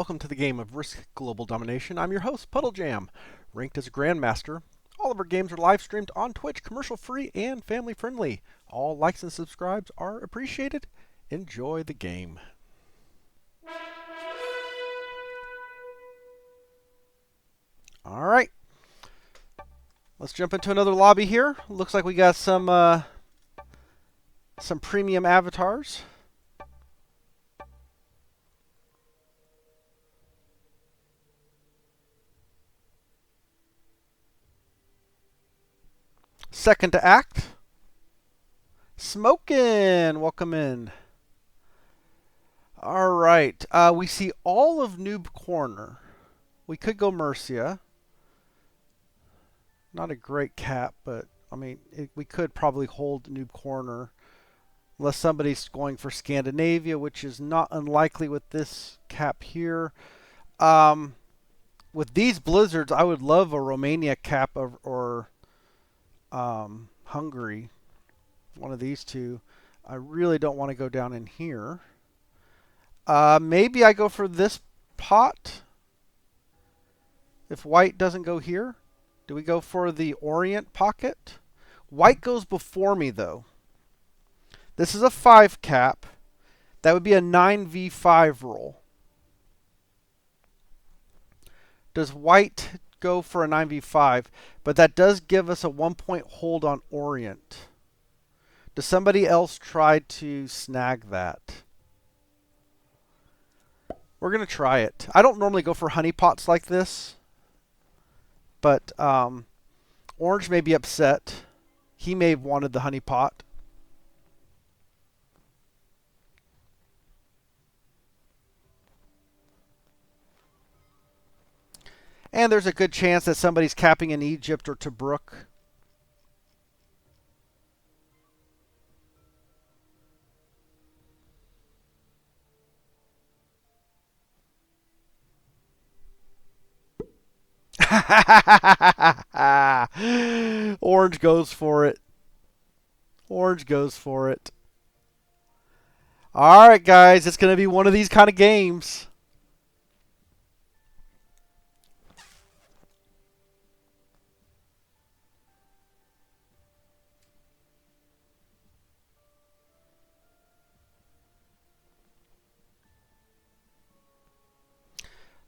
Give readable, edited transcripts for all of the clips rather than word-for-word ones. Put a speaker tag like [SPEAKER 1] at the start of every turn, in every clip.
[SPEAKER 1] welcome to the game of Risk Global Domination. I'm your host, Puddle Jam, ranked as a Grandmaster. All of our games are live streamed on Twitch, commercial free and family friendly. All likes and subscribes are appreciated. Enjoy the game. All right, let's jump into another lobby here. Looks like we got some premium avatars. Second to act. Smokin', welcome in. All right, we see all of Noob Corner. We could go Mercia. Not a great cap, but I mean, we could probably hold Noob Corner. Unless somebody's going for Scandinavia, which is not unlikely with this cap here. With these blizzards, I would love a Romania cap or Hungary. One of these two. I really don't want to go down in here. Maybe I go for this pot. If white doesn't go here. Do we go for the Orient pocket? White goes before me, though. This is a 5 cap. That would be a 9v5 roll. Does white go for a 9v5? But that does give us a 1-point hold on Orient. Does somebody else try to snag that? We're going to try it. I don't normally go for honeypots like this. But Orange may be upset. He may have wanted the honeypot. And there's a good chance that somebody's capping in Egypt or Tobruk. Orange goes for it. Orange goes for it. All right, guys. It's going to be one of these kind of games.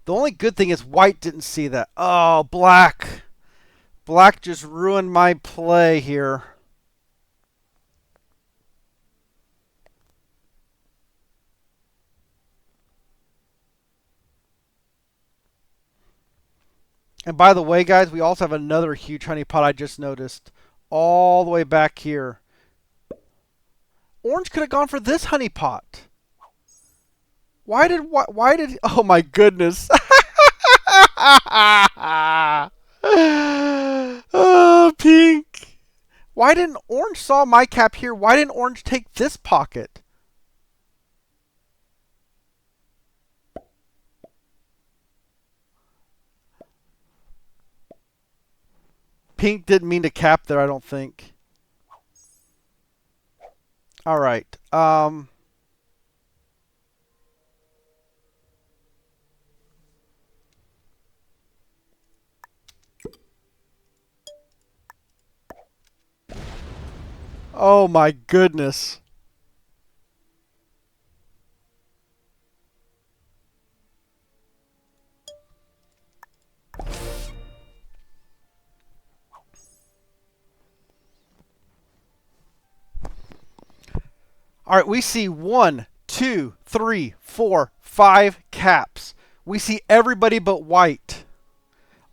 [SPEAKER 1] The only good thing is white didn't see that. Oh, black. Black just ruined my play here. And by the way, guys, we also have another huge honeypot I just noticed. All the way back here. Orange could have gone for this honeypot. Why did, oh my goodness. Oh, pink. Why didn't Orange saw my cap here? Why didn't Orange take this pocket? Pink didn't mean to cap there, I don't think. All right. Oh my goodness. All right, we see 1, 2, 3, 4, 5 caps. We see everybody but white.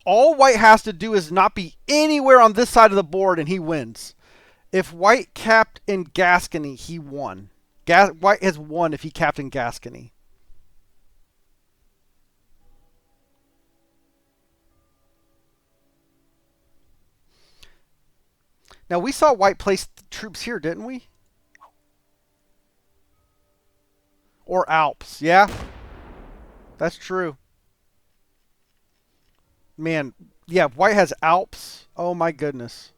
[SPEAKER 1] All white has to do is not be anywhere on this side of the board and he wins. If white capped in Gascony, he won. White has won if he capped in Gascony. Now, we saw white place troops here, didn't we? Or Alps, yeah? That's true. Man, yeah, white has Alps. Oh my goodness.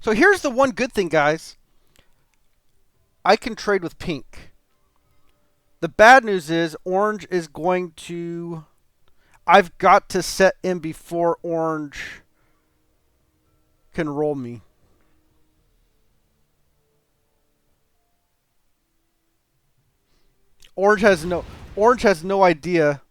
[SPEAKER 1] So here's the one good thing, guys. I can trade with pink. The bad news is orange is going to... I've got to set in before orange can roll me. Orange has no idea.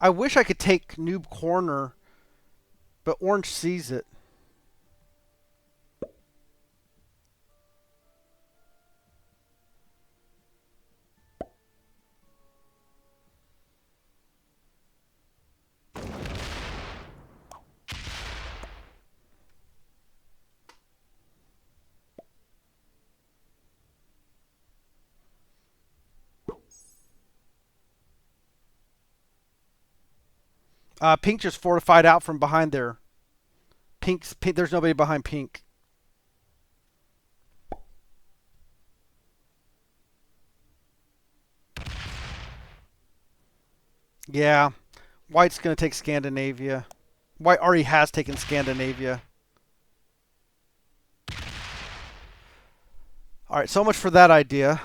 [SPEAKER 1] I wish I could take noob corner, but orange sees it. Pink just fortified out from behind there. Pink, there's nobody behind pink. Yeah, white's going to take Scandinavia. White already has taken Scandinavia. All right, so much for that idea.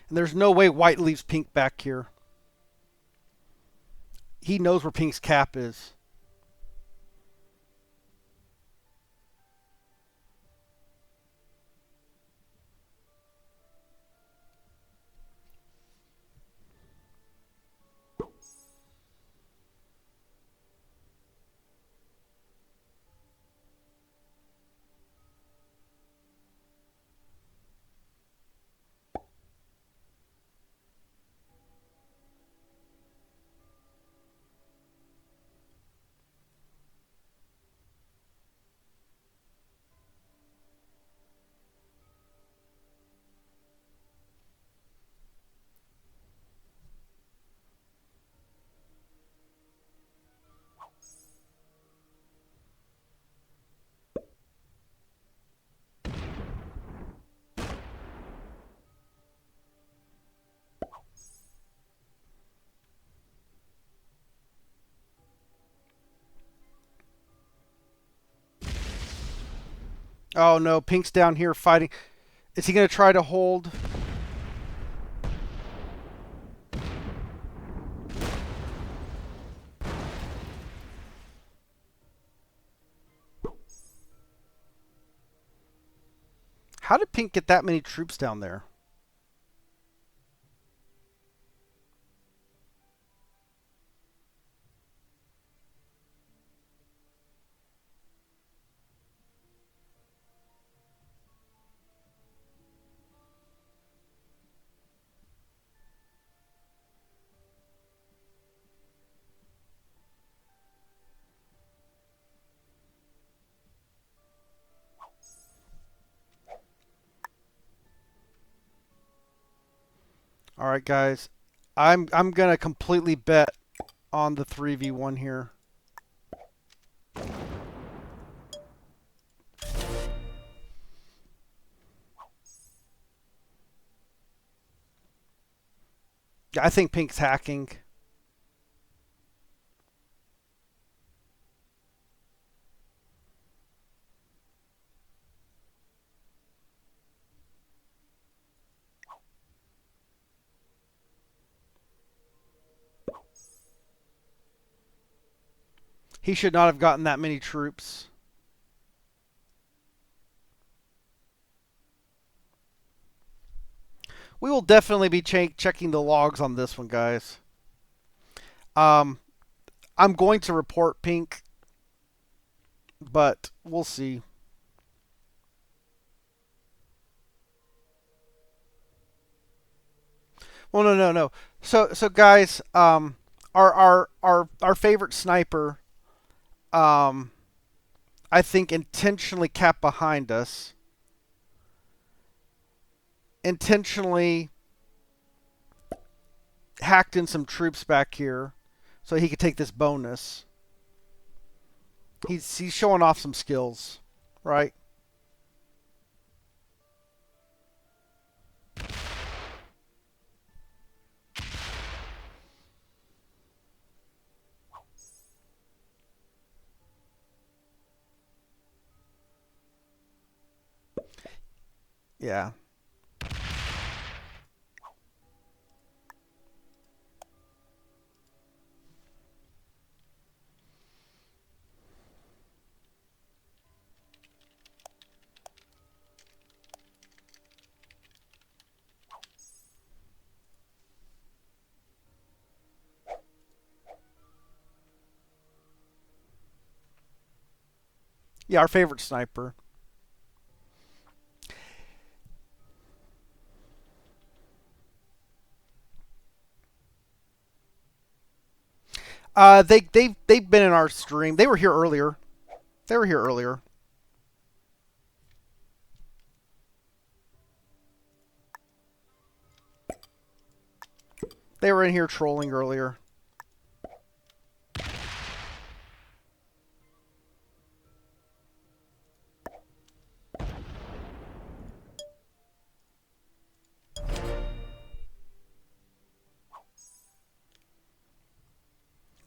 [SPEAKER 1] And there's no way white leaves pink back here. He knows where pink's cap is. Oh no, pink's down here fighting. Is he going to try to hold? How did pink get that many troops down there? All right, guys. I'm going to completely bet on the 3v1 here. I think pink's hacking. He should not have gotten that many troops. We will definitely be checking the logs on this one, guys. I'm going to report pink, but we'll see. Well, no, no, no. So guys, our favorite sniper, um, I think intentionally capped behind us, intentionally hacked in some troops back here, so he could take this bonus. He's showing off some skills, right? Yeah. Yeah, our favorite sniper. They've been in our stream. They were here earlier. They were here earlier. They were in here trolling earlier.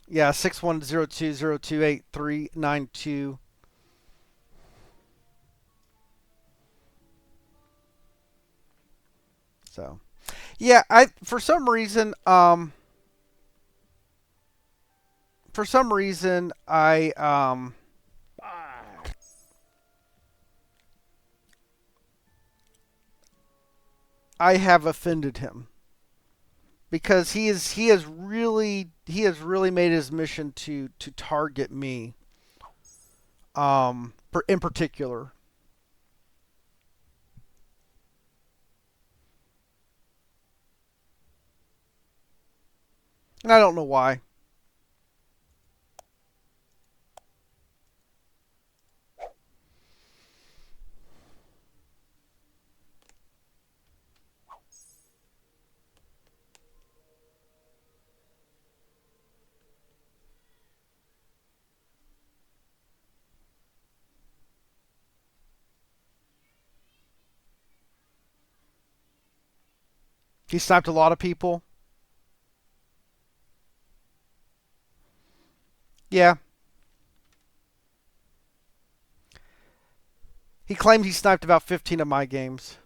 [SPEAKER 1] Yeah, 6102028392. So, yeah, I for some reason I have offended him because he has really made his mission to target me in particular. And I don't know why. He sniped a lot of people. Yeah. He claimed he sniped about 15 of my games.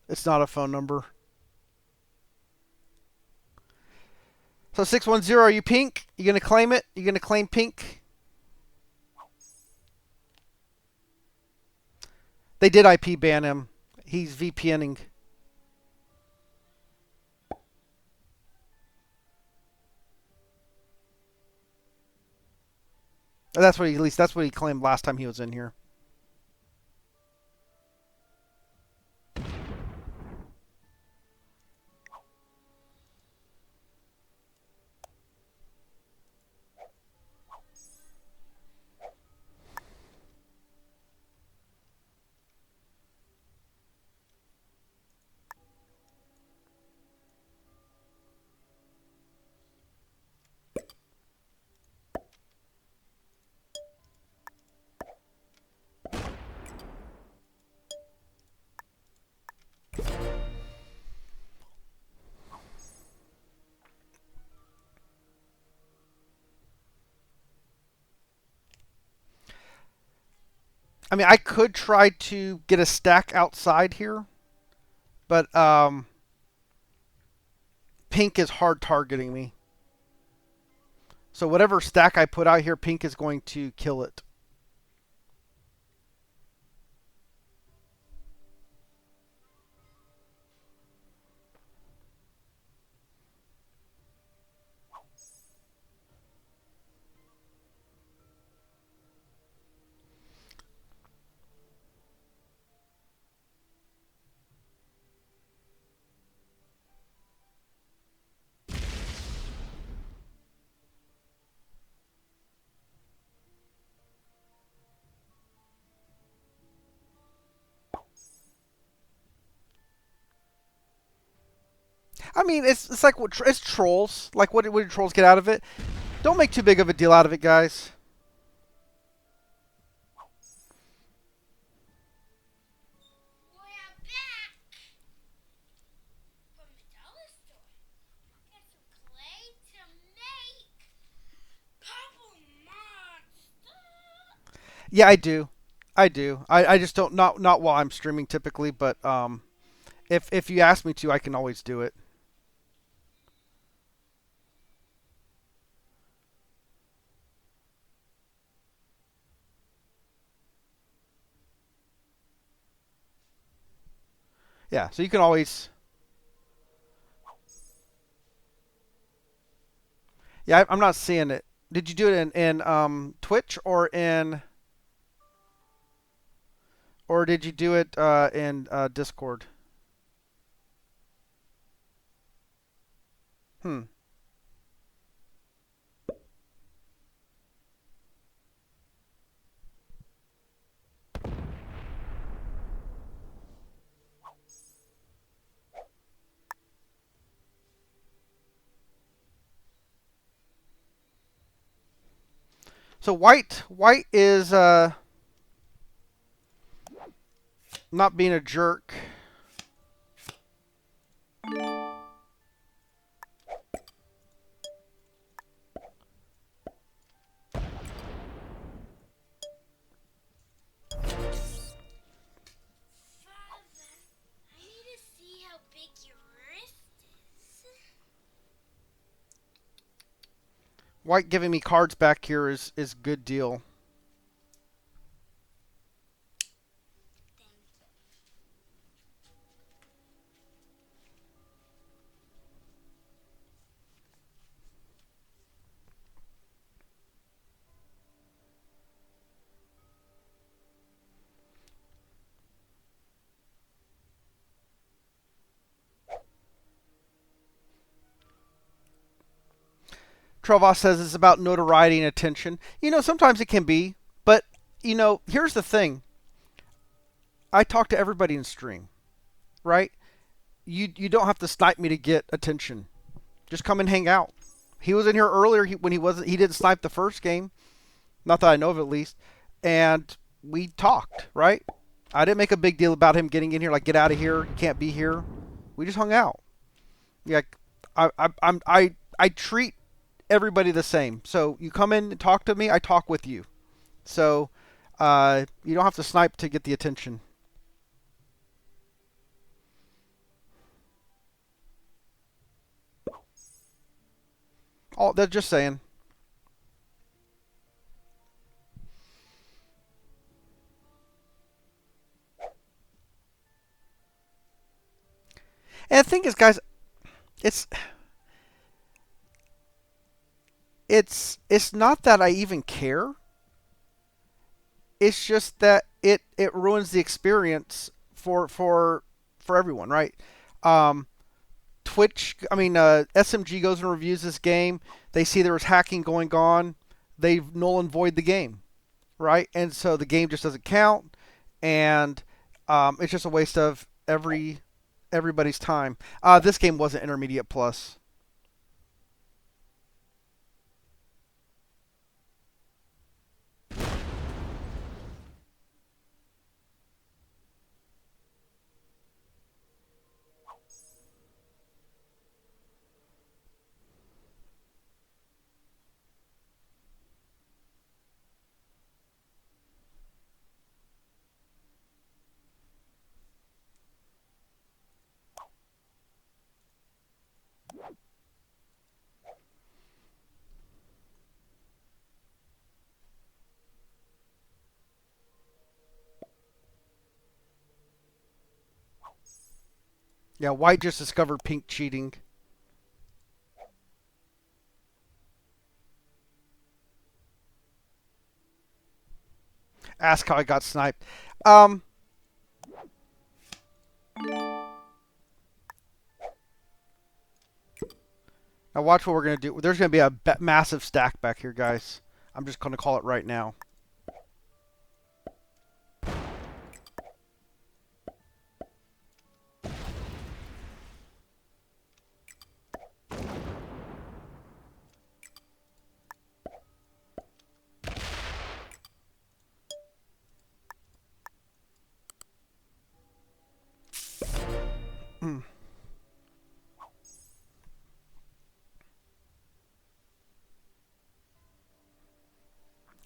[SPEAKER 1] It's not a phone number. So 610, are you pink? You gonna claim it? You gonna claim pink? They did IP ban him. He's VPNing. That's what he, at least that's what he claimed last time he was in here. I mean, I could try to get a stack outside here, but pink is hard targeting me. So whatever stack I put out here, pink is going to kill it. I mean, it's like it's trolls. Like what do trolls get out of it? Don't make too big of a deal out of it, guys. Yeah, I do. I do. I just don't not while I'm streaming typically, but if you ask me to, I can always do it. Yeah, so you can always. Yeah, I'm not seeing it. Did you do it in Twitch or did you do it in Discord? Hmm. So white is not being a jerk. White giving me cards back here is good deal. Trovos says it's about notoriety and attention. Sometimes it can be, but here's the thing. I talk to everybody in stream, right? You don't have to snipe me to get attention. Just come and hang out. He was in here earlier when he didn't snipe the first game, not that I know of at least, and we talked, right? I didn't make a big deal about him getting in here, like get out of here, you can't be here. We just hung out. Yeah, I treat everybody the same. So you come in and talk to me, I talk with you. So you don't have to snipe to get the attention. Oh, they're just saying. And the thing is, guys, it's it's not that I even care. It's just that it ruins the experience for everyone, right? Um, Twitch, I mean, SMG goes and reviews this game. They see there was hacking going on. They null and void the game, right? And so the game just doesn't count, and it's just a waste of everybody's time. This game wasn't intermediate plus. Yeah, White just discovered Pink cheating. Ask how I got sniped. Um, Now watch what we're gonna do. There's gonna be a massive stack back here, guys. I'm just gonna call it right now.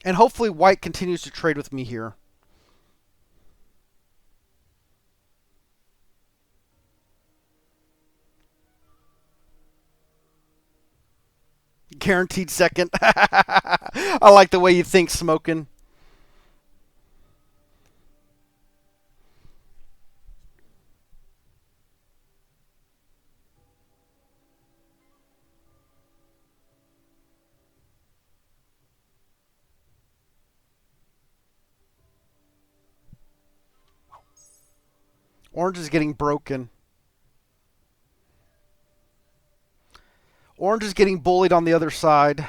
[SPEAKER 1] And hopefully white continues to trade with me here. Guaranteed second. I like the way you think, Smoking. Orange is getting broken. Orange is getting bullied on the other side.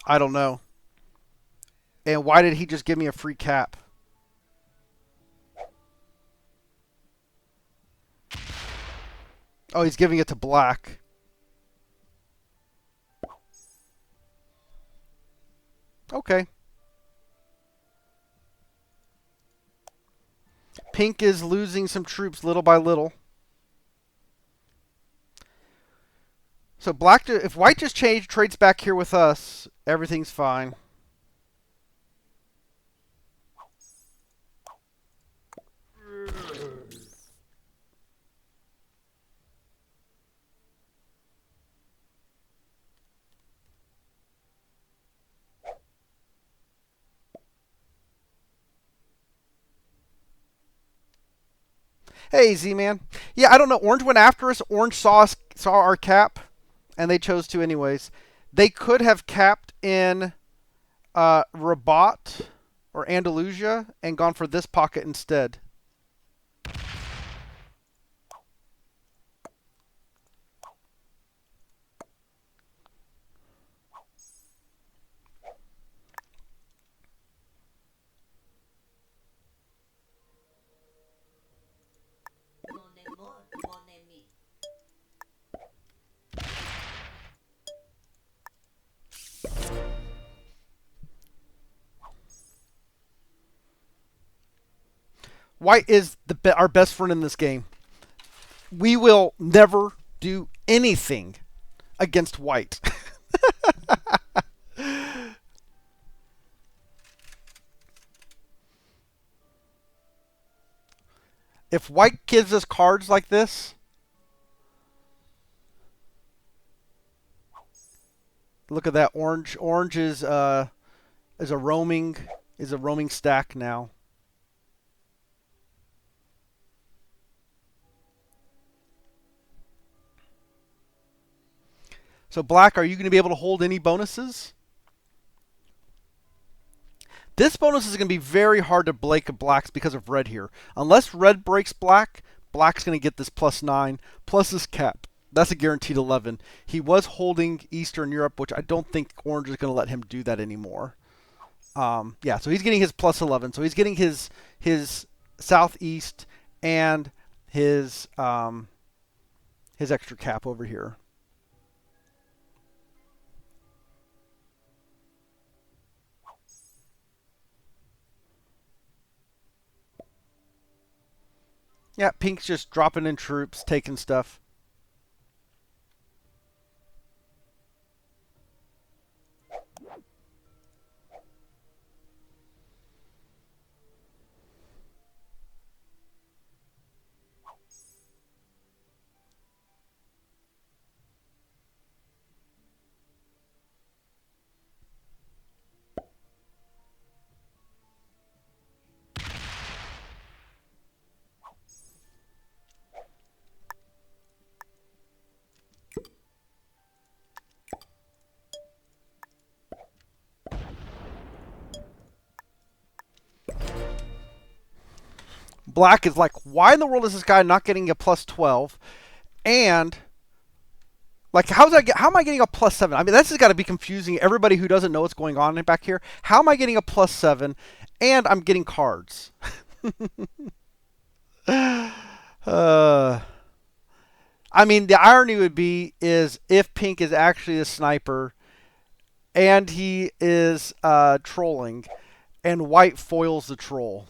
[SPEAKER 1] I don't know. And why did he just give me a free cap? Oh, he's giving it to black. Okay. Pink is losing some troops little by little. So black, if white just trades back here with us, everything's fine. Hey, Z-Man. Yeah, I don't know. Orange went after us. Orange saw our cap, and they chose to anyways. They could have capped in Rabat or Andalusia and gone for this pocket instead. White is our best friend in this game. We will never do anything against white. If white gives us cards like this, look at that. Orange is a roaming stack now. So black, are you going to be able to hold any bonuses? This bonus is going to be very hard to break blacks because of red here. Unless red breaks black, black's going to get this +9 plus this cap. That's a guaranteed 11. He was holding Eastern Europe, which I don't think orange is going to let him do that anymore. Yeah, so he's getting his +11. So he's getting his southeast and his extra cap over here. Yeah, pink's just dropping in troops, taking stuff. Black is like, why in the world is this guy not getting a +12? And like, how am I getting a +7? I mean, this has got to be confusing everybody who doesn't know what's going on back here. How am I getting a +7 and I'm getting cards? I mean, the irony would be is if pink is actually a sniper and he is trolling and white foils the troll.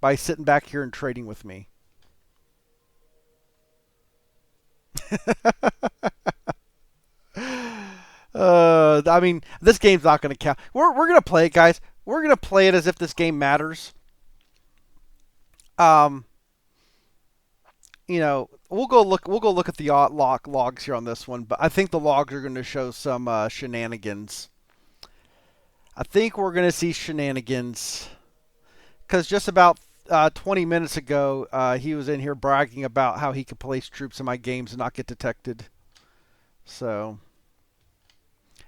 [SPEAKER 1] by sitting back here and trading with me. I mean, this game's not going to count. We're going to play it, guys. We're going to play it as if this game matters. Um, we'll go look. We'll go look at the logs here on this one, but I think the logs are going to show some shenanigans. I think we're going to see shenanigans because just about 20 minutes ago, he was in here bragging about how he could place troops in my games and not get detected. So,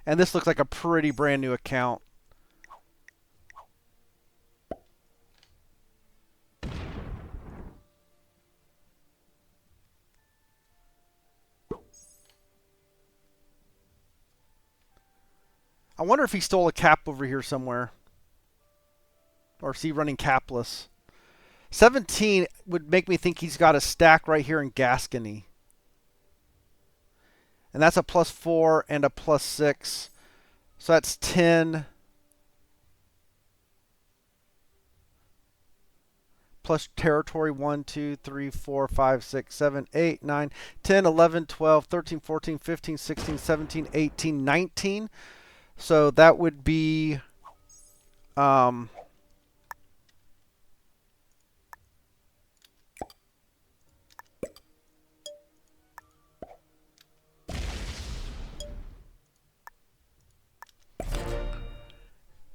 [SPEAKER 1] and this looks like a pretty brand new account. I wonder if he stole a cap over here somewhere. Or is he running capless? 17 would make me think he's got a stack right here in Gascony. And that's a +4 and a +6. So that's 10. Plus territory 1, 2, 3, 4, 5, 6, 7, 8, 9, 10, 11, 12, 13, 14, 15, 16, 17, 18, 19. So that would be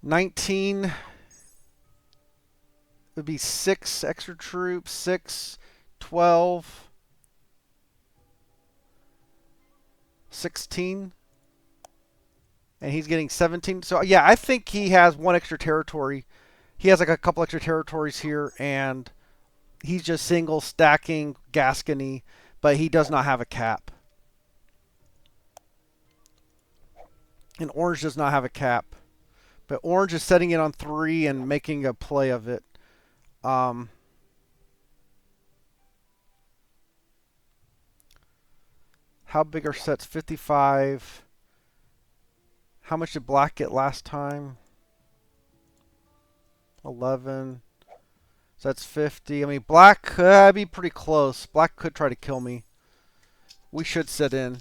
[SPEAKER 1] 19 would be 6 extra troops, 6, 12, 16. And he's getting 17. So, yeah, I think he has 1 extra territory. He has like a couple extra territories here, and he's just single stacking Gascony, but he does not have a cap. And Orange does not have a cap. But Orange is setting it on 3 and making a play of it. How big are sets? 55. How much did Black get last time? 11. So that's 50. I mean, Black could be pretty close. Black could try to kill me. We should sit in.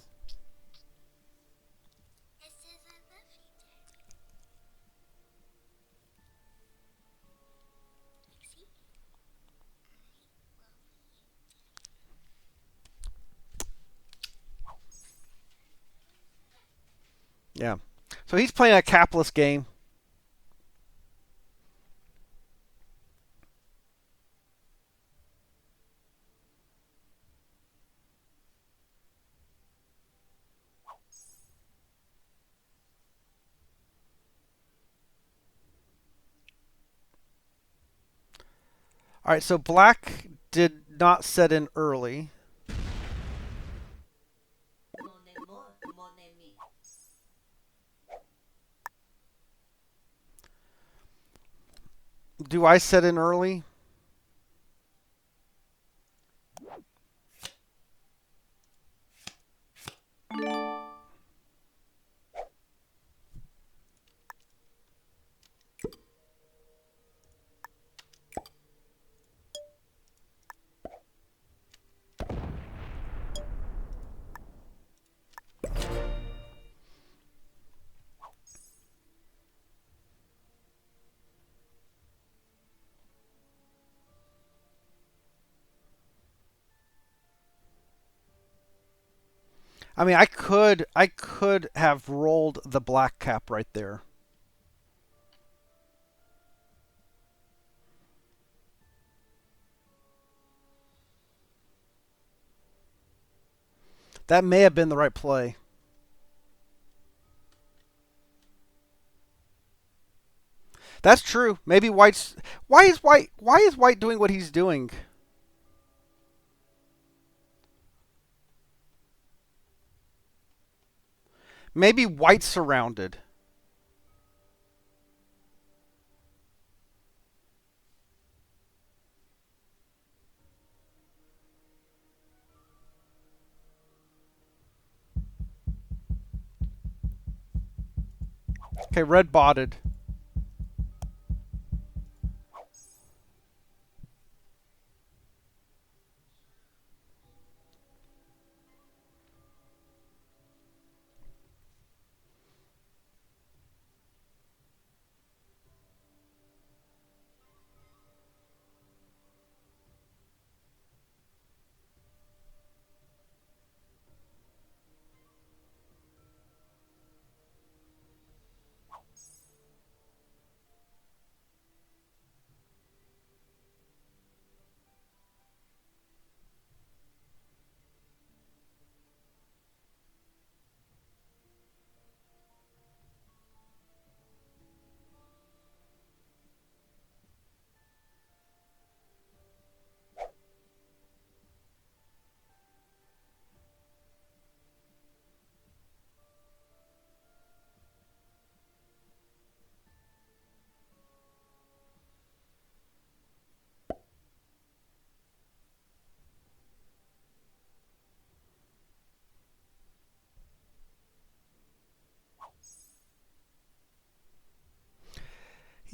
[SPEAKER 1] Yeah. So he's playing a capless game. All right, so Black did not set in early. Do I set in early? I mean, I could have rolled the Black cap right there. That may have been the right play. That's true. Maybe White's why is White doing what he's doing? Maybe White's surrounded. Okay, Red botted.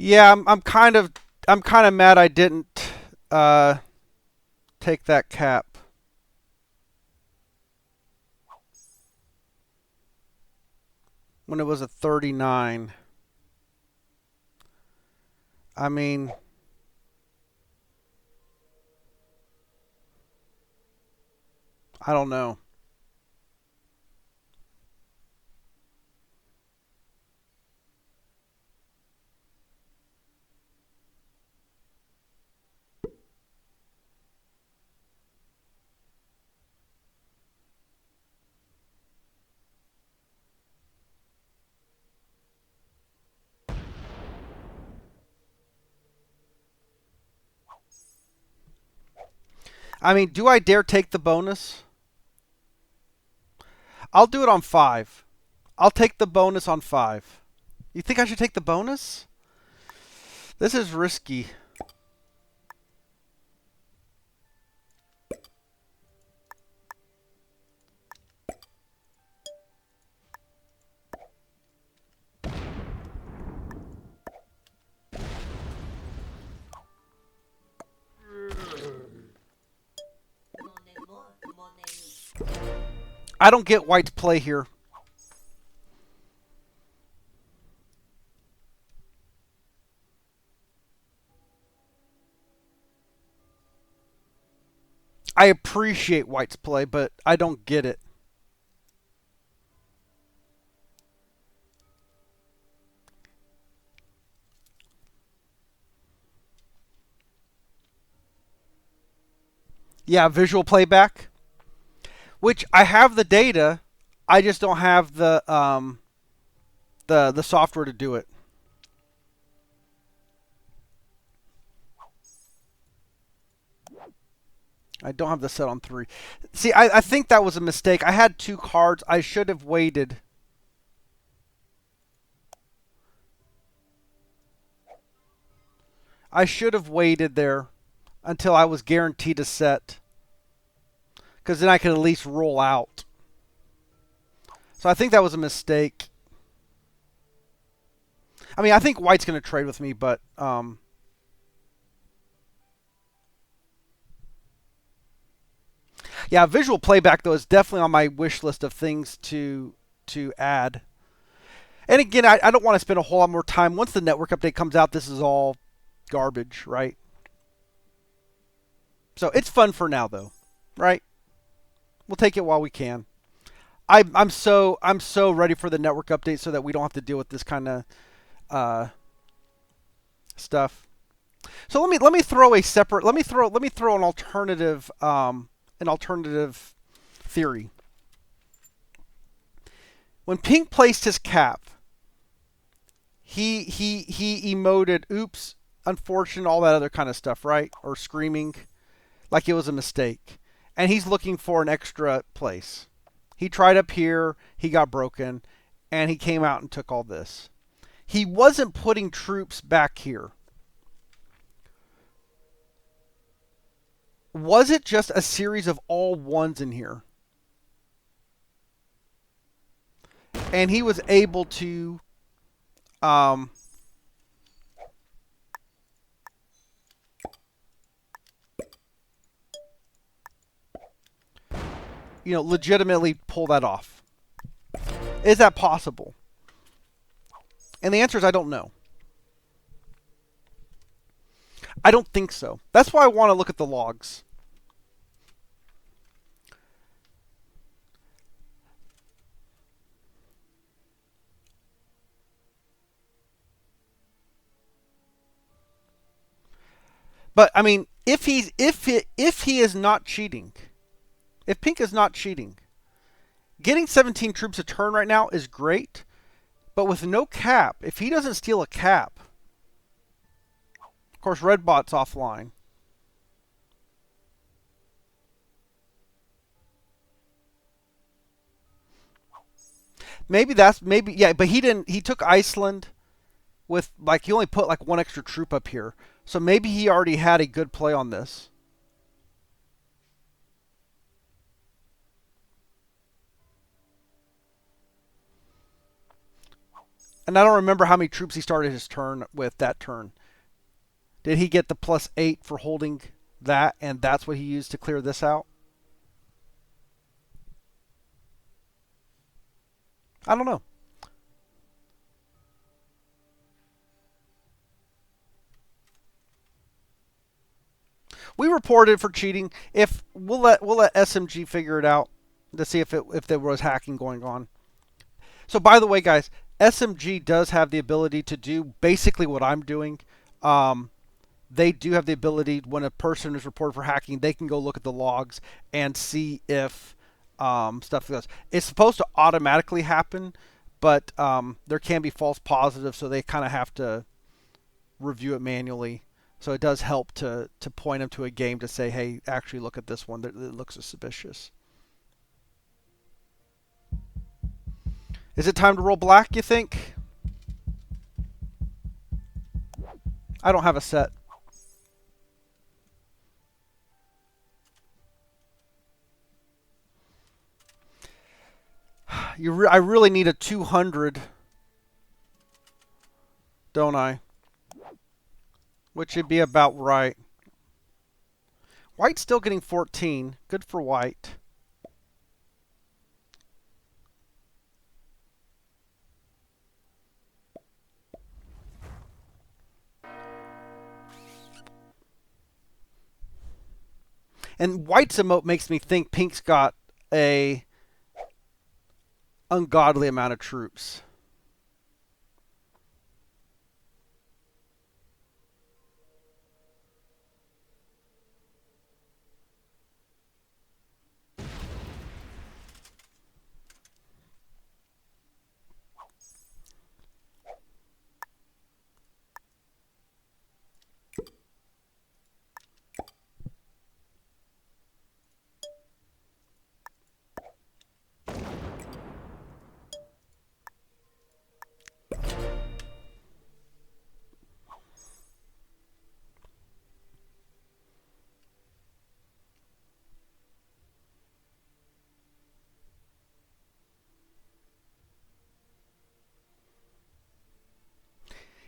[SPEAKER 1] Yeah, I'm kind of mad I didn't uh, take that cap. When it was a 39. I mean, I don't know. I mean, do I dare take the bonus? I'll do it on 5. I'll take the bonus on 5. You think I should take the bonus? This is risky. I don't get white's play here. I appreciate white's play, but I don't get it. Yeah, visual playback, which I have the data, I just don't have the software to do it. I don't have the set on 3. See, I think that was a mistake. I had 2 cards. I should have waited. I should have waited there until I was guaranteed a set, because then I could at least roll out. So I think that was a mistake. I mean, I think white's going to trade with me, but yeah, visual playback though is definitely on my wish list of things to add. And again, I don't want to spend a whole lot more time. Once the network update comes out, this is all garbage, right? So it's fun for now, though, right? We'll take it while we can. I'm so ready for the network update so that we don't have to deal with this kind of uh, stuff. So let me throw a separate let me throw an alternative theory. When Pink placed his cap, he emoted oops, unfortunate, all that other kind of stuff, right? Or screaming like it was a mistake. And he's looking for an extra place. He tried up here, he got broken, and he came out and took all this. He wasn't putting troops back here. Was it just a series of all ones in here? And he was able to um, legitimately pull that off. Is that possible? And the answer is I don't know. I don't think so. That's why I want to look at the logs. But I mean, if he is not cheating, if Pink is not cheating, getting 17 troops a turn right now is great. But with no cap, if he doesn't steal a cap, of course, Red Bot's offline. Maybe yeah, but he didn't. He took Iceland with like he only put like one extra troop up here, so maybe he already had a good play on this. And I don't remember how many troops he started his turn with that turn. Did he get the +8 for holding that, and that's what he used to clear this out? I don't know. We reported for cheating. If we'll let SMG figure it out to see if there was hacking going on. So by the way, guys, SMG does have the ability to do basically what I'm doing. They do have the ability when a person is reported for hacking, they can go look at the logs and see if stuff goes. It's supposed to automatically happen, but there can be false positives, so they kind of have to review it manually. So it does help to point them to a game to say, hey, actually look at this one. It looks suspicious. Is it time to roll black, you think? I don't have a set. I really need a 200, don't I? Which would be about right. White's still getting 14. Good for white. And white's emote makes me think pink's got a ungodly amount of troops.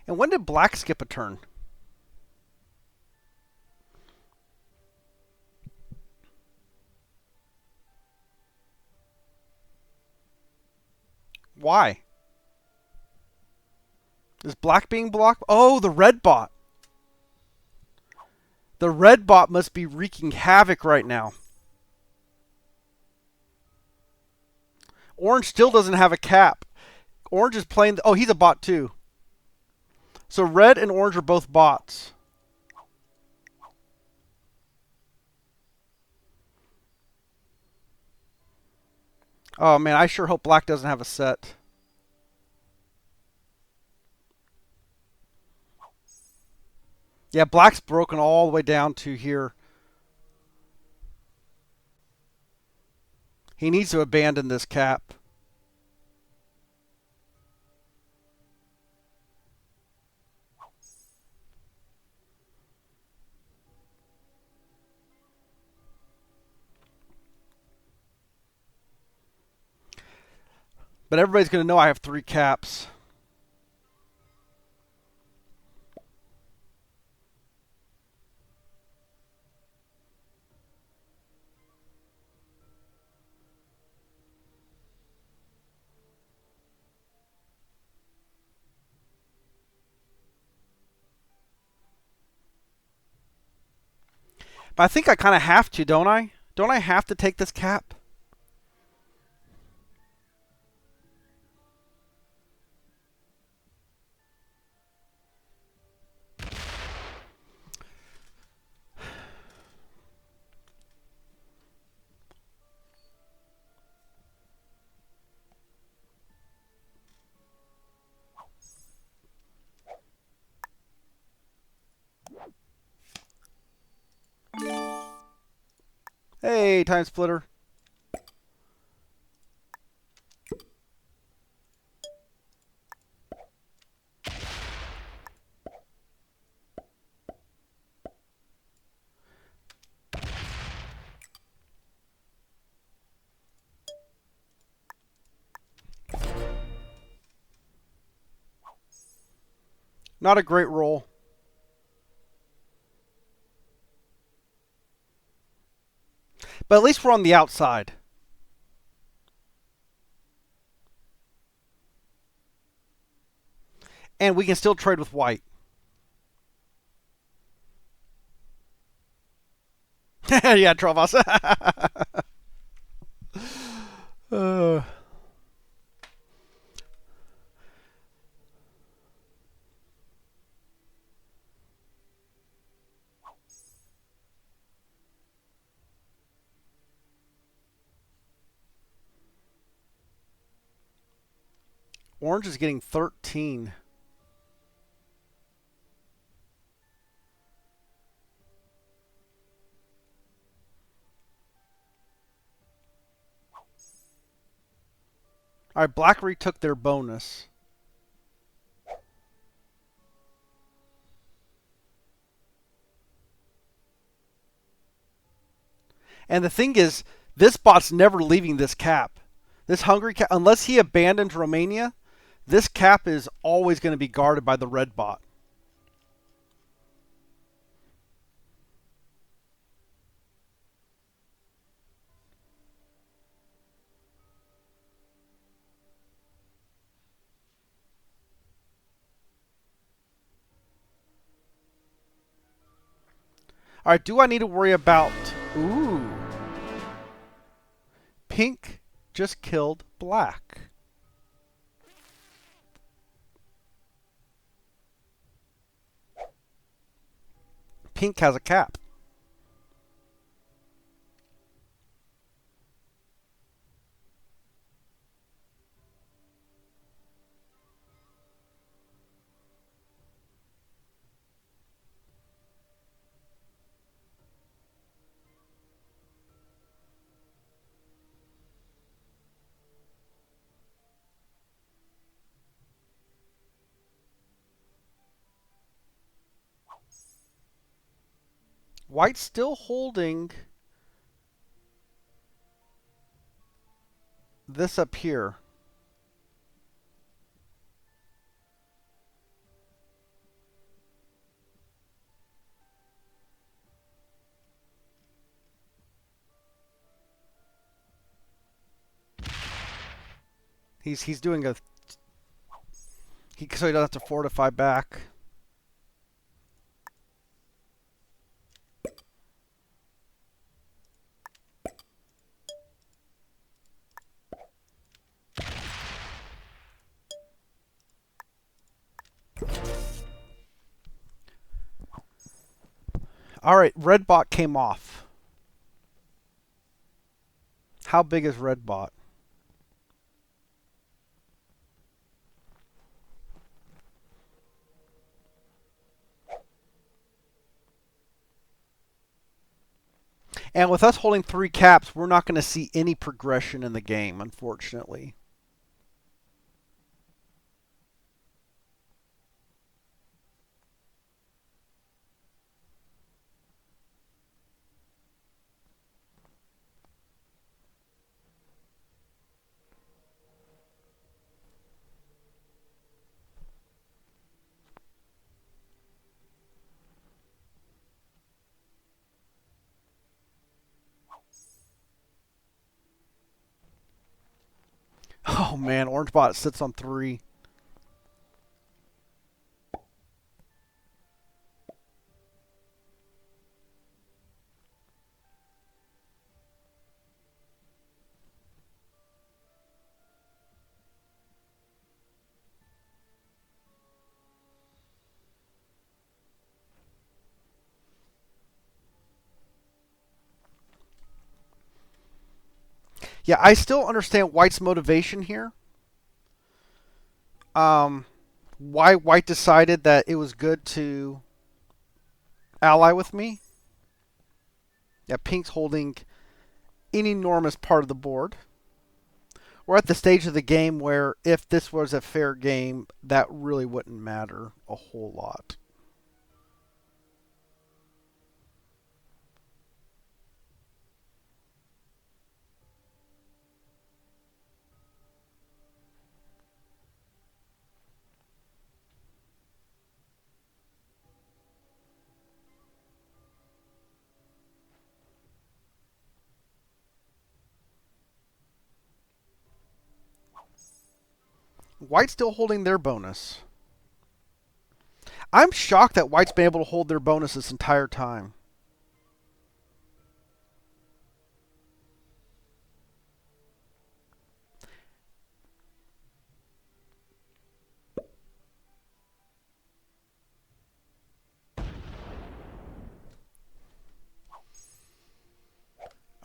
[SPEAKER 1] And when did black skip a turn? Why? Is black being blocked? Oh, the red bot. The red bot must be wreaking havoc right now. Orange still doesn't have a cap. Orange is playing... Oh, he's a bot too. So red and orange are both bots. Oh, man, I sure hope black doesn't have a set. Yeah, black's broken all the way down to here. He needs to abandon this cap. But everybody's going to know I have 3 caps. But I think I kind of have to, don't I? Don't I have to take this cap? Hey, time splitter. Not a great roll. But at least we're on the outside. And we can still trade with white. Yeah, Trovos. uh, Orange is getting 13. All right, Black retook their bonus. And the thing is, this bot's never leaving this cap. This hungry cap, unless he abandons Romania, this cap is always going to be guarded by the red bot. All right, do I need to worry about... Ooh. Pink just killed Black. Pink has a cap. White's still holding this up here. He's doing a... so he doesn't have to fortify back. All right, red bot came off. How big is red bot? And with us holding 3 caps, we're not going to see any progression in the game, unfortunately. Oh man, orange bot sits on 3. Yeah, I still understand White's motivation here. Why White decided that it was good to ally with me. Yeah, Pink's holding an enormous part of the board. We're at the stage of the game where if this was a fair game, that really wouldn't matter a whole lot. White's still holding their bonus. I'm shocked that White's been able to hold their bonus this entire time.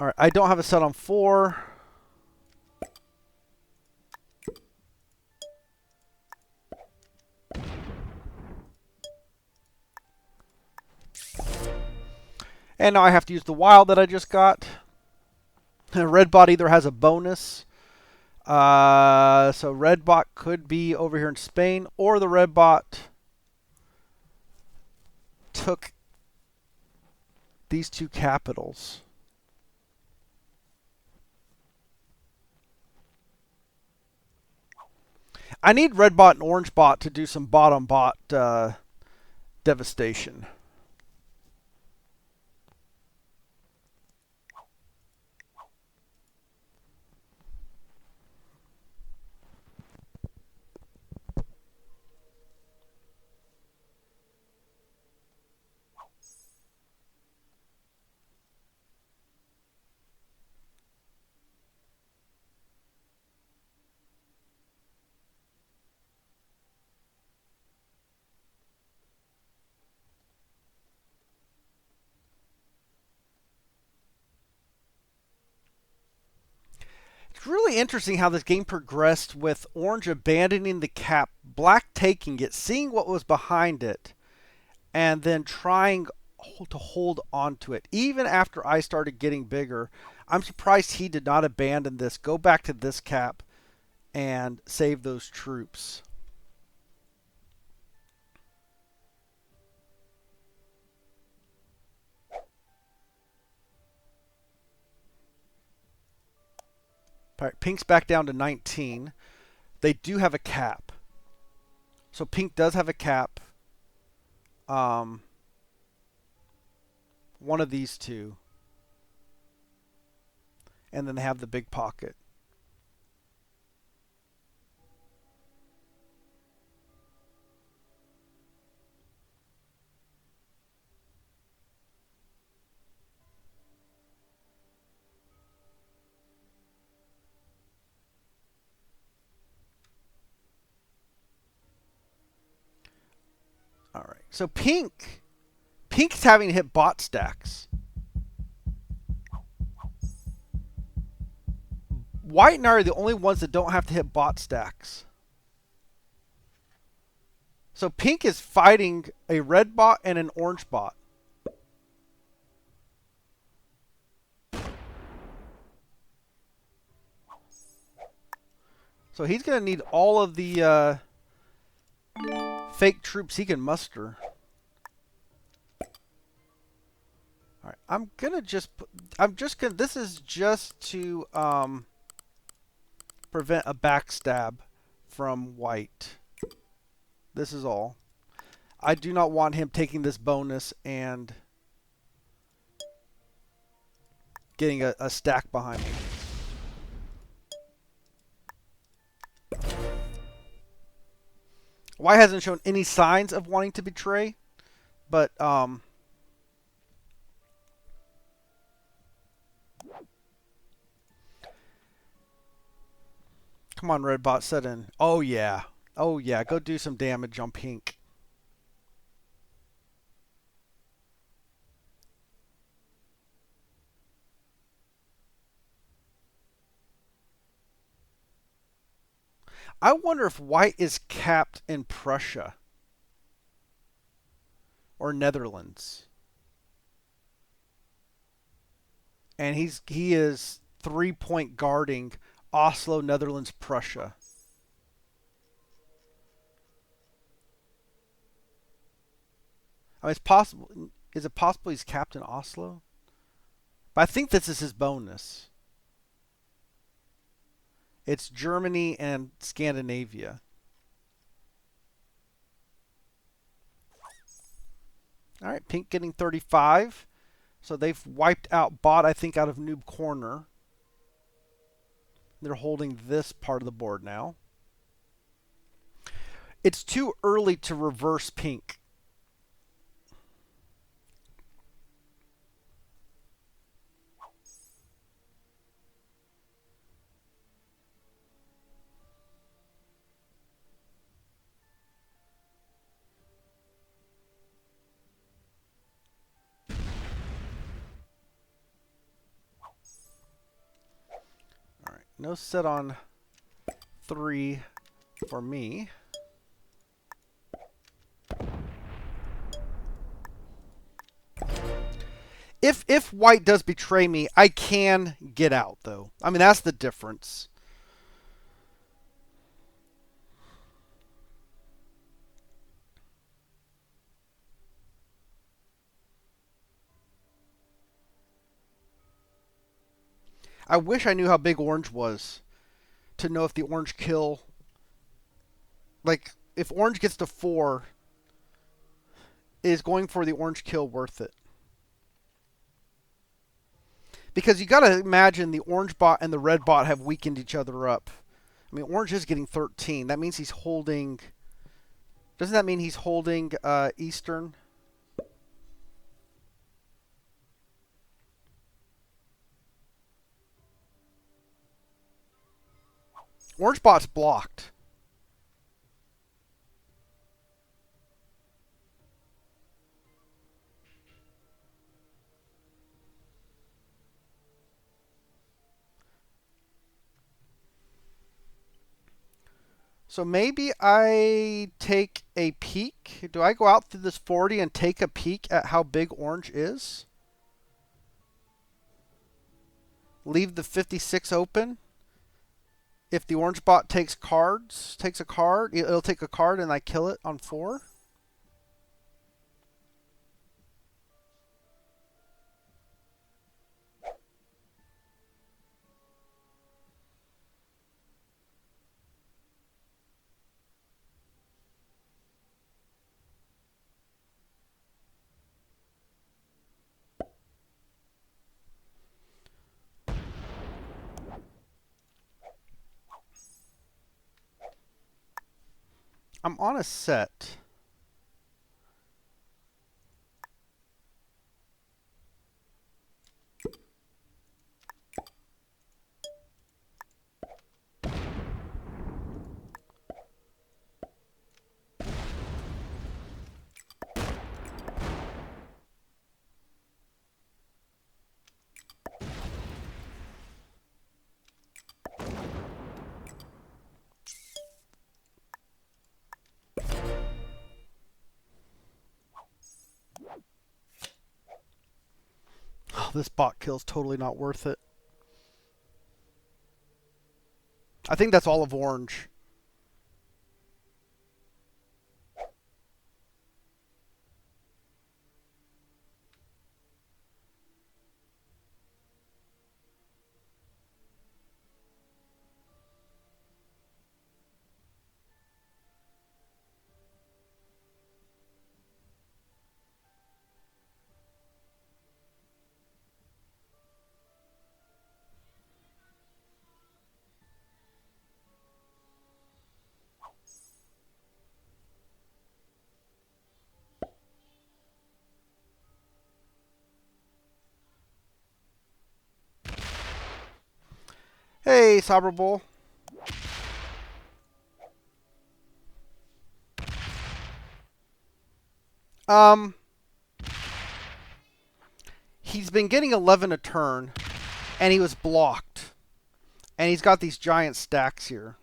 [SPEAKER 1] All right, I don't have a set on 4. And now I have to use the wild that I just got. Red bot either has a bonus. So red bot could be over here in Spain, or the red bot took these 2 capitals. I need red bot and orange bot to do some bot on bot devastation. It's really interesting how this game progressed with orange abandoning the cap, black taking it, seeing what was behind it, and then trying to hold onto it. Even after I started getting bigger, I'm surprised he did not abandon this, go back to this cap, and save those troops. All right, pink's back down to 19. They do have a cap. So pink does have a cap. One of these 2. And then they have the big pocket. All right. So pink's having to hit bot stacks. White and I are the only ones that don't have to hit bot stacks. So pink is fighting a red bot and an orange bot. So he's going to need all of the fake troops he can muster. All right, I'm just gonna. This is just to prevent a backstab from white. This is all. I do not want him taking this bonus and getting a stack behind me. White hasn't shown any signs of wanting to betray, but come on, red bot, set in. Oh yeah, go do some damage on pink. I wonder if white is capped in Prussia or Netherlands. And he is 3-point guarding Oslo, Netherlands, Prussia. I mean, it's possible. Is it possible he's capped in Oslo? But I think this is his bonus. It's Germany and Scandinavia. All right, pink getting 35. So they've wiped out bot, I think, out of noob corner. They're holding this part of the board now. It's too early to reverse pink. All right, no set on 3 for me. If white does betray me, I can get out, though. I mean, that's the difference. I wish I knew how big orange was to know if the orange kill... Like, if orange gets to 4, is going for the orange kill worth it? Because you got to imagine the orange bot and the red bot have weakened each other up. I mean, orange is getting 13. That means he's holding... Doesn't that mean he's holding Eastern? Orange bot's blocked. So maybe I take a peek. Do I go out through this 40 and take a peek at how big orange is? Leave the 56 open. If the orange bot takes a card, it'll take a card and I kill it on 4. I'm on a set. Oh, this bot kill's totally not worth it. I think that's all of orange. Hey, Saber Bull. Um, he's been getting 11 a turn, and he was blocked. And he's got these giant stacks here.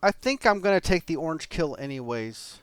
[SPEAKER 1] I think I'm going to take the orange kill anyways.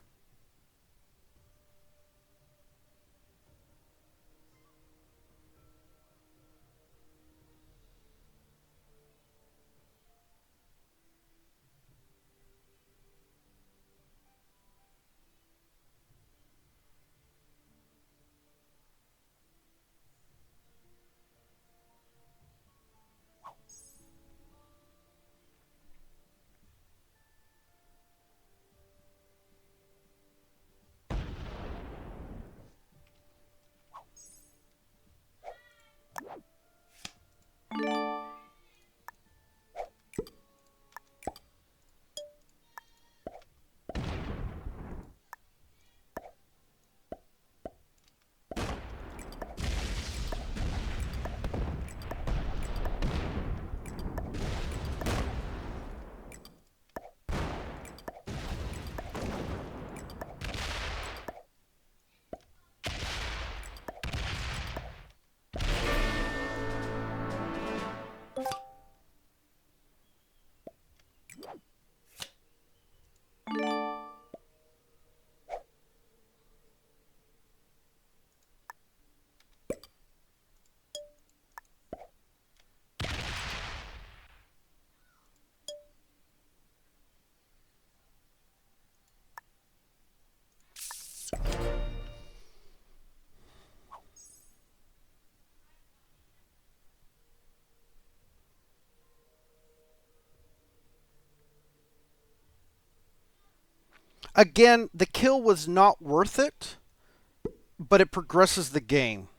[SPEAKER 1] Again, the kill was not worth it, but it progresses the game.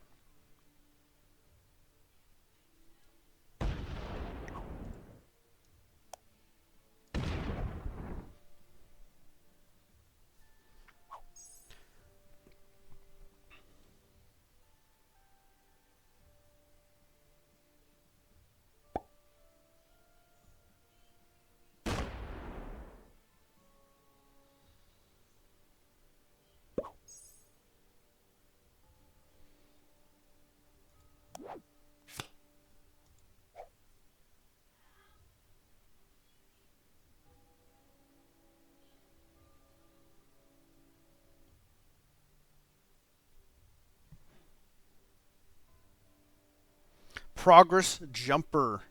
[SPEAKER 1] Progress jumper.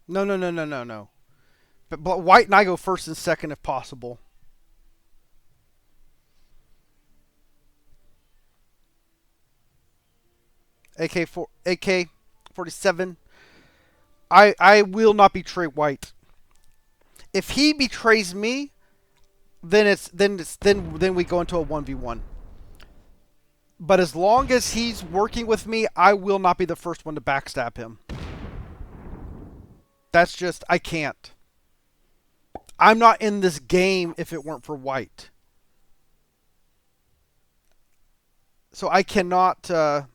[SPEAKER 1] No, no, no, no, no, no. But white and I go first and second if possible. AK 47. I will not betray white. If he betrays me, then we go into a 1v1. But as long as he's working with me, I will not be the first one to backstab him. That's just, I can't. I'm not in this game if it weren't for white. So I cannot backstab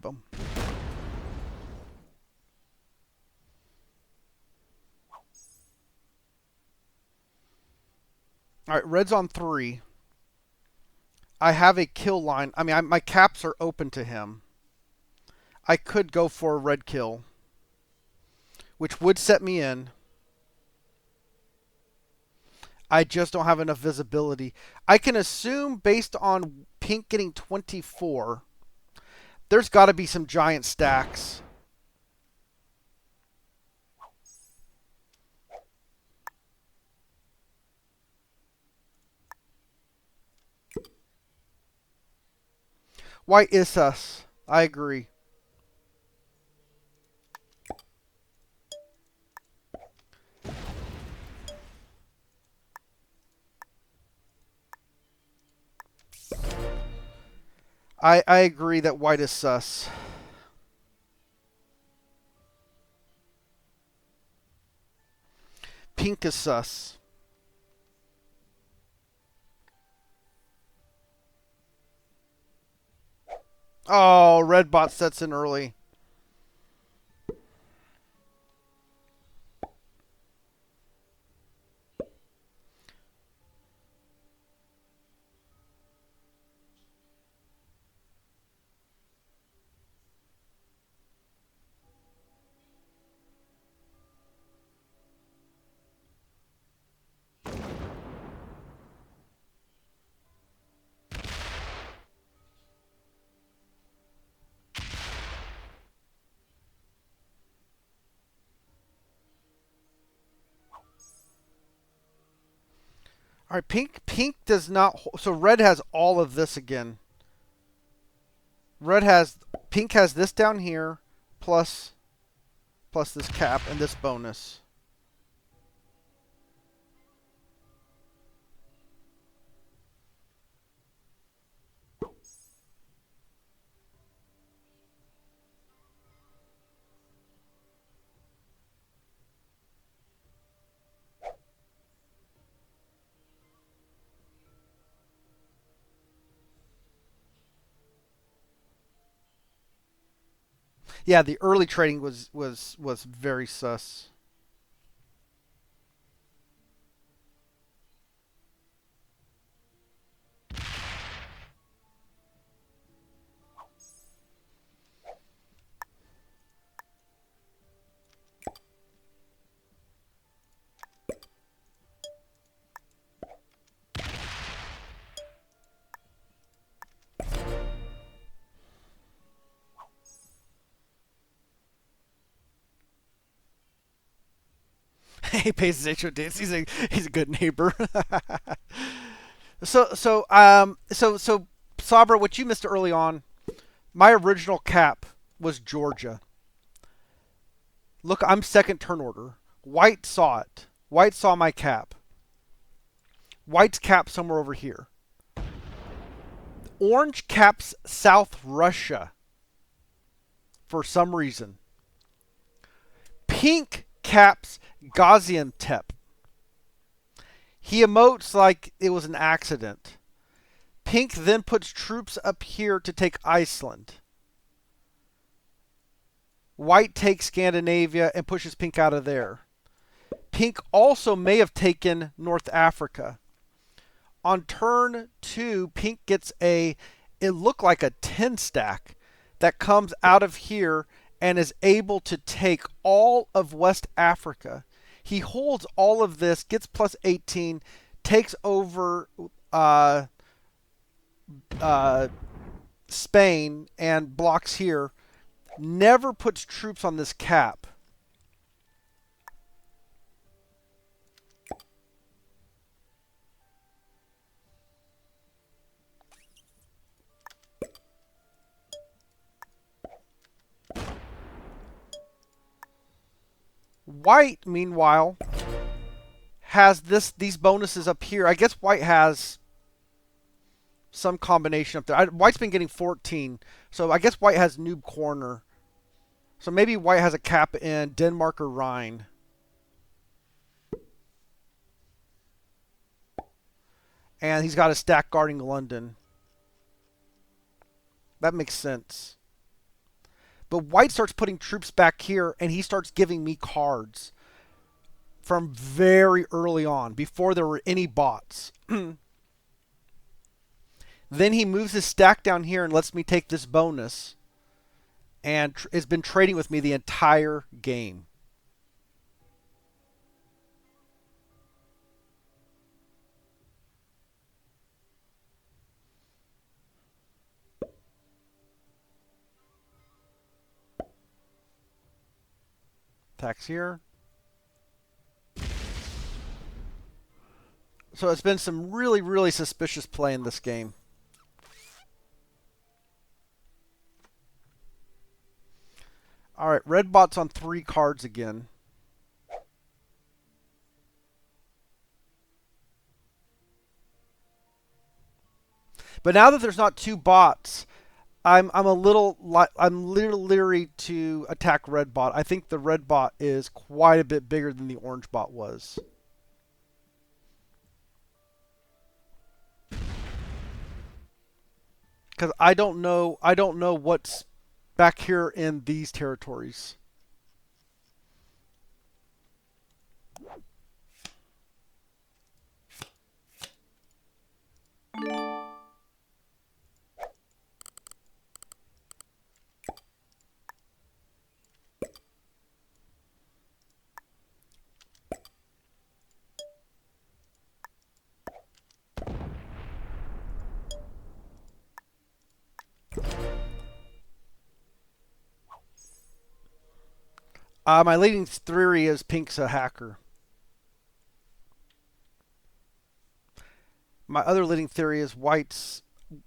[SPEAKER 1] him. All right, red's on 3. I have a kill line. I mean, my caps are open to him. I could go for a red kill, which would set me in. I just don't have enough visibility. I can assume based on pink getting 24, there's got to be some giant stacks. White is sus. I agree. I agree that white is sus. Pink is sus. Oh, red bot sets in early. All right, pink does not. So red has all of this again. Pink has this down here, plus this cap and this bonus. Yeah, the early trading was very sus. He pays his HODs. He's a good neighbor. So Sabra, what you missed early on, my original cap was Georgia. Look, I'm second turn order. White saw it. White saw my cap. White's cap somewhere over here. Orange caps South Russia for some reason. Pink caps Gaziantep. He emotes like it was an accident. Pink then puts troops up here to take Iceland. White takes Scandinavia and pushes Pink out of there. Pink also may have taken North Africa. On turn 2, Pink gets it looked like a 10 stack that comes out of here and is able to take all of West Africa. He holds all of this, gets plus 18, takes over Spain and blocks here. Never puts troops on this cap. White, meanwhile, has these bonuses up here. I guess White has some combination up there. White's been getting 14, so I guess White has Noob Corner. So maybe White has a cap in Denmark or Rhine. And he's got a stack guarding London. That makes sense. But White starts putting troops back here, and he starts giving me cards from very early on, before there were any bots. Then he moves his stack down here and lets me take this bonus, and has been trading with me the entire game. Attacks here. So it's been some really, really suspicious play in this game. All right, red bot's on 3 cards again. But now that there's not 2 bots, I'm a little leery to attack red bot. I think the red bot is quite a bit bigger than the orange bot was. Because I don't know what's back here in these territories. My leading theory is Pink's a hacker. My other leading theory is White's...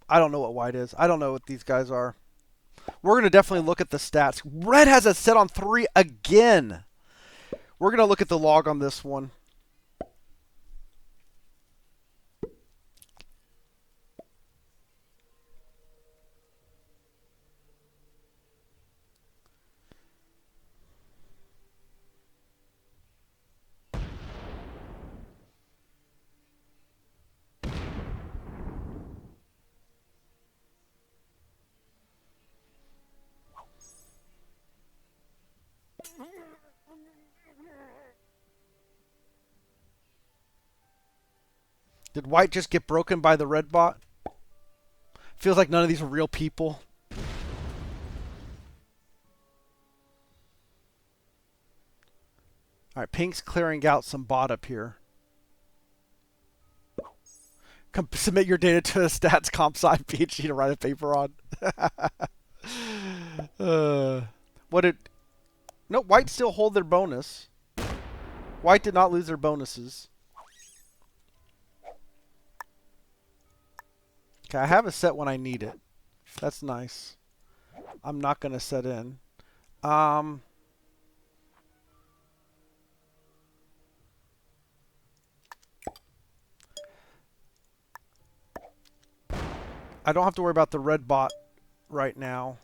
[SPEAKER 1] I don't know what White is. I don't know what these guys are. We're going to definitely look at the stats. Red has a set on 3 again. We're going to look at the log on this one. Did White just get broken by the red bot? Feels like none of these are real people. Alright, Pink's clearing out some bot up here. Submit your data to a stats comp sci PhD to write a paper on. What did... No, White still hold their bonus. White did not lose their bonuses. Okay, I have a set when I need it. That's nice. I'm not going to set in. I don't have to worry about the red bot right now.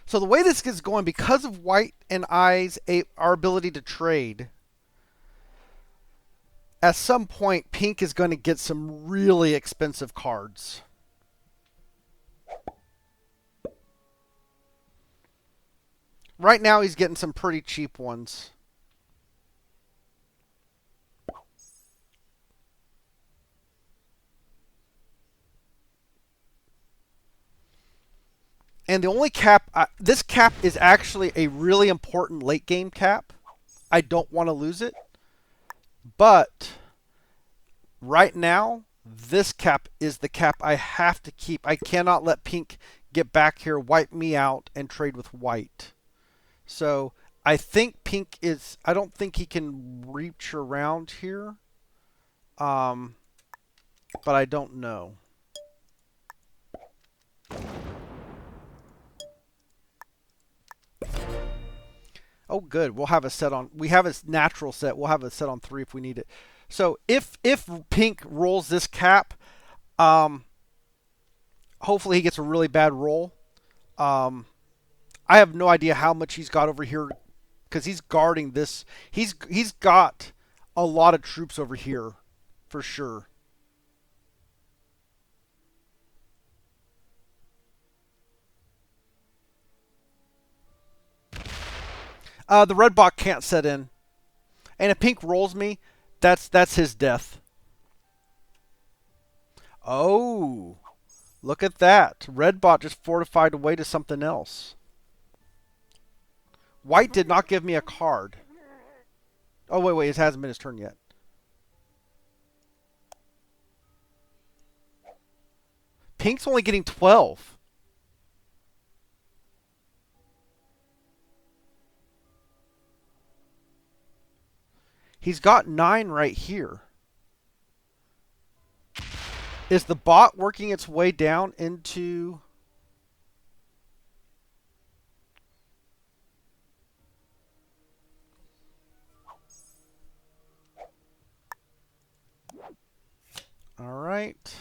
[SPEAKER 1] So the way this is going, because of white and I's our ability to trade, at some point pink is going to get some really expensive cards. Right now he's getting some pretty cheap ones. And the only cap, this cap is actually a really important late game cap. I don't want to lose it. But right now, this cap is the cap I have to keep. I cannot let pink get back here, wipe me out, and trade with white. So I think pink is, I don't think he can reach around here. But I don't know. Oh, good. We'll have a set on. We have a natural set. We'll have a set on 3 if we need it. So if pink rolls this cap, hopefully he gets a really bad roll. I have no idea how much he's got over here because he's guarding this. He's got a lot of troops over here for sure. The red bot can't set in. And if pink rolls me, that's his death. Oh, look at that. Red bot just fortified away to something else. White did not give me a card. Oh, wait, it hasn't been his turn yet. Pink's only getting 12. He's got 9 right here. Is the bot working its way down into... All right.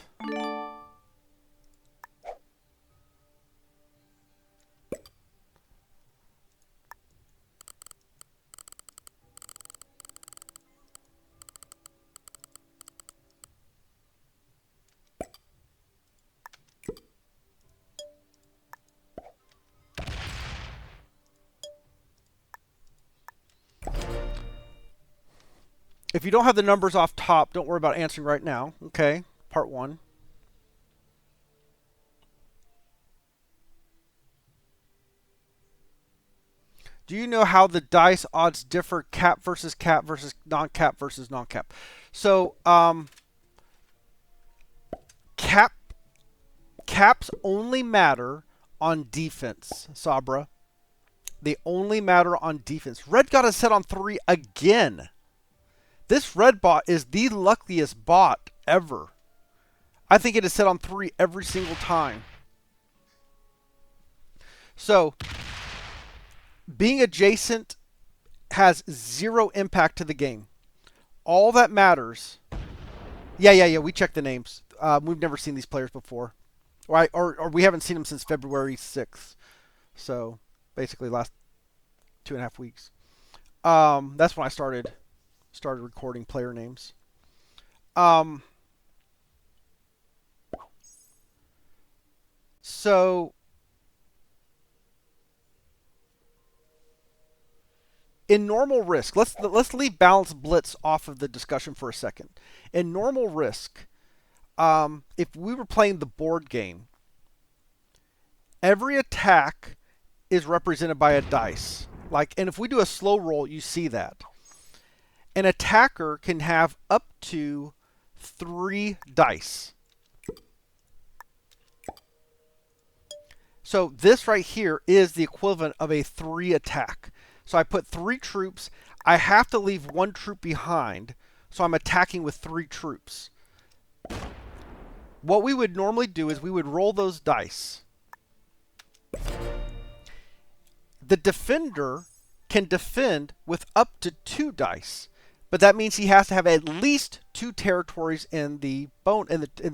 [SPEAKER 1] If you don't have the numbers off top, don't worry about answering right now. Okay, part 1. Do you know how the dice odds differ cap versus non-cap versus non-cap? So, caps only matter on defense, Sabra. They only matter on defense. Red got a set on 3 again. This red bot is the luckiest bot ever. I think it is set on 3 every single time. So, being adjacent has 0 impact to the game. All that matters... Yeah, we checked the names. We've never seen these players before. Or we haven't seen them since February 6th. So, basically last 2.5 weeks. That's when I started recording player names. Um, so in normal risk, let's leave balance blitz off of the discussion for a second. In normal risk, if we were playing the board game, every attack is represented by a dice. Like, and if we do a slow roll, you see that. An attacker can have up to 3 dice. So this right here is the equivalent of a 3 attack. So I put 3 troops. I have to leave 1 troop behind. So I'm attacking with 3 troops. What we would normally do is we would roll those dice. The defender can defend with up to 2 dice. But that means he has to have at least 2 territories in the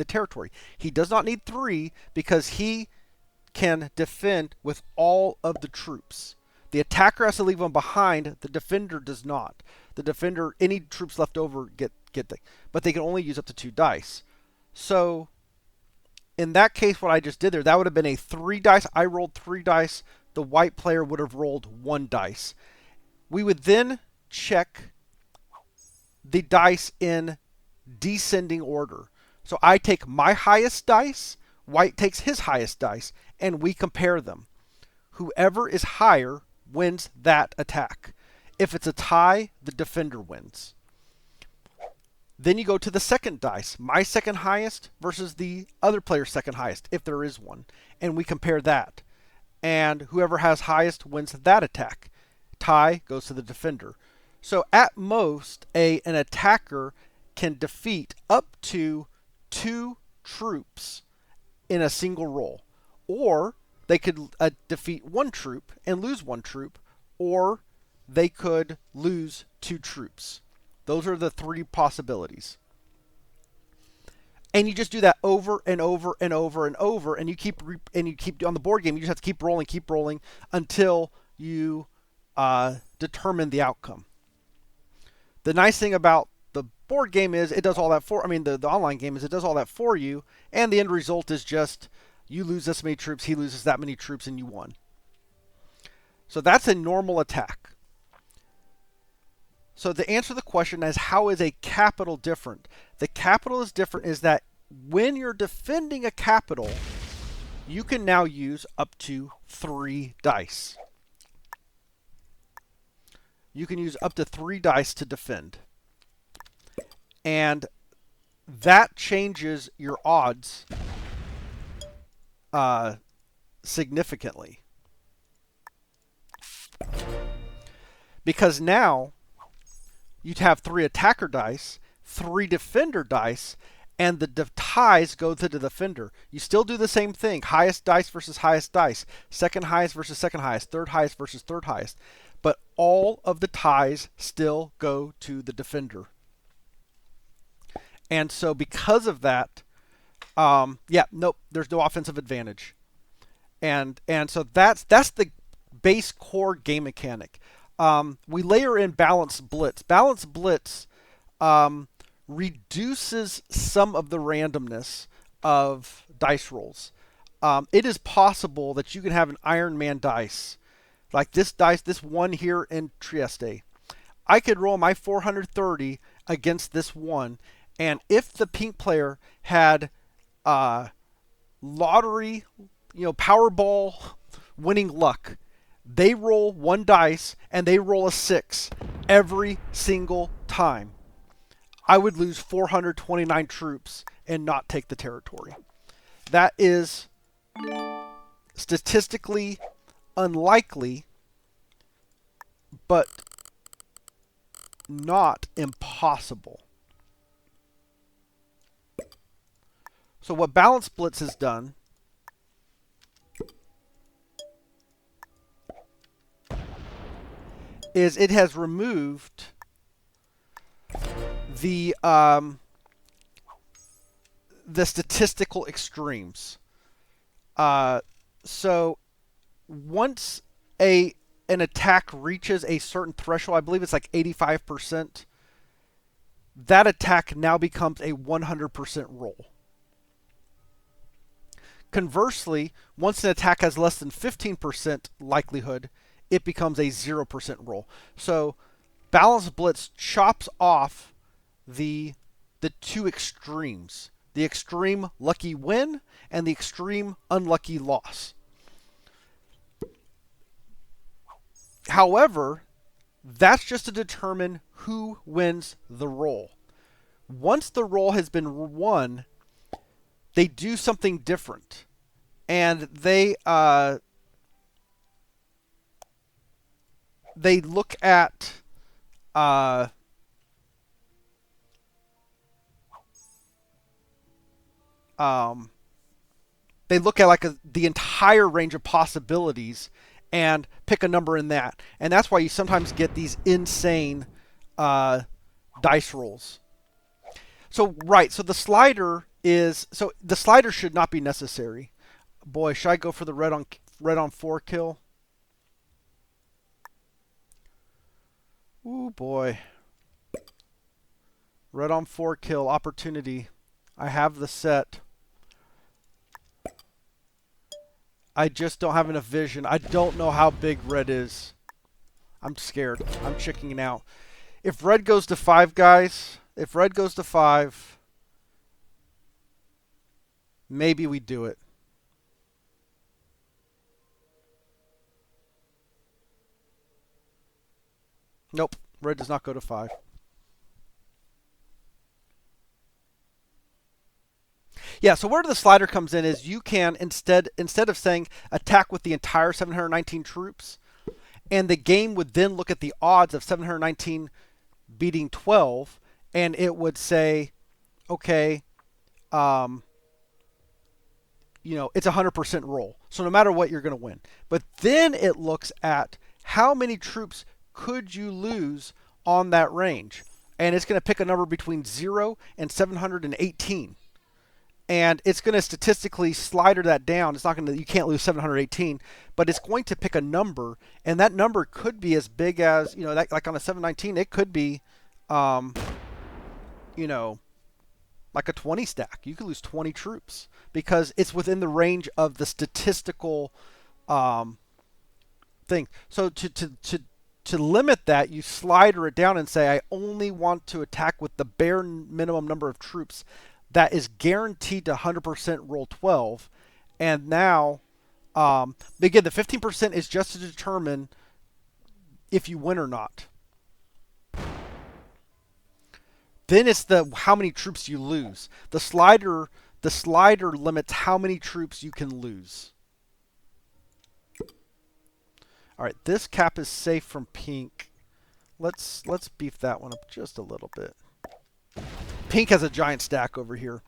[SPEAKER 1] territory. He does not need 3 because he can defend with all of the troops. The attacker has to leave them behind. The defender does not. The defender, any troops left over get the, but they can only use up to 2 dice. So in that case, what I just did there, that would have been a 3 dice. I rolled 3 dice. The white player would have rolled 1 dice. We would then check the dice in descending order. So I take my highest dice, white takes his highest dice, and we compare them. Whoever is higher wins that attack. If it's a tie, the defender wins. Then you go to the second dice, my second highest versus the other player's second highest, if there is one, and we compare that. And whoever has highest wins that attack. Tie goes to the defender. So at most, an attacker can defeat up to 2 troops in a single roll. Or they could defeat 1 troop and lose 1 troop, or they could lose 2 troops. Those are the 3 possibilities. And you just do that over and over and over and over, and you keep on the board game. You just have to keep rolling until you determine the outcome. The nice thing about the board game is it does all that for. I mean, the online game is it does all that for you, and the end result is just you lose this many troops, he loses that many troops, and you won. So that's a normal attack. So the answer to the question is, how is a capital different? The capital is different is that when you're defending a capital, you can now use up to 3 dice. You can use up to 3 dice to defend. And that changes your odds significantly. Because now you'd have 3 attacker dice, 3 defender dice, and the ties go to the defender. You still do the same thing. Highest dice versus highest dice. Second highest versus second highest. Third highest versus third highest. But all of the ties still go to the defender. And so because of that, there's no offensive advantage. And so that's the base core game mechanic. We layer in balance blitz. Balance blitz reduces some of the randomness of dice rolls. It is possible that you can have an Iron Man dice, like this dice, this one here in Trieste. I could roll my 430 against this one, and if the pink player had lottery, Powerball winning luck, they roll 1 dice and they roll a 6 every single time, I would lose 429 troops and not take the territory. That is statistically unlikely, but not impossible. So what Balance Blitz has done is it has removed the statistical extremes. So once an attack reaches a certain threshold, I believe it's like 85%, that attack now becomes a 100% roll. Conversely, once an attack has less than 15% likelihood, it becomes a 0% roll. So Balanced Blitz chops off the two extremes. The extreme lucky win and the extreme unlucky loss. However, that's just to determine who wins the roll. Once the roll has been won, they do something different. And they look at they look at like the entire range of possibilities and pick a number in that. And that's why you sometimes get these insane dice rolls. So so the slider should not be necessary. Boy, should I go for the red on 4 kill? Ooh boy. Red on 4 kill opportunity. I have the set. I just don't have enough vision. I don't know how big red is. I'm scared. I'm chickening out. If red goes to 5, guys, if red goes to 5, maybe we do it. Nope, red does not go to 5. Yeah, so where the slider comes in is you can, instead of saying attack with the entire 719 troops, and the game would then look at the odds of 719 beating 12, and it would say, okay, it's a 100% roll. So no matter what, you're going to win. But then it looks at how many troops could you lose on that range. And it's going to pick a number between 0 and 718. And it's going to statistically slider that down. It's not going to, you can't lose 718, but it's going to pick a number, and that number could be as big as, like on a 719, it could be, like a 20 stack. You could lose 20 troops because it's within the range of the statistical thing. So to limit that, you slider it down and say, I only want to attack with the bare minimum number of troops that is guaranteed to 100% roll 12. And now, again, the 15% is just to determine if you win or not. Then it's how many troops you lose. The slider limits how many troops you can lose. All right, this cap is safe from pink. Let's beef that one up just a little bit. Pink has a giant stack over here.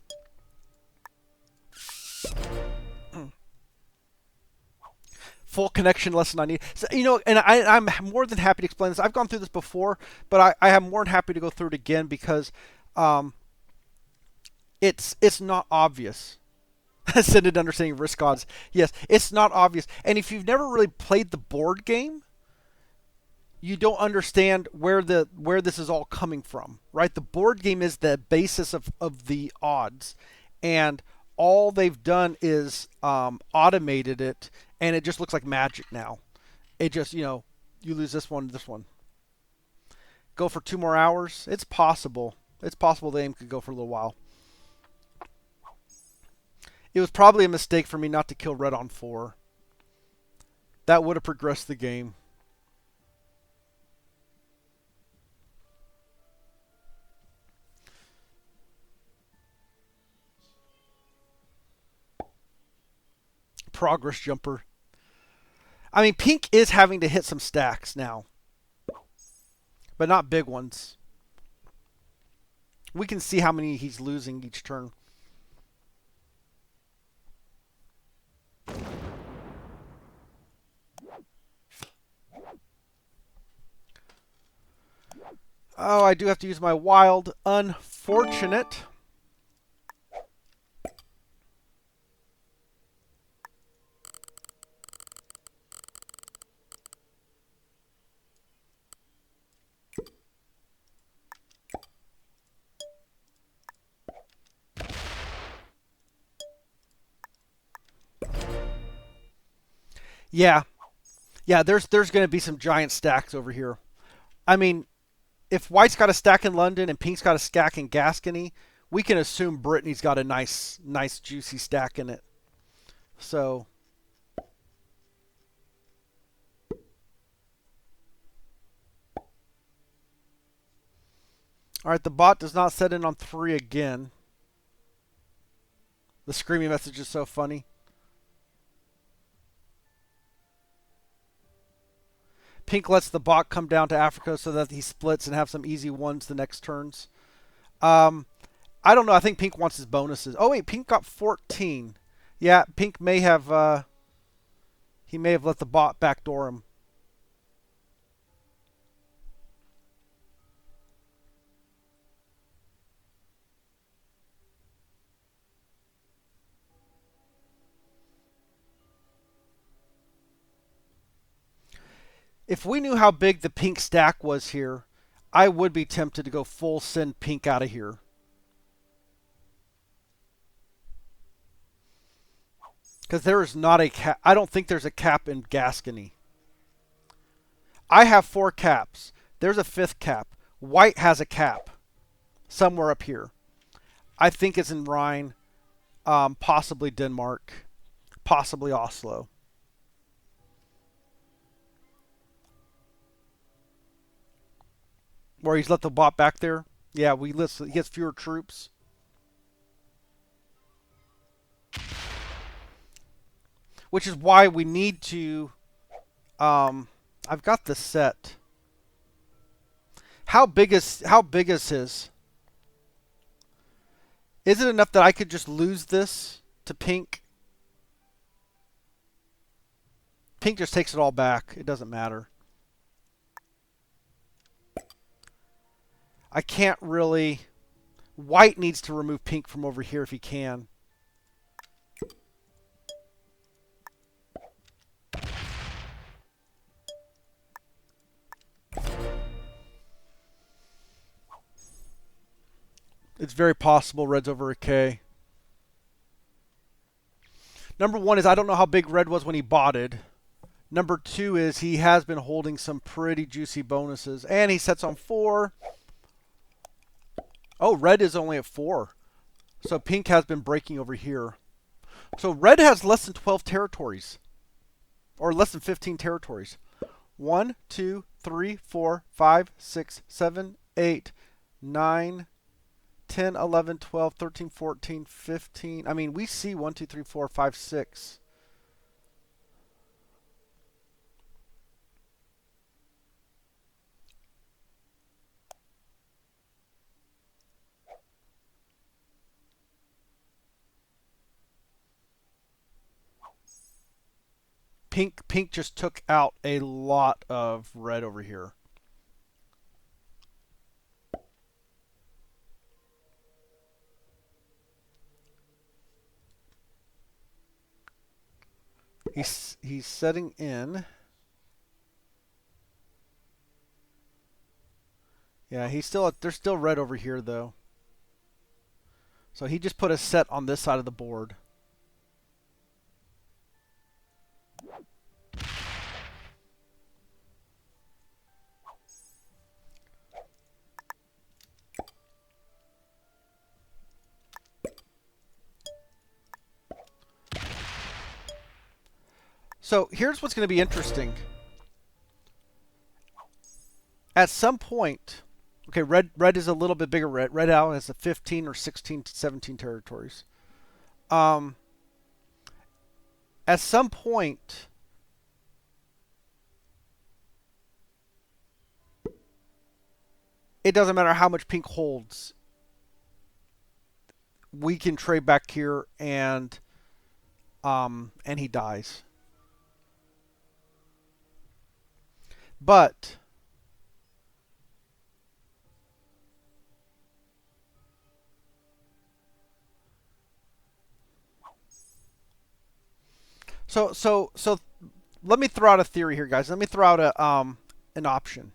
[SPEAKER 1] Full connection lesson I need. So, and I'm more than happy to explain this. I've gone through this before, but I am more than happy to go through it again because it's not obvious. Ascended understanding of risk odds. Yes, it's not obvious. And if you've never really played the board game, you don't understand where this is all coming from, right? The board game is the basis of the odds, and all they've done is automated it, and it just looks like magic now. It just, you lose this one, Go for 2 more hours. It's possible. It's possible the aim could go for a little while. It was probably a mistake for me not to kill red on 4. That would have progressed the game. Progress jumper. I mean, pink is having to hit some stacks now, but not big ones. We can see how many he's losing each turn. Oh, I do have to use my wild. Unfortunate. Yeah, yeah. There's going to be some giant stacks over here. I mean, if White's got a stack in London and Pink's got a stack in Gascony, we can assume Brittany's got a nice juicy stack in it. So, all right, the bot does not set in on 3 again. The screaming message is so funny. Pink lets the bot come down to Africa so that he splits and have some easy ones the next turns. Um, I don't know. I think Pink wants his bonuses. Oh wait, Pink got 14. Yeah, Pink may have he may have let the bot backdoor him. If we knew how big the Pink stack was here, I would be tempted to go full send Pink out of here. Because there is not a cap. I don't think there's a cap in Gascony. I have 4 caps. There's a 5th cap. White has a cap somewhere up here. I think it's in Rhine, possibly Denmark, possibly Oslo. Where he's let the bot back there. Yeah, he gets fewer troops. Which is why we need to. I've got the set. How big is his? Is it enough that I could just lose this to Pink? Pink just takes it all back. It doesn't matter. I can't really. White needs to remove Pink from over here if he can. It's very possible Red's over a K. Number 1 is I don't know how big Red was when he botted. Number 2 is he has been holding some pretty juicy bonuses. And he sets on 4. Oh, Red is only at 4. So Pink has been breaking over here. So Red has less than 12 territories. Or less than 15 territories. 1, 2, 3, 4, 5, 6, 7, 8, 9, 10, 11, 12, 13, 14, 15. I mean, we see 1, 2, 3, 4, 5, 6. Pink just took out a lot of Red over here. He's setting in. Yeah, there's still Red over here though. So he just put a set on this side of the board. So here's what's going to be interesting. At some point, okay, red is a little bit bigger. Red out has a 15 or 16 to 17 territories. At some point, it doesn't matter how much Pink holds. We can trade back here and he dies. But so let me throw out a theory here, guys. Let me throw out an option.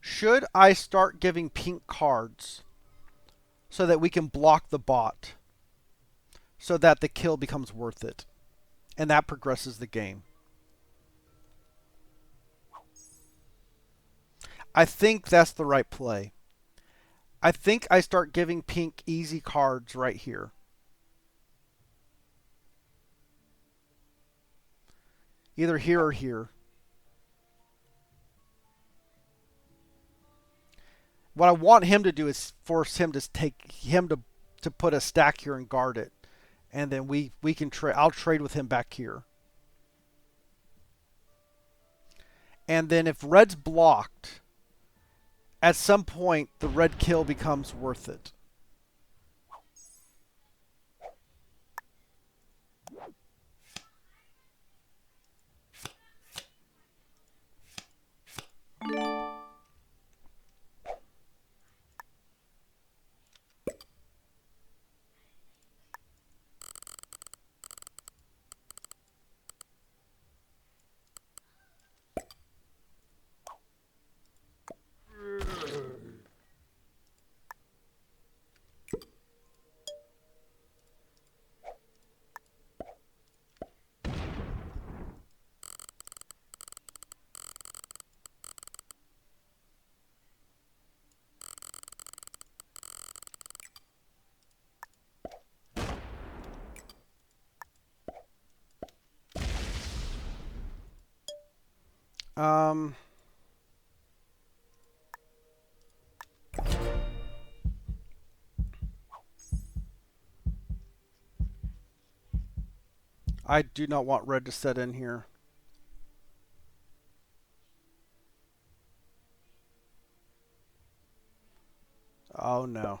[SPEAKER 1] Should I start giving Pink cards so that we can block the bot so that the kill becomes worth it? And that progresses the game. I think that's the right play. I think I start giving pink easy cards right here. Either here or here. What I want him to do is force him to put a stack here and guard it. And then we can trade. I'll trade with him back here. And then if red's blocked, at some point the red kill becomes worth it. I do not want red to set in here. Oh no.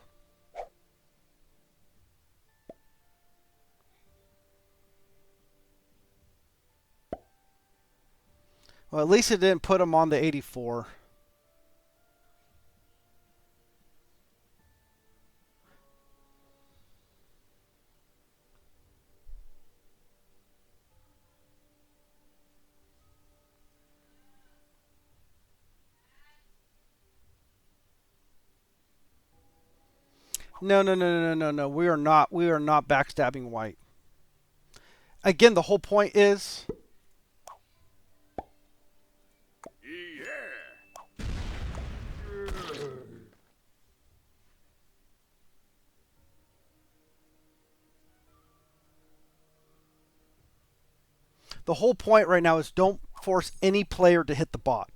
[SPEAKER 1] Well, at least it didn't put him on the 84. No, no, no, no, no, no. We are not backstabbing white. Again, the whole point is the whole point right now is don't force any player to hit the bot.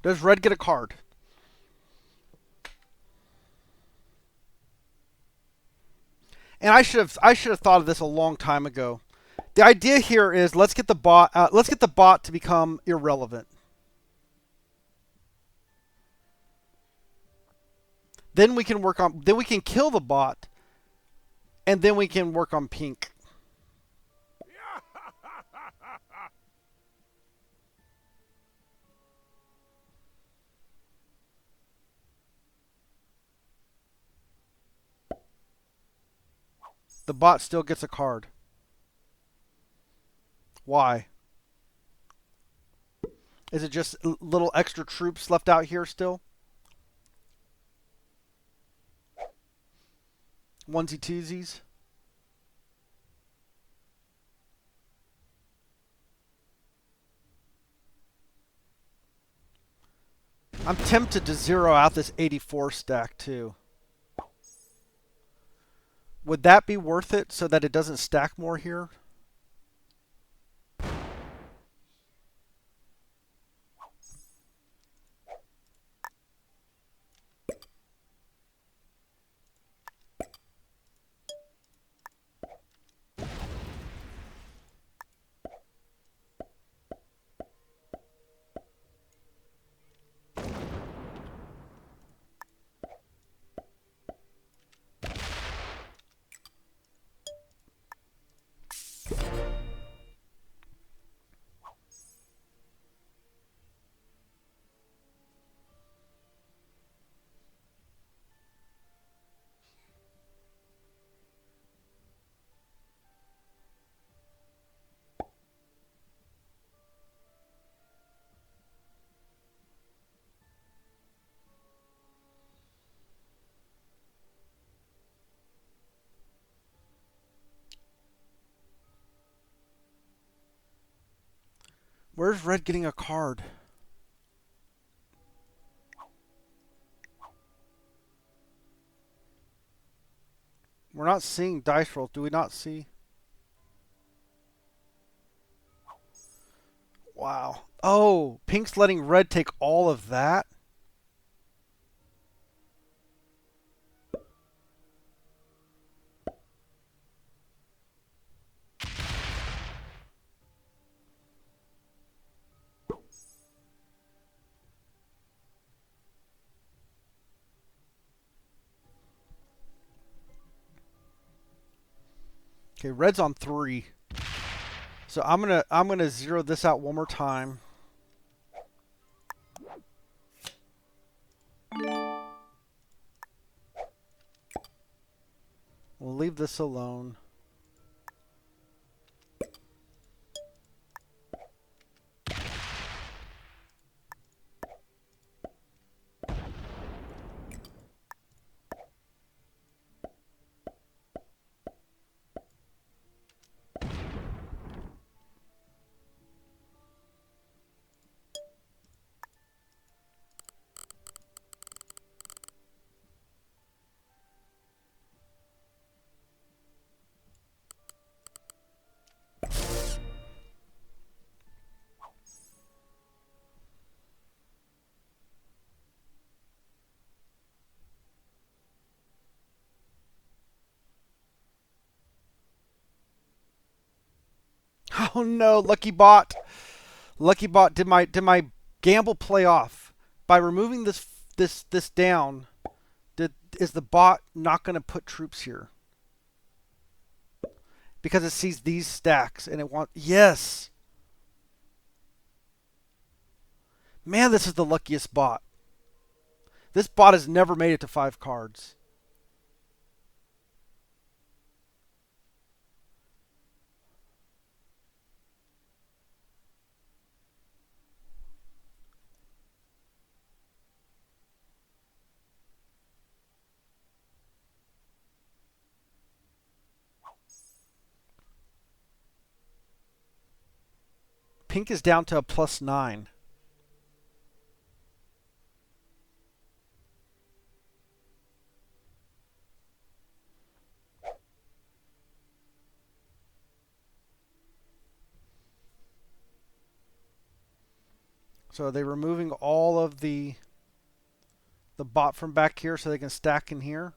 [SPEAKER 1] Does red get a card? And I should have thought of this a long time ago. The idea here is let's get the bot to become irrelevant. Then we can kill the bot, and then we can work on pink. The bot still gets a card. Why? Is it just little extra troops left out here still? Onesie twosies. I'm tempted to zero out this 84 stack too. Would that be worth it so that it doesn't stack more here? Where's red getting a card? We're not seeing dice rolls. Do we not see? Wow. Oh, pink's letting red take all of that? Okay, red's on 3. So I'm gonna zero this out one more time. We'll leave this alone. Oh no, lucky bot. Lucky bot, did my gamble play off? By removing this down, is the bot not going to put troops here? Because it sees these stacks and it wants... Yes! Man, this is the luckiest bot. This bot has never made it to 5 cards. Pink is down to a +9. So are they removing all of the bot from back here so they can stack in here?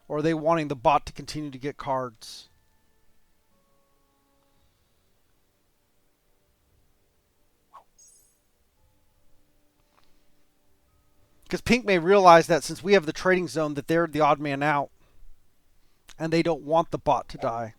[SPEAKER 1] Or are they wanting the bot to continue to get cards? Because pink may realize that since we have the trading zone that they're the odd man out. And they don't want the bot to die.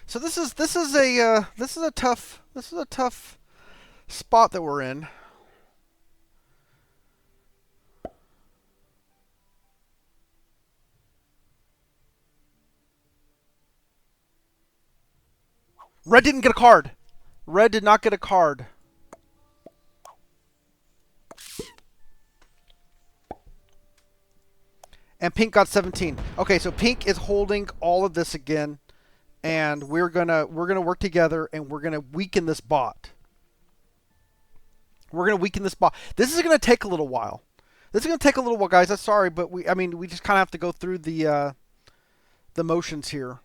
[SPEAKER 1] So this is a tough spot that we're in. Red didn't get a card. Red did not get a card. And pink got 17. Okay, so pink is holding all of this again, and we're gonna work together and we're gonna weaken this bot. We're gonna weaken this bot. This is gonna take a little while. This is gonna take a little while, guys. I'm sorry, but we just kind of have to go through the motions here.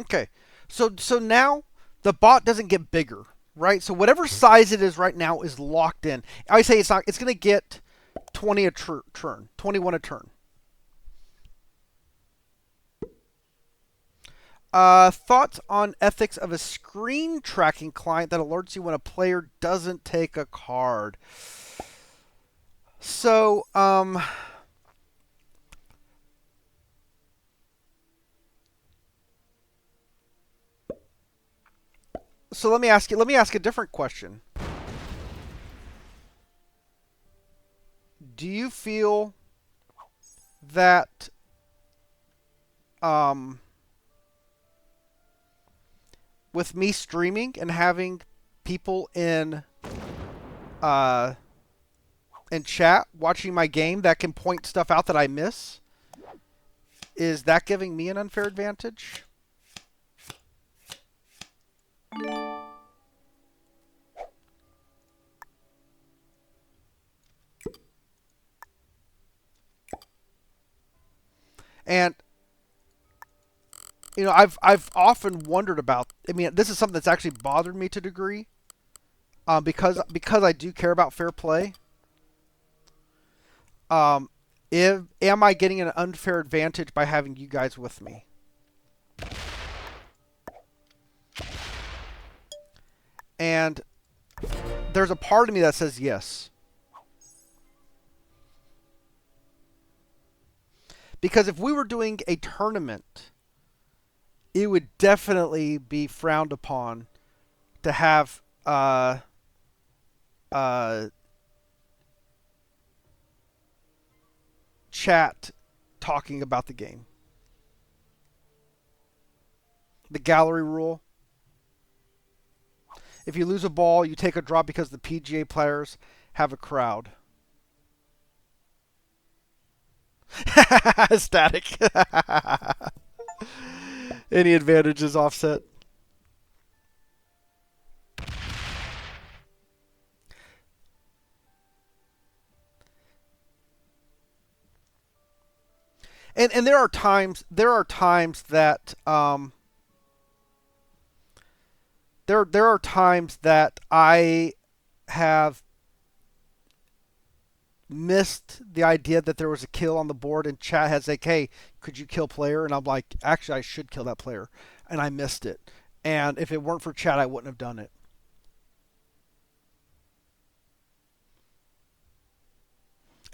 [SPEAKER 1] Okay. So now the bot doesn't get bigger, right? So whatever size it is right now is locked in. I say it's not. It's going to get 20 a turn, 21 a turn. Thoughts on ethics of a screen tracking client that alerts you when a player doesn't take a card? So, so let me ask you. Let me ask a different question. Do you feel that with me streaming and having people in chat watching my game that can point stuff out that I miss, is that giving me an unfair advantage? And you know, I've often wondered about. I mean, this is something that's actually bothered me to a degree, because I do care about fair play. If am I getting an unfair advantage by having you guys with me? And there's a part of me that says yes. Because if we were doing a tournament, it would definitely be frowned upon to have chat talking about the game. The gallery rule. If you lose a ball, you take a drop because the PGA players have a crowd. Static. Any advantages offset? And there are times that there are times that I have missed the idea that there was a kill on the board, and chat has like, hey, could you kill player? And I'm like, actually, I should kill that player, and I missed it. And if it weren't for chat, I wouldn't have done it.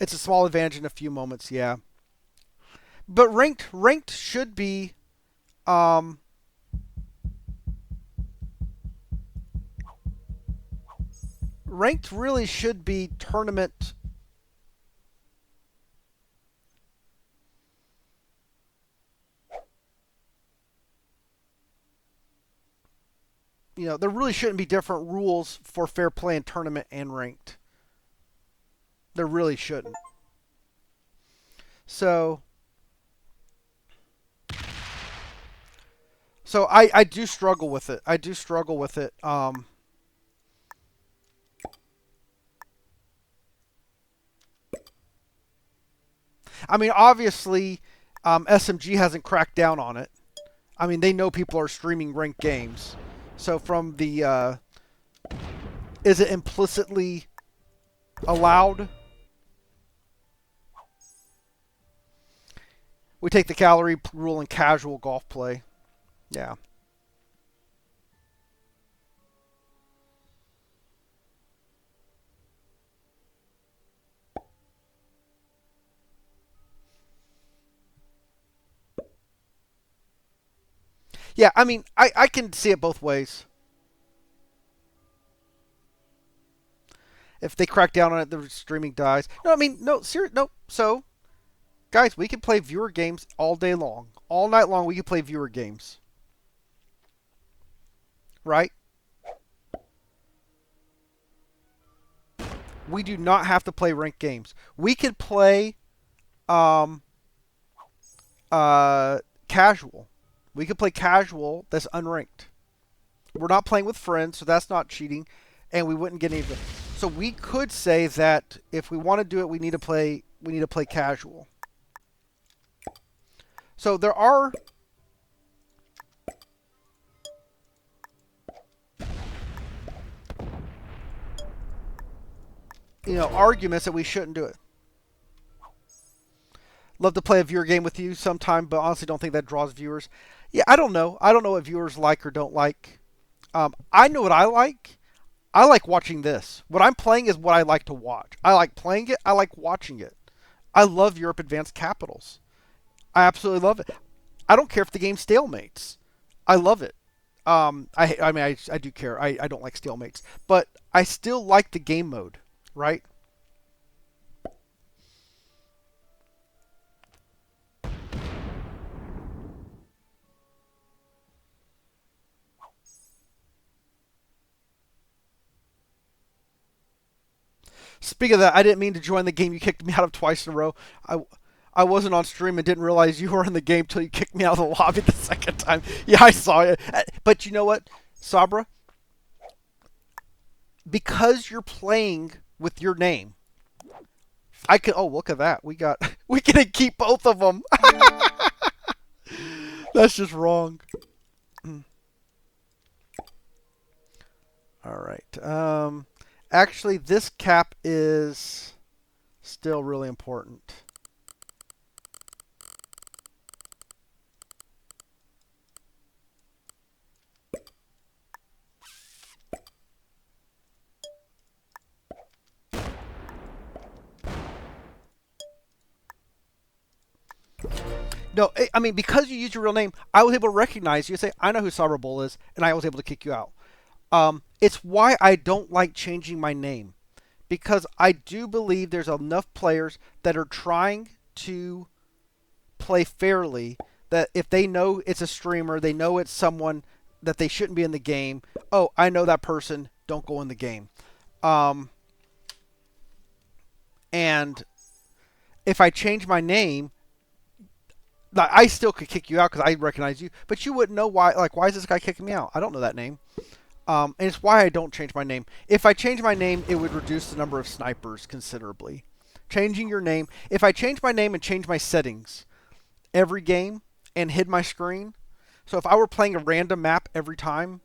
[SPEAKER 1] It's a small advantage in a few moments, yeah. But ranked should be, um, ranked really should be tournament. You know, there really shouldn't be different rules for fair play in tournament and ranked. There really shouldn't. So, I do struggle with it. I do struggle with it. I mean, obviously, SMG hasn't cracked down on it. I mean, they know people are streaming ranked games. So from the, is it implicitly allowed? We take the calorie rule in casual golf play. Yeah. Yeah, I mean, I can see it both ways. If they crack down on it, the streaming dies. No, I mean, no, serious, no. So, guys, we can play viewer games all day long. All night long, we can play viewer games. Right? We do not have to play ranked games. We could play um, casual. We could play casual that's unranked. We're not playing with friends, so that's not cheating, and we wouldn't get any of it. So we could say that if we want to do it, we need to play casual. So there are arguments that we shouldn't do it. Love to play a viewer game with you sometime, but honestly don't think that draws viewers. Yeah, I don't know. I don't know what viewers like or don't like. I know what I like. I like watching this. What I'm playing is what I like to watch. I like playing it. I like watching it. I love Europe Advanced Capitals. I absolutely love it. I don't care if the game stalemates. I love it. I mean, I do care. I don't like stalemates, but I still like the game mode, right? Speaking of that, I didn't mean to join the game you kicked me out of twice in a row. I wasn't on stream and didn't realize you were in the game till you kicked me out of the lobby the second time. Yeah, I saw it. But you know what, Sabra? Because you're playing with your name, I can. Oh, look at that. We got. We can keep both of them. That's just wrong. All right. Actually, this cap is still really important. No, I mean, because you use your real name, I was able to recognize you. Say, I know who Sabra Bull is, and I was able to kick you out. It's why I don't like changing my name, because I do believe there's enough players that are trying to play fairly that if they know it's a streamer, they know it's someone that they shouldn't be in the game. Oh, I know that person. Don't go in the game. Um, and if I change my name, like, I still could kick you out because I recognize you, but you wouldn't know why. Like, why is this guy kicking me out? I don't know that name. And it's why I don't change my name. If I change my name, it would reduce the number of snipers considerably. Changing your name. If I change my name and change my settings every game and hid my screen, so if I were playing a random map every time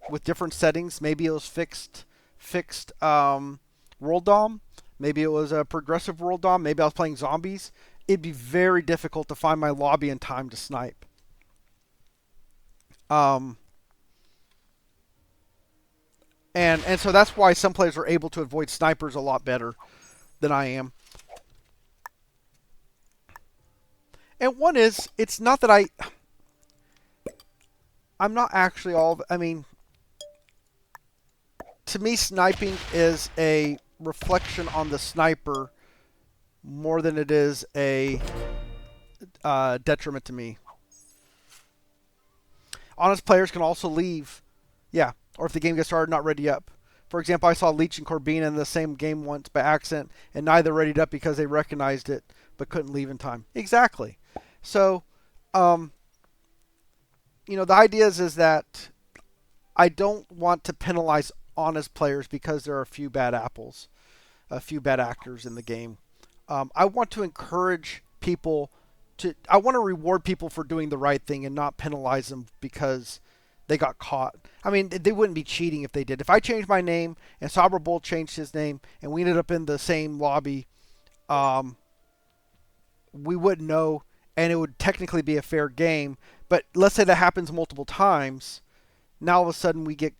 [SPEAKER 1] with different settings, maybe it was fixed world dom, maybe it was a progressive world dom, maybe I was playing zombies, it'd be very difficult to find my lobby in time to snipe. Um, and so that's why some players are able to avoid snipers a lot better than I am. And one is, it's not that I'm not actually all. I mean, to me, sniping is a reflection on the sniper more than it is a detriment to me. Honest players can also leave, yeah, or if the game gets started not ready up. For example, I saw Leech and Corbina in the same game once by accident, and neither readied up because they recognized it but couldn't leave in time. Exactly. So, um, the idea is that I don't want to penalize honest players because there are a few bad apples, a few bad actors in the game. I want to encourage people I want to reward people for doing the right thing and not penalize them because they got caught. I mean, they wouldn't be cheating if they did. If I changed my name and Sabra Bull changed his name and we ended up in the same lobby, um, we wouldn't know, and it would technically be a fair game. But let's say that happens multiple times. Now all of a sudden we get,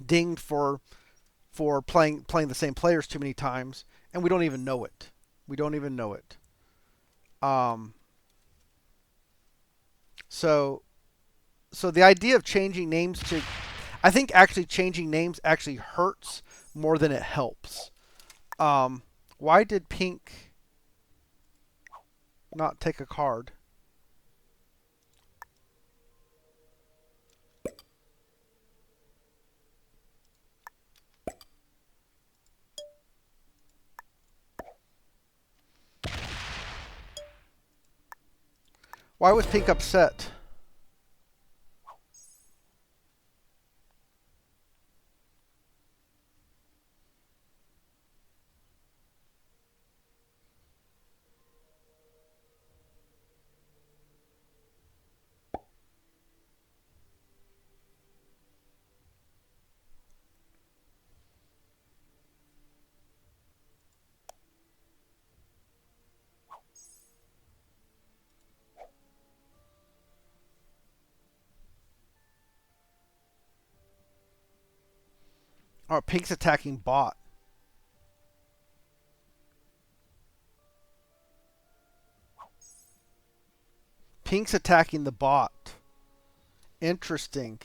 [SPEAKER 1] dinged for playing the same players too many times, and we don't even know it. We don't even know it. Um, so so the idea of changing names to, I think actually changing names actually hurts more than it helps. Why did Pink not take a card? Why was Pink upset? Oh, Pink's attacking bot. Pink's attacking the bot. Interesting.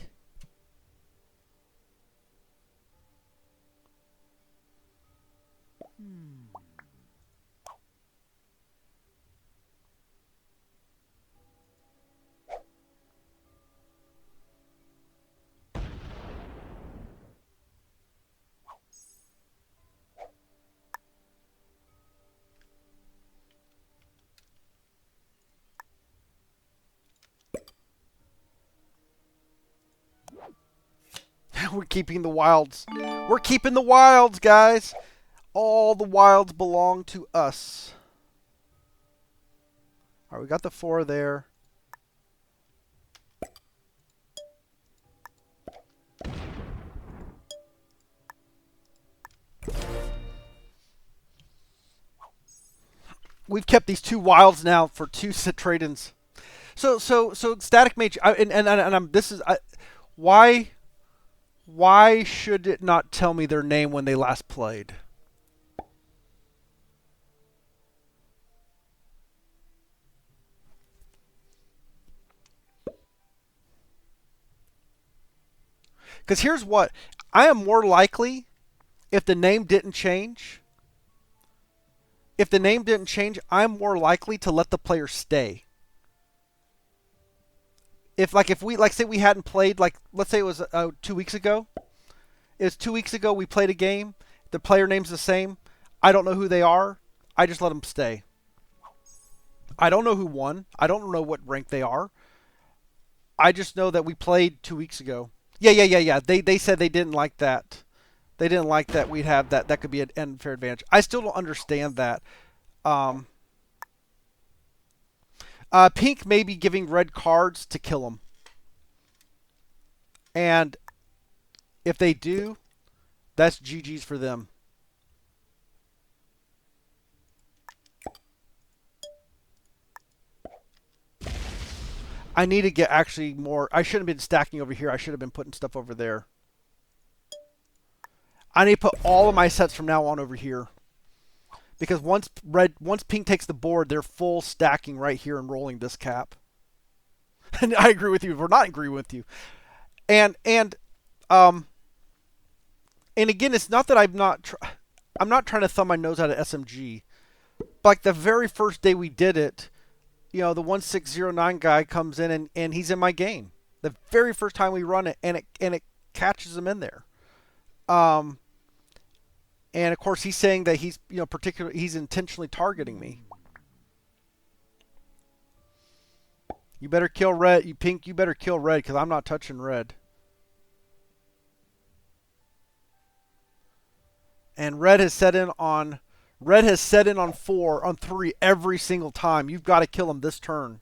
[SPEAKER 1] We're keeping the wilds. We're keeping the wilds, guys. All the wilds belong to us. All right, we got the 4 there. We've kept these 2 wilds now for 2 Citradins. So Static Mage, why should it not tell me their name when they last played? Because here's what, I am more likely, if the name didn't change, I'm more likely to let the player stay. If we say we hadn't played, like let's say it was 2 weeks ago. It was 2 weeks ago we played a game. The player name's the same. I don't know who they are. I just let them stay. I don't know who won. I don't know what rank they are. I just know that we played 2 weeks ago. Yeah. They said they didn't like that. They didn't like that we'd have that. That could be an unfair advantage. I still don't understand that. Pink may be giving red cards to kill them. And if they do, that's GG's for them. I need to get actually more. I shouldn't have been stacking over here. I should have been putting stuff over there. I need to put all of my sets from now on over here. Because once Pink takes the board, they're full stacking right here and rolling this cap. And I agree with you. We're not agreeing with you. And again, it's not that I'm not trying to thumb my nose out of SMG. But like the very first day we did it, you know, the 1609 guy comes in and he's in my game. The very first time we run it, and it catches him in there. And of course he's saying that he's he's intentionally targeting me. You better kill red. Pink, you better kill red because I'm not touching red. And red has set in on 3 every single time. You've got to kill him this turn.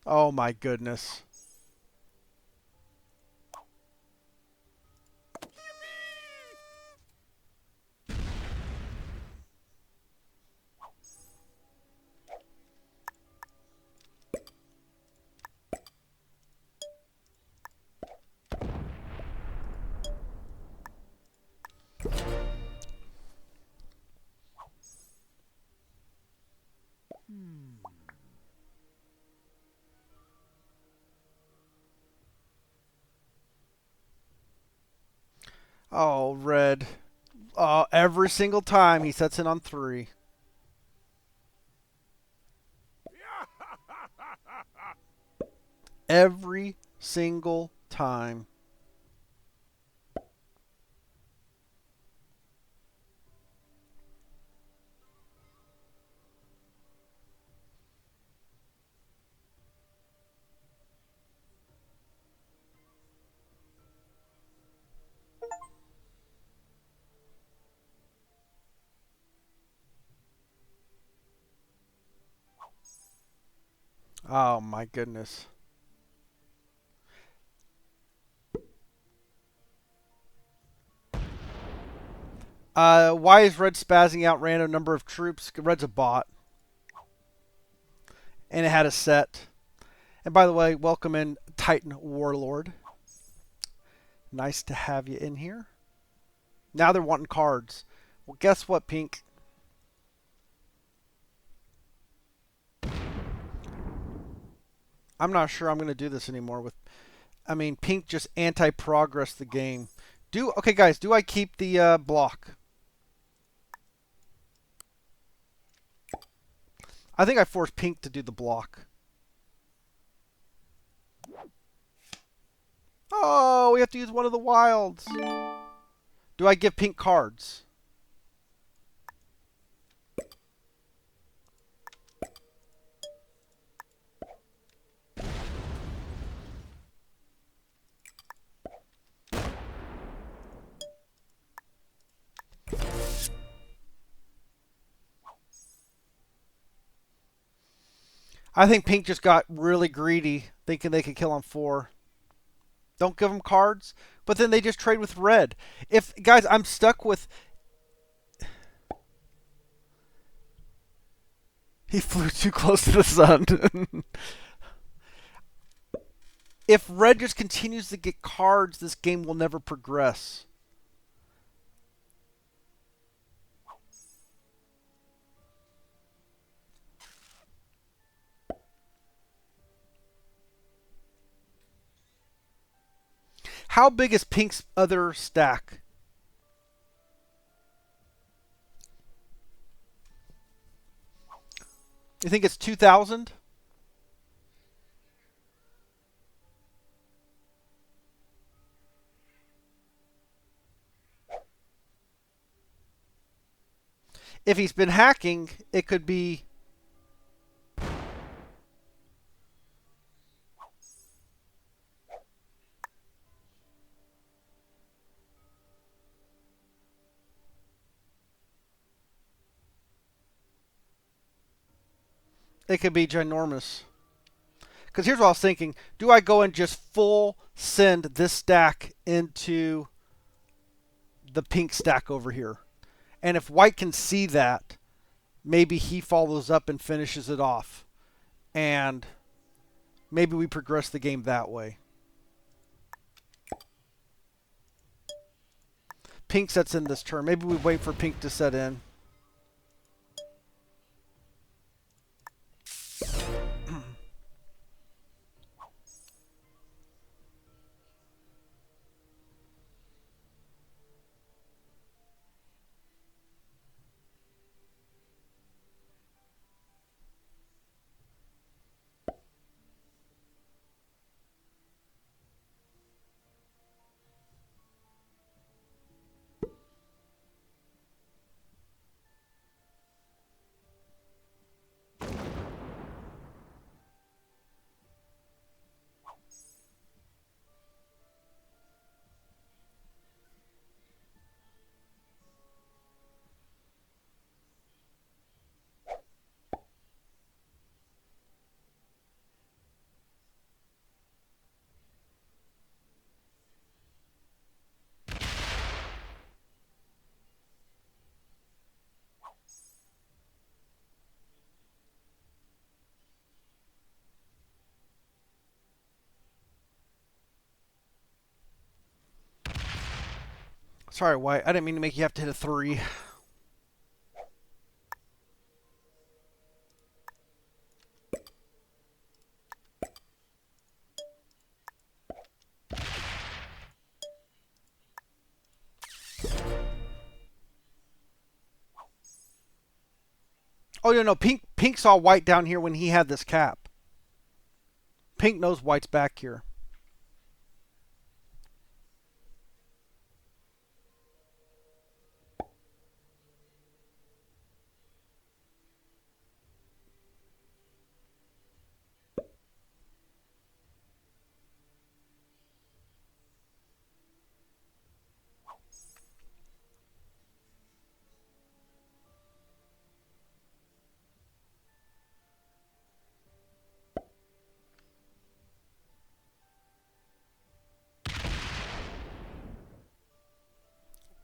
[SPEAKER 1] Oh my goodness. Oh, red. Every single time he sets in on 3. Every single time. Oh my goodness. Why is red spazzing out random number of troops? Red's a bot. And it had a set. And by the way, welcome in Titan Warlord. Nice to have you in here. Now they're wanting cards. Well, guess what, Pink? I'm not sure I'm going to do this anymore with... I mean, Pink just anti-progress the game. Okay, guys, do I keep the block? I think I forced Pink to do the block. Oh, we have to use one of the wilds. Do I give Pink cards? I think Pink just got really greedy, thinking they could kill on 4. Don't give them cards, but then they just trade with red. If guys, I'm stuck with... He flew too close to the sun. If red just continues to get cards, this game will never progress. How big is Pink's other stack? You think it's 2,000? If he's been hacking, it could be... It could be ginormous. Because here's what I was thinking. Do I go and just full send this stack into the pink stack over here? And if white can see that, maybe he follows up and finishes it off. And maybe we progress the game that way. Pink sets in this turn. Maybe we wait for pink to set in. Sorry, white. I didn't mean to make you have to hit a 3. Oh, no. Pink saw white down here when he had this cap. Pink knows white's back here.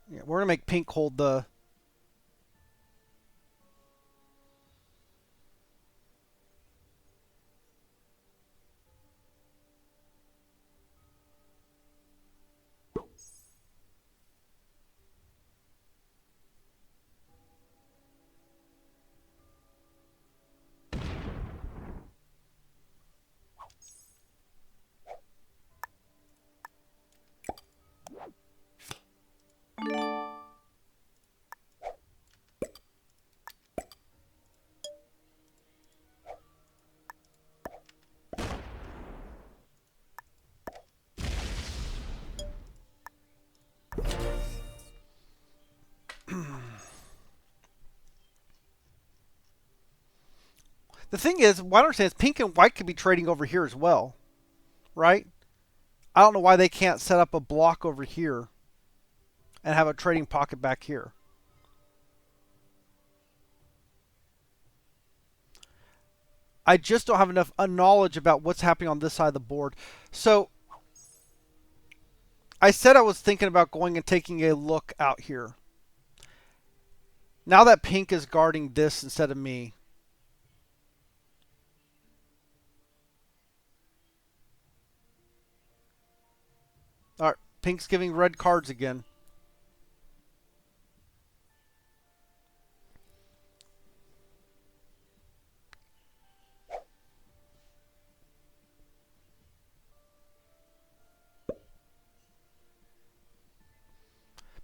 [SPEAKER 1] Yeah, we're going to make pink hold the... The thing is, what I understand is pink and white could be trading over here as well, right? I don't know why they can't set up a block over here and have a trading pocket back here. I just don't have enough knowledge about what's happening on this side of the board. So I said I was thinking about going and taking a look out here. Now that pink is guarding this instead of me. All right, pink's giving red cards again.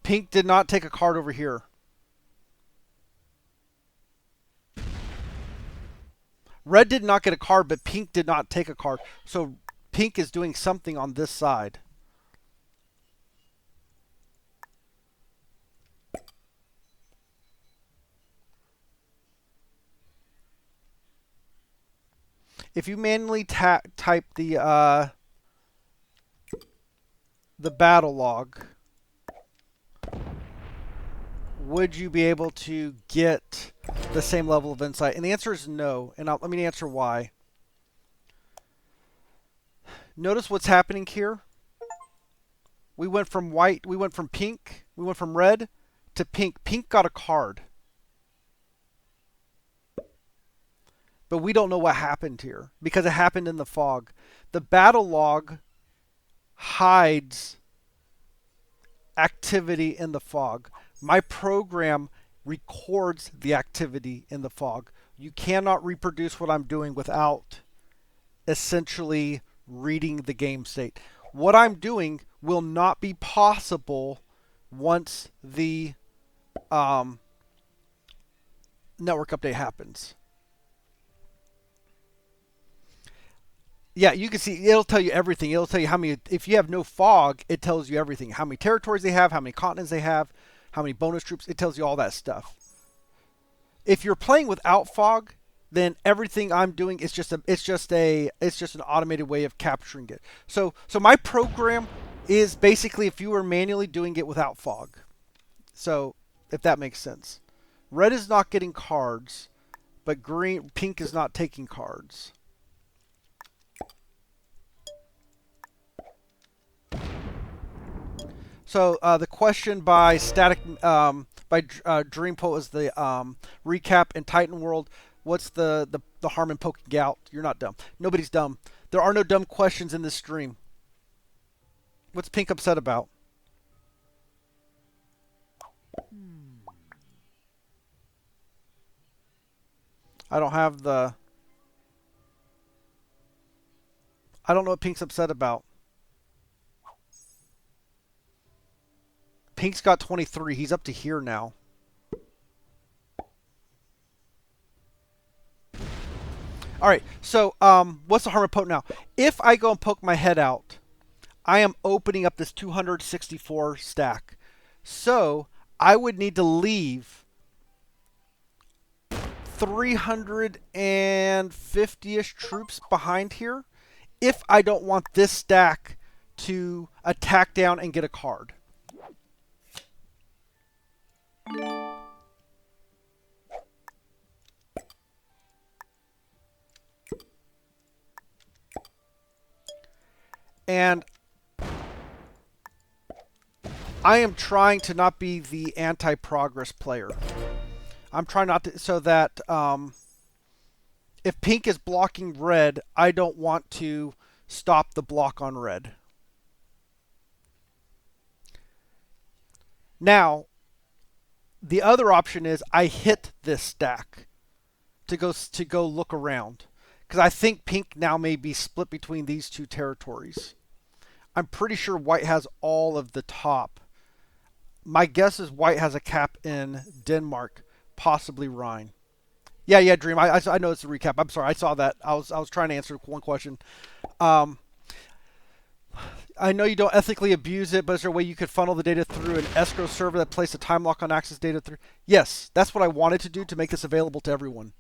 [SPEAKER 1] Pink did not take a card over here. Red did not get a card, but pink did not take a card. So pink is doing something on this side. If you manually type the battle log, would you be able to get the same level of insight? And the answer is no. And let me answer why. Notice what's happening here. We went from white, we went from pink, we went from red to pink. Pink got a card. But we don't know what happened here because it happened in the fog. The battle log hides activity in the fog. My program records the activity in the fog. You cannot reproduce what I'm doing without essentially reading the game state. What I'm doing will not be possible once the network update happens. Yeah, you can see it'll tell you everything. It'll tell you how many, if you have no fog, it tells you everything. How many territories they have, how many continents they have, how many bonus troops, it tells you all that stuff. If you're playing without fog, then everything I'm doing is just an automated way of capturing it. So my program is basically if you were manually doing it without fog. So if that makes sense. Red is not getting cards, but pink is not taking cards. So the question by Dreampo was the recap in Titan World. What's the harm in poking out? You're not dumb. Nobody's dumb. There are no dumb questions in this stream. What's pink upset about? I don't know what pink's upset about. Pink's got 23. He's up to here now. All right. So what's the harm of poke now? If I go and poke my head out, I am opening up this 264 stack. So I would need to leave 350-ish troops behind here if I don't want this stack to attack down and get a card. And I am trying to not be the anti-progress player. I'm trying not to, so that if pink is blocking red, I don't want to stop the block on red. Now, the other option is I hit this stack to go look around. Because I think pink now may be split between these two territories. I'm pretty sure white has all of the top. My guess is white has a cap in Denmark, possibly Rhine. Yeah, Dream. I know it's a recap. I'm sorry. I saw that. I was trying to answer one question. I know you don't ethically abuse it, but is there a way you could funnel the data through an escrow server that placed a time lock on access data through? Yes, that's what I wanted to do to make this available to everyone.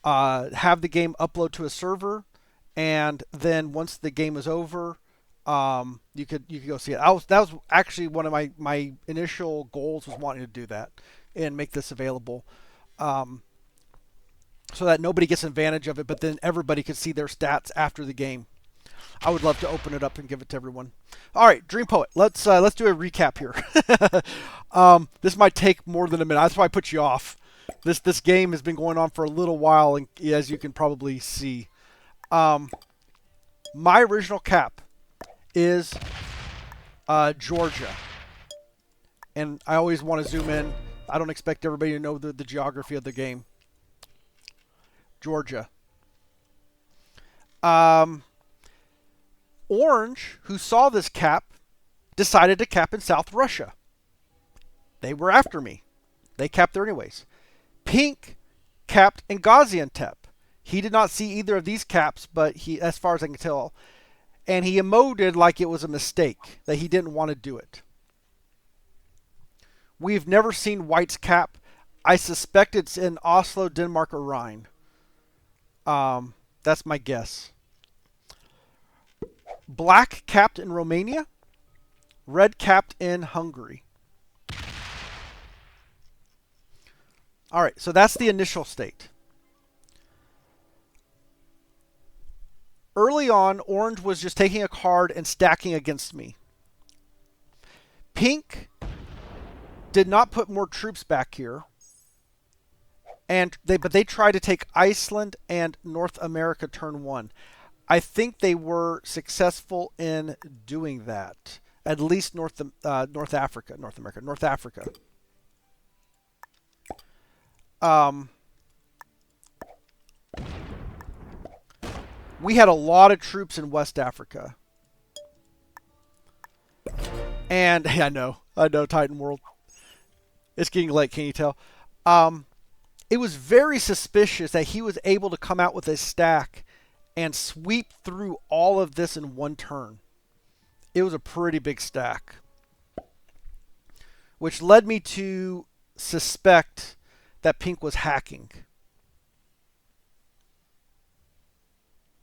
[SPEAKER 1] have the game upload to a server, and then once the game is over, you could go see it. That was actually one of my initial goals, was wanting to do that and make this available, so that nobody gets advantage of it, but then everybody could see their stats after the game. I would love to open it up and give it to everyone. All right, Dream Poet. Let's do a recap here. This might take more than a minute. That's why I put you off. This game has been going on for a little while, and as you can probably see, my original cap is Georgia, and I always want to zoom in. I don't expect everybody to know the geography of the game. Georgia. Orange, who saw this cap, decided to cap in South Russia. They were after me. They capped there anyways. Pink capped in Gaziantep. He did not see either of these caps, but he, as far as I can tell, and he emoted like it was a mistake, that he didn't want to do it. We've never seen White's cap. I suspect it's in Oslo, Denmark, or Rhine. That's my guess. Black capped in Romania. Red capped in Hungary. All right, so that's the initial state. Early on, Orange was just taking a card and stacking against me. Pink did not put more troops back here, but they tried to take Iceland and North America turn 1. I think they were successful in doing that. At least North Africa. We had a lot of troops in West Africa. And I know, Titan World. It's getting late, can you tell? It was very suspicious that he was able to come out with a stack and sweep through all of this in one turn. It was a pretty big stack, which led me to suspect that Pink was hacking.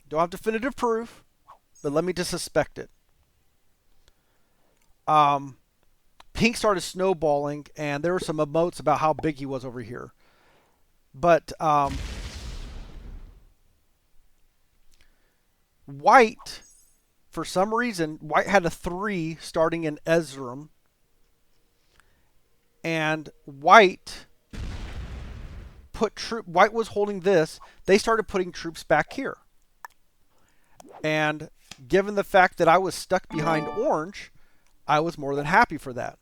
[SPEAKER 1] Don't have definitive proof, but let me just suspect it. Pink started snowballing, and there were some emotes about how big he was over here. But White, for some reason, White had a 3 starting in Ezram. And White was holding this. They started putting troops back here. And given the fact that I was stuck behind Orange, I was more than happy for that.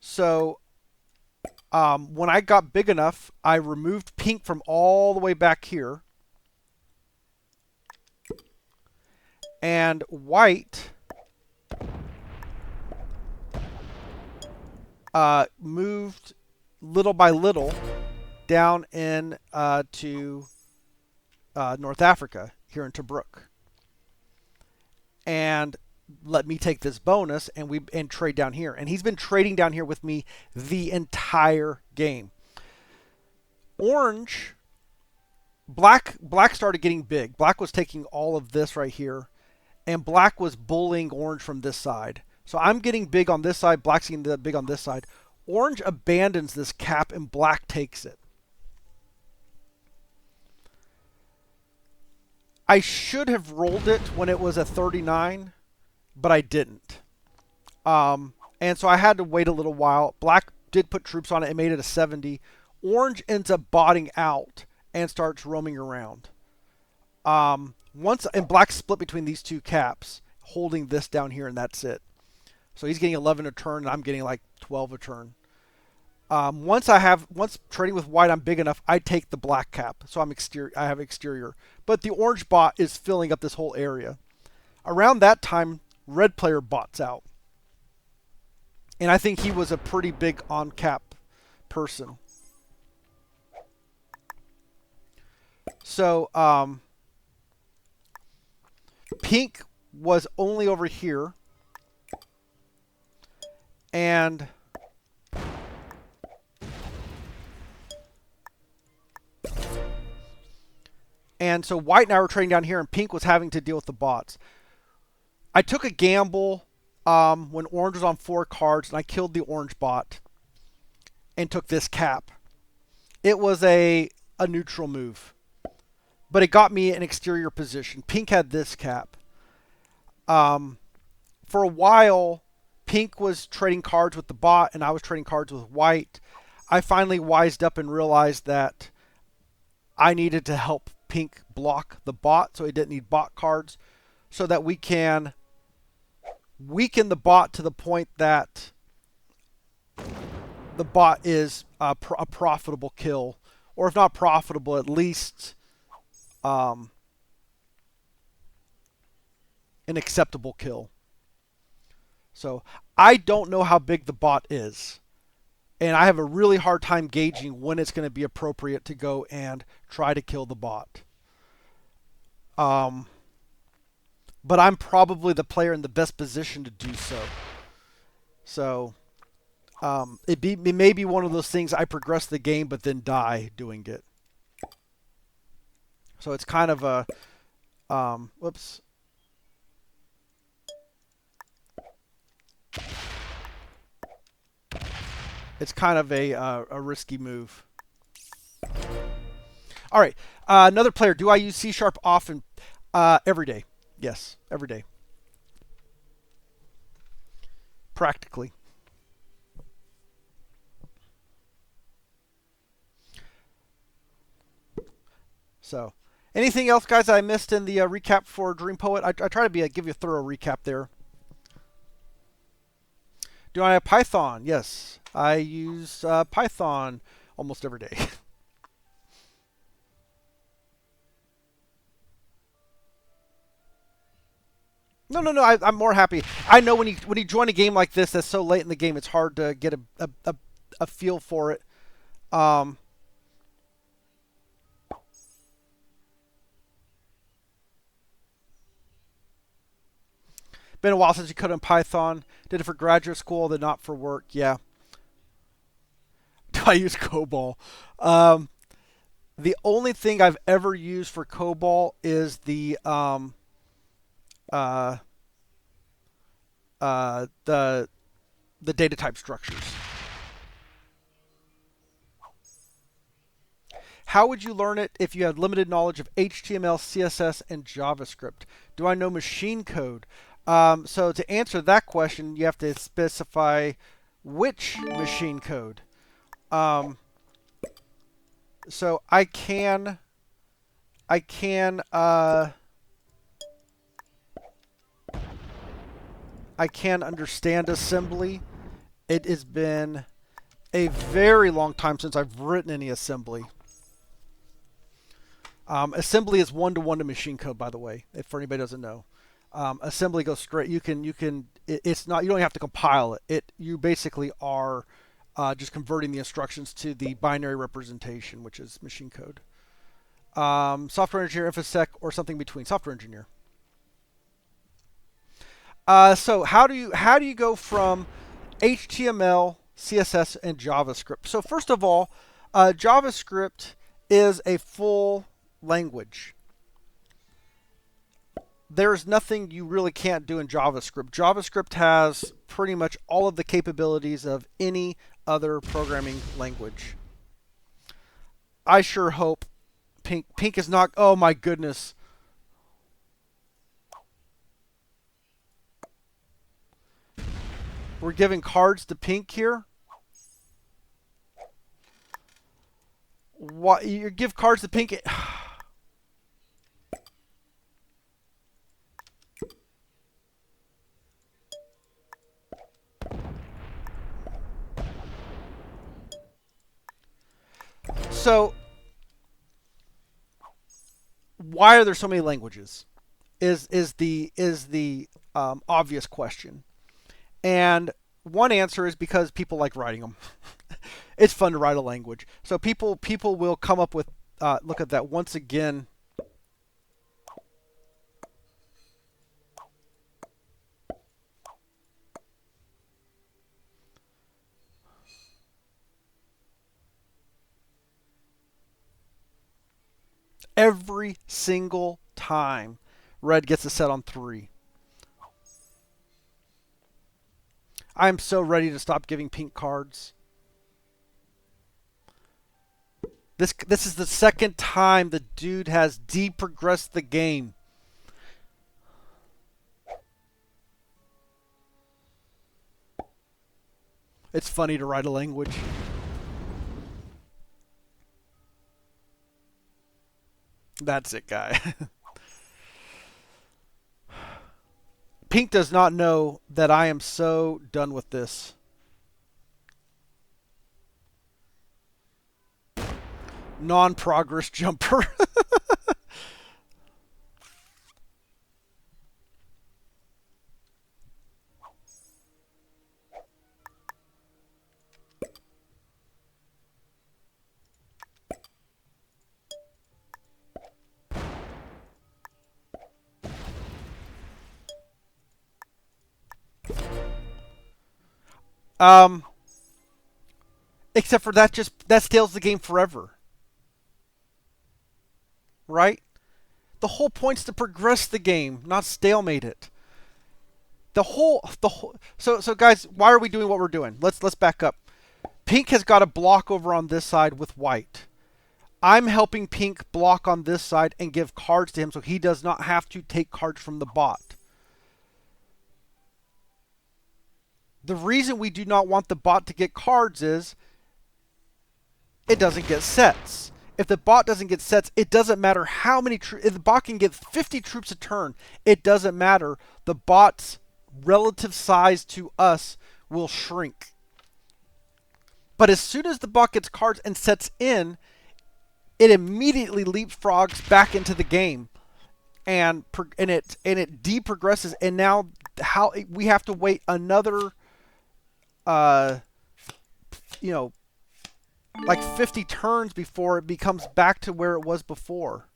[SPEAKER 1] So when I got big enough, I removed Pink from all the way back here. And White moved little by little down in to North Africa, here in Tobruk. And let me take this bonus and trade down here. And he's been trading down here with me the entire game. Black started getting big. Black was taking all of this right here, and Black was bullying Orange from this side. So I'm getting big on this side, Black's getting big on this side. Orange abandons this cap and Black takes it. I should have rolled it when it was a 39, but I didn't. And so I had to wait a little while. Black did put troops on it and made it a 70. Orange ends up botting out and starts roaming around. And Black split between these two caps, holding this down here, and that's it. So he's getting 11 a turn, and I'm getting like 12 a turn. Once trading with White, I'm big enough, I take the Black cap. So I have exterior. But the Orange bot is filling up this whole area. Around that time, Red player bots out. And I think he was a pretty big on-cap person. So, Pink was only over here. And And so white and I were trading down here, and pink was having to deal with the bots. I took a gamble when orange was on 4 cards, and I killed the orange bot and took this cap. It was a neutral move, but it got me an exterior position. Pink had this cap. For a while, pink was trading cards with the bot, and I was trading cards with white. I finally wised up and realized that I needed to help pink block the bot, so it didn't need bot cards, so that we can weaken the bot to the point that the bot is a profitable kill, or if not profitable, at least an acceptable kill. So I don't know how big the bot is, and I have a really hard time gauging when it's going to be appropriate to go and try to kill the bot. But I'm probably the player in the best position to do so. So it may be one of those things I progress the game but then die doing it. So it's kind of a whoops. It's kind of a risky move. All right, another player. Do I use C# often? Every day. Yes, every day. Practically. So, anything else, guys, that I missed in the recap for Dream Poet? I try to give you a thorough recap there. Do I have Python? Yes, I use Python almost every day. No. I'm more happy. I know when you join a game like this that's so late in the game, it's hard to get a feel for it. Been a while since you coded in Python. Did it for graduate school, then not for work. Yeah. Do I use COBOL? The only thing I've ever used for COBOL is uh, the data type structures. How would you learn it if you had limited knowledge of HTML, CSS, and JavaScript? Do I know machine code? So to answer that question, you have to specify which machine code. So I can understand assembly. It has been a very long time since I've written any assembly. Assembly is one-to-one to machine code, by the way, if for anybody doesn't know. Assembly goes straight. It's not. You don't have to compile it. You basically are just converting the instructions to the binary representation, which is machine code. Software engineer, InfoSec, or something between. Software engineer. So how do you go from HTML, CSS, and JavaScript? So first of all, JavaScript is a full language. There's nothing you really can't do in JavaScript. JavaScript has pretty much all of the capabilities of any other programming language. I sure hope Pink is not. Oh my goodness. We're giving cards to Pink here. What you give cards to Pink? So, why are there so many languages? Is the obvious question, and one answer is because people like writing them. It's fun to write a language, so people will come up with. Look at that once again. Every single time, red gets a set on 3. I'm so ready to stop giving pink cards. This is the second time the dude has deprogressed the game. It's funny to write a language. That's it, guy. Pink does not know that I am so done with this. Non-progress jumper. um, except for that stales the game forever. Right? The whole point's to progress the game, not stalemate it. So guys, why are we doing what we're doing? Let's back up. Pink has got a block over on this side with white. I'm helping Pink block on this side and give cards to him so he does not have to take cards from the bot. The reason we do not want the bot to get cards is it doesn't get sets. If the bot doesn't get sets, it doesn't matter how many troops. If the bot can get 50 troops a turn, it doesn't matter. The bot's relative size to us will shrink. But as soon as the bot gets cards and sets in, it immediately leapfrogs back into the game, and it deprogresses. And now we have to wait another, like 50 turns before it becomes back to where it was before.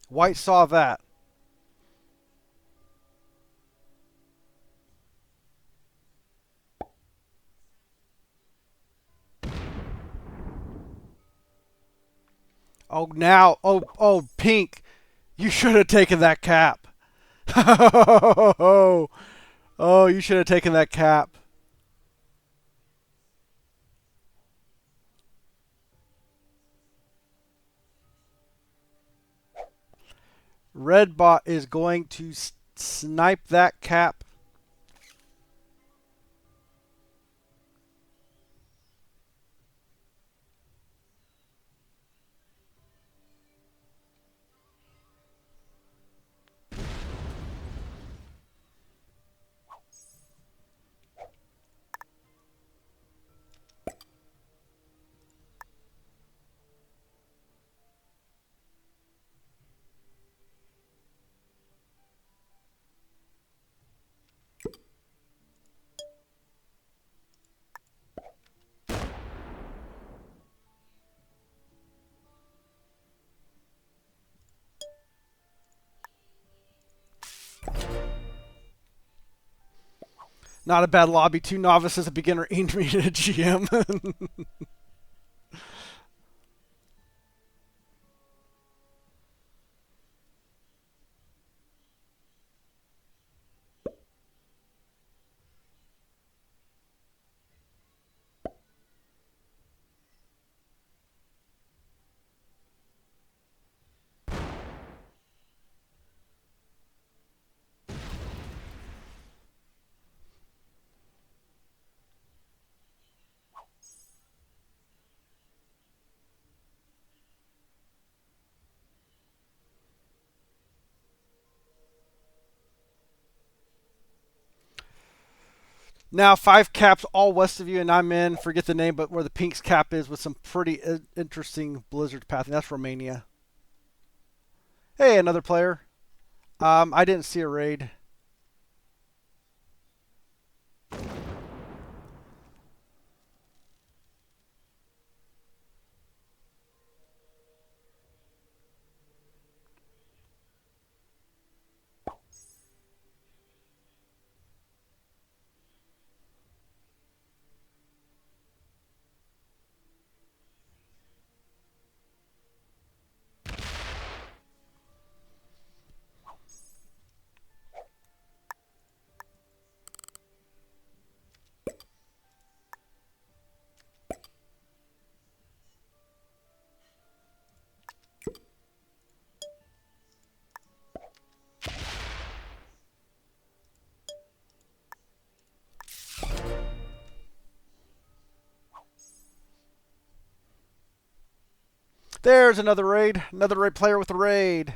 [SPEAKER 1] White saw that. Oh, Pink, you should have taken that cap. Oh, you should have taken that cap. Red bot is going to snipe that cap. Not a bad lobby. 2 novices, a beginner, intermediate, a GM. Now 5 caps all west of you, and I'm in. Forget the name, but where the Pink's cap is with some pretty interesting blizzard pathing. That's Romania. Hey, another player. I didn't see a raid. There's another raid. Another raid player with a raid.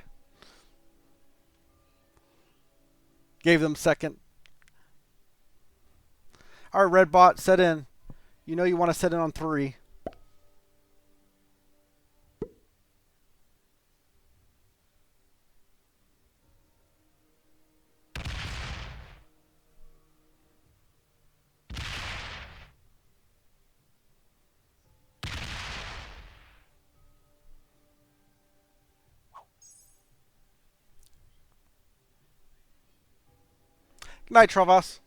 [SPEAKER 1] Gave them second. All right, red bot, set in. You know you want to set in on 3. Good night, Travas.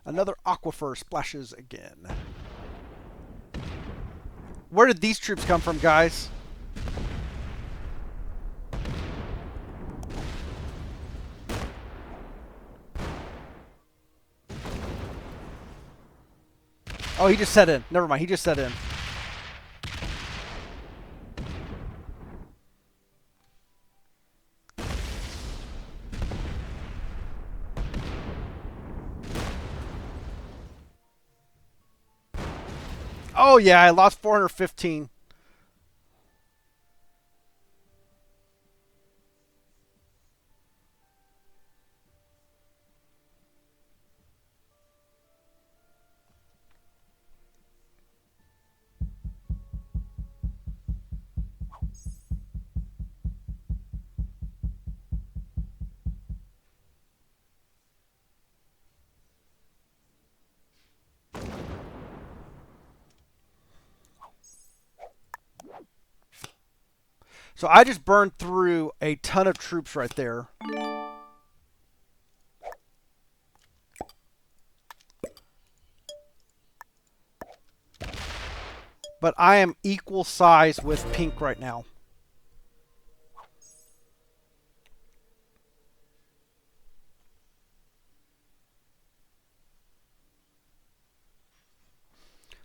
[SPEAKER 1] Another aquifer splashes again. Where did these troops come from, guys? Oh, he just set in. Never mind, he just set in. Oh, yeah, I lost 415. So I just burned through a ton of troops right there. But I am equal size with Pink right now.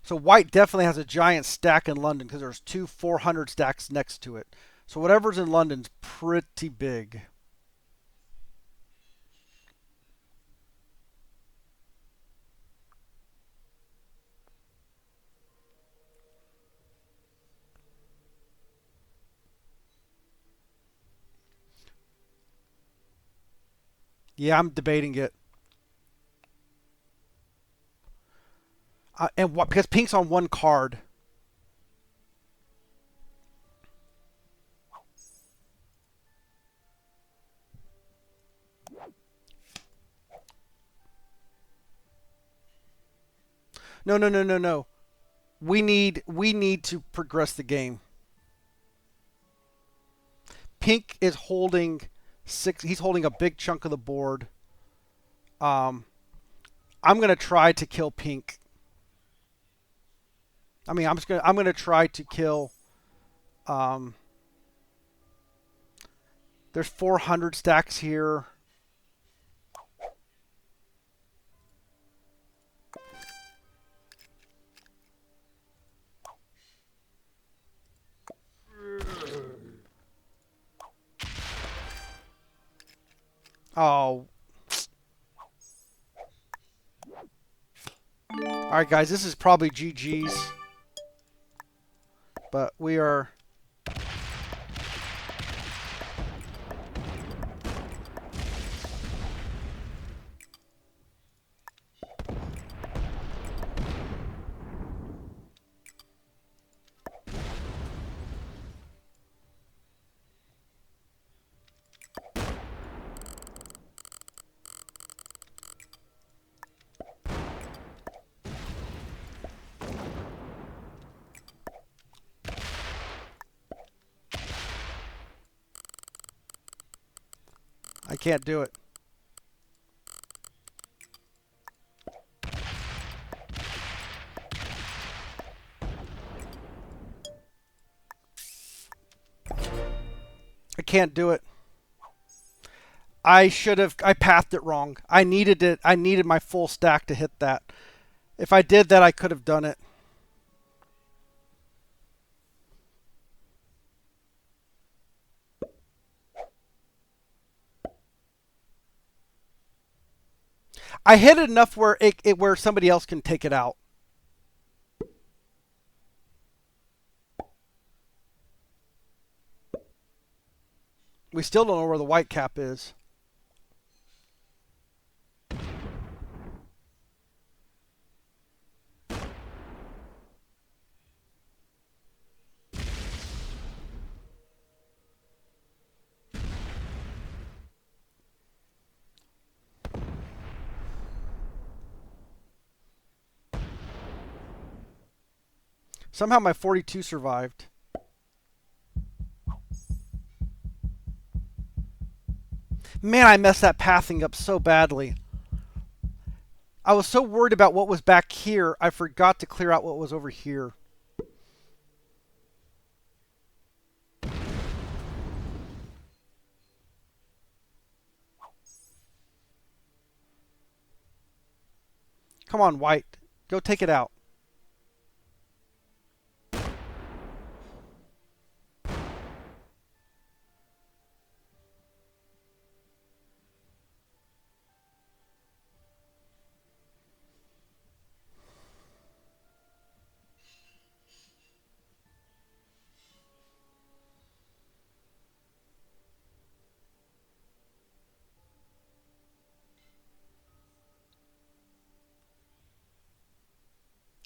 [SPEAKER 1] So white definitely has a giant stack in London because there's 2 400 stacks next to it. So whatever's in London's pretty big. Yeah, I'm debating it. And what? Because Pink's on 1 card. No, no, no, no, no. We need to progress the game. Pink is holding 6. He's holding a big chunk of the board. Um, I'm gonna try to kill pink. I mean, I'm gonna try to kill. Um, there's 400 stacks here. Oh. All right, guys, this is probably GG's, but we are. I can't do it. I can't do it. I should have. I pathed it wrong. I needed it. I needed my full stack to hit that. If I did that, I could have done it. I hit it enough where where somebody else can take it out. We still don't know where the white cap is. Somehow my 42 survived. Man, I messed that pathing up so badly. I was so worried about what was back here, I forgot to clear out what was over here. Come on, white. Go take it out.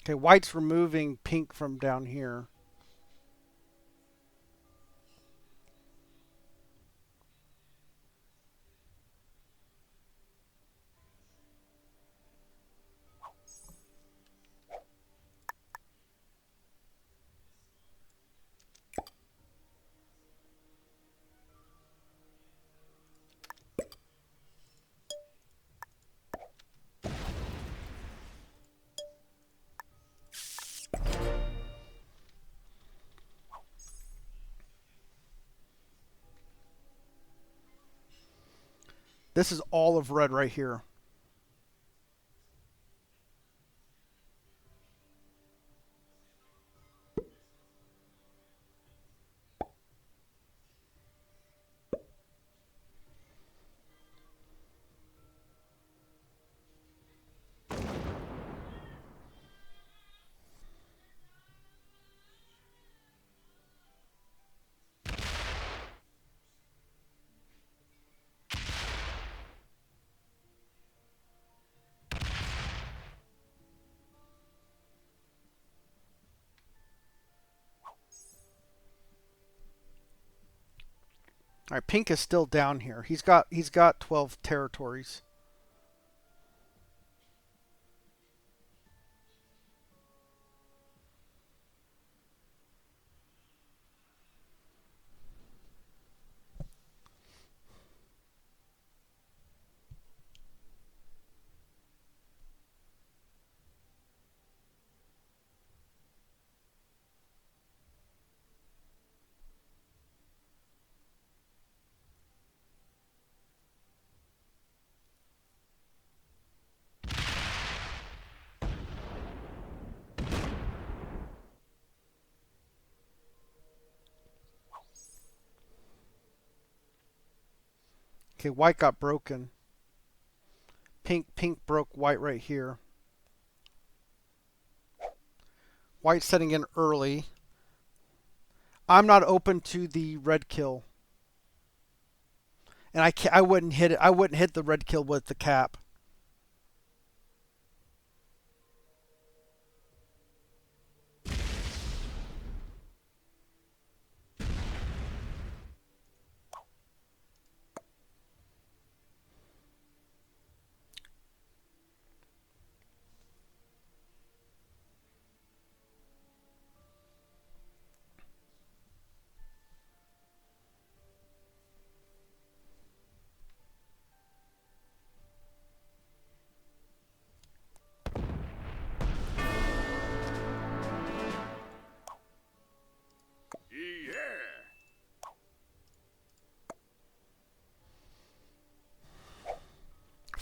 [SPEAKER 1] Okay, white's removing pink from down here. This is all of red right here. All right, pink is still down here. He's got 12 territories. Okay, white got broken. Pink broke white right here. White setting in early. I'm not open to the red kill. And I wouldn't hit it. I wouldn't hit the red kill with the cap.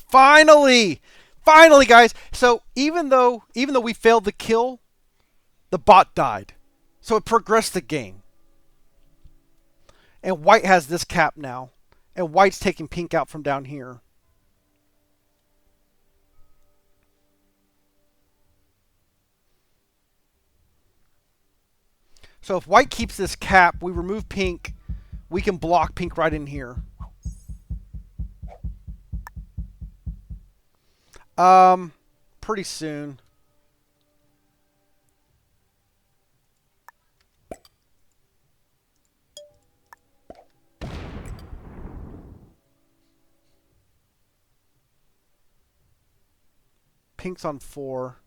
[SPEAKER 1] Finally! Finally, guys. So even though we failed the kill, the bot died. So it progressed the game. And white has this cap now. And white's taking pink out from down here. So if white keeps this cap, we remove pink, we can block pink right in here. Pretty soon. Pink's on 4.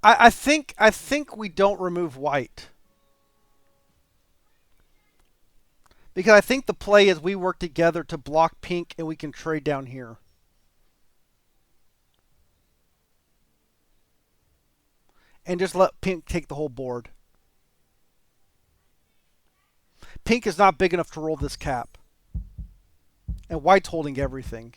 [SPEAKER 1] I think we don't remove white. Because I think the play is we work together to block pink and we can trade down here. And just let pink take the whole board. Pink is not big enough to roll this cap. And white's holding everything.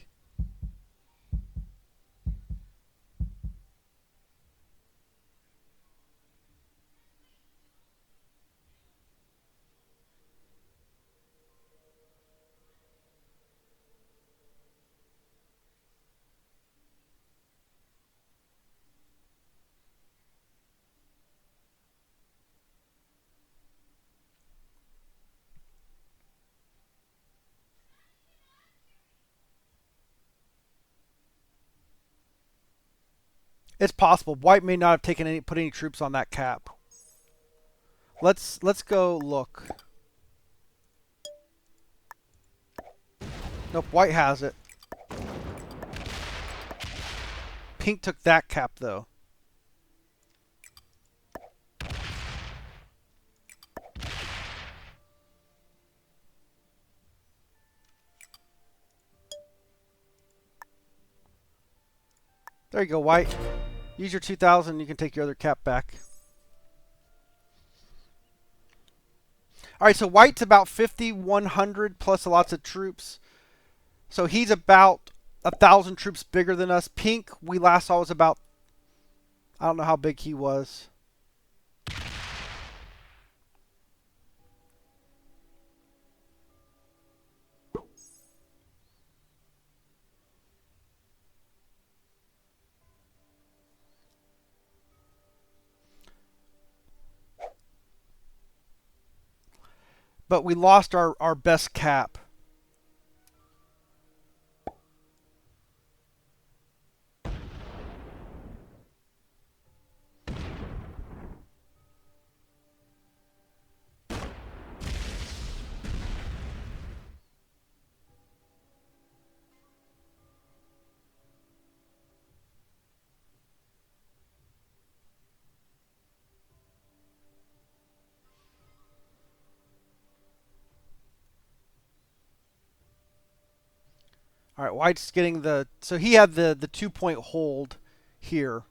[SPEAKER 1] It's possible. White may not have put any troops on that cap. Let's go look. Nope, white has it. Pink took that cap though. There you go, white. Use your 2,000, you can take your other cap back. Alright, so white's about 5,100 plus lots of troops. So he's about 1,000 troops bigger than us. Pink, we last saw was about, I don't know how big he was. But we lost our best cap. All right, white's getting the... So he had the 2-point hold here.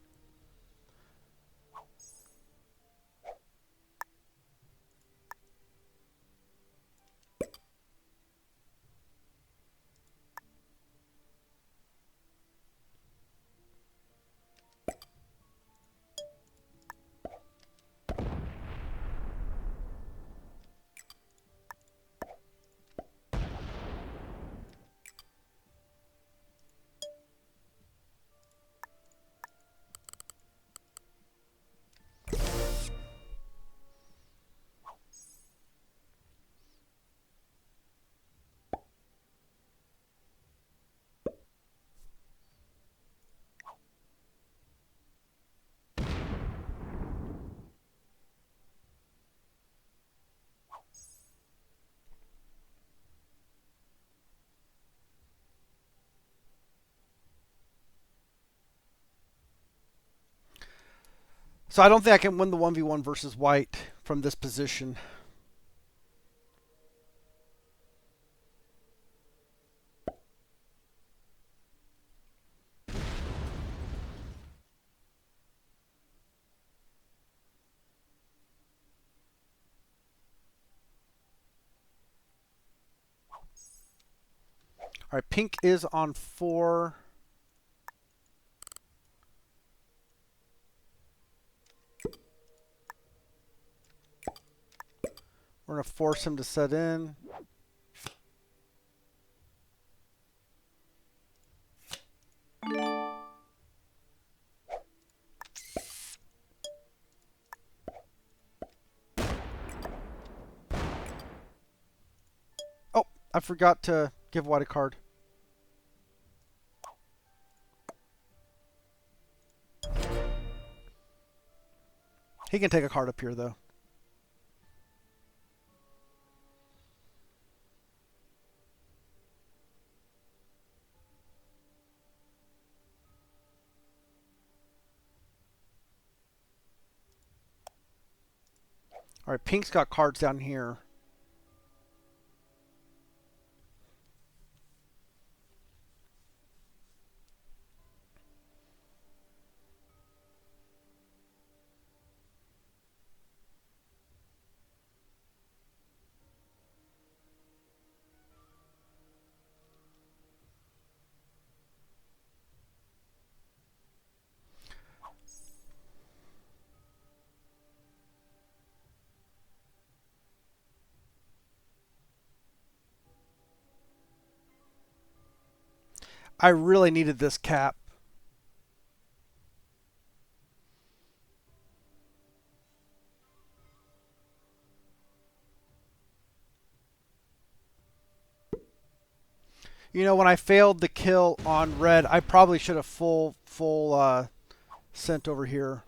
[SPEAKER 1] So I don't think I can win the 1v1 versus white from this position. All right, pink is on 4. We're going to force him to set in. Oh, I forgot to give white a card. He can take a card up here, though. All right, pink's got cards down here. I really needed this cap. You know, when I failed the kill on red, I probably should have full sent over here.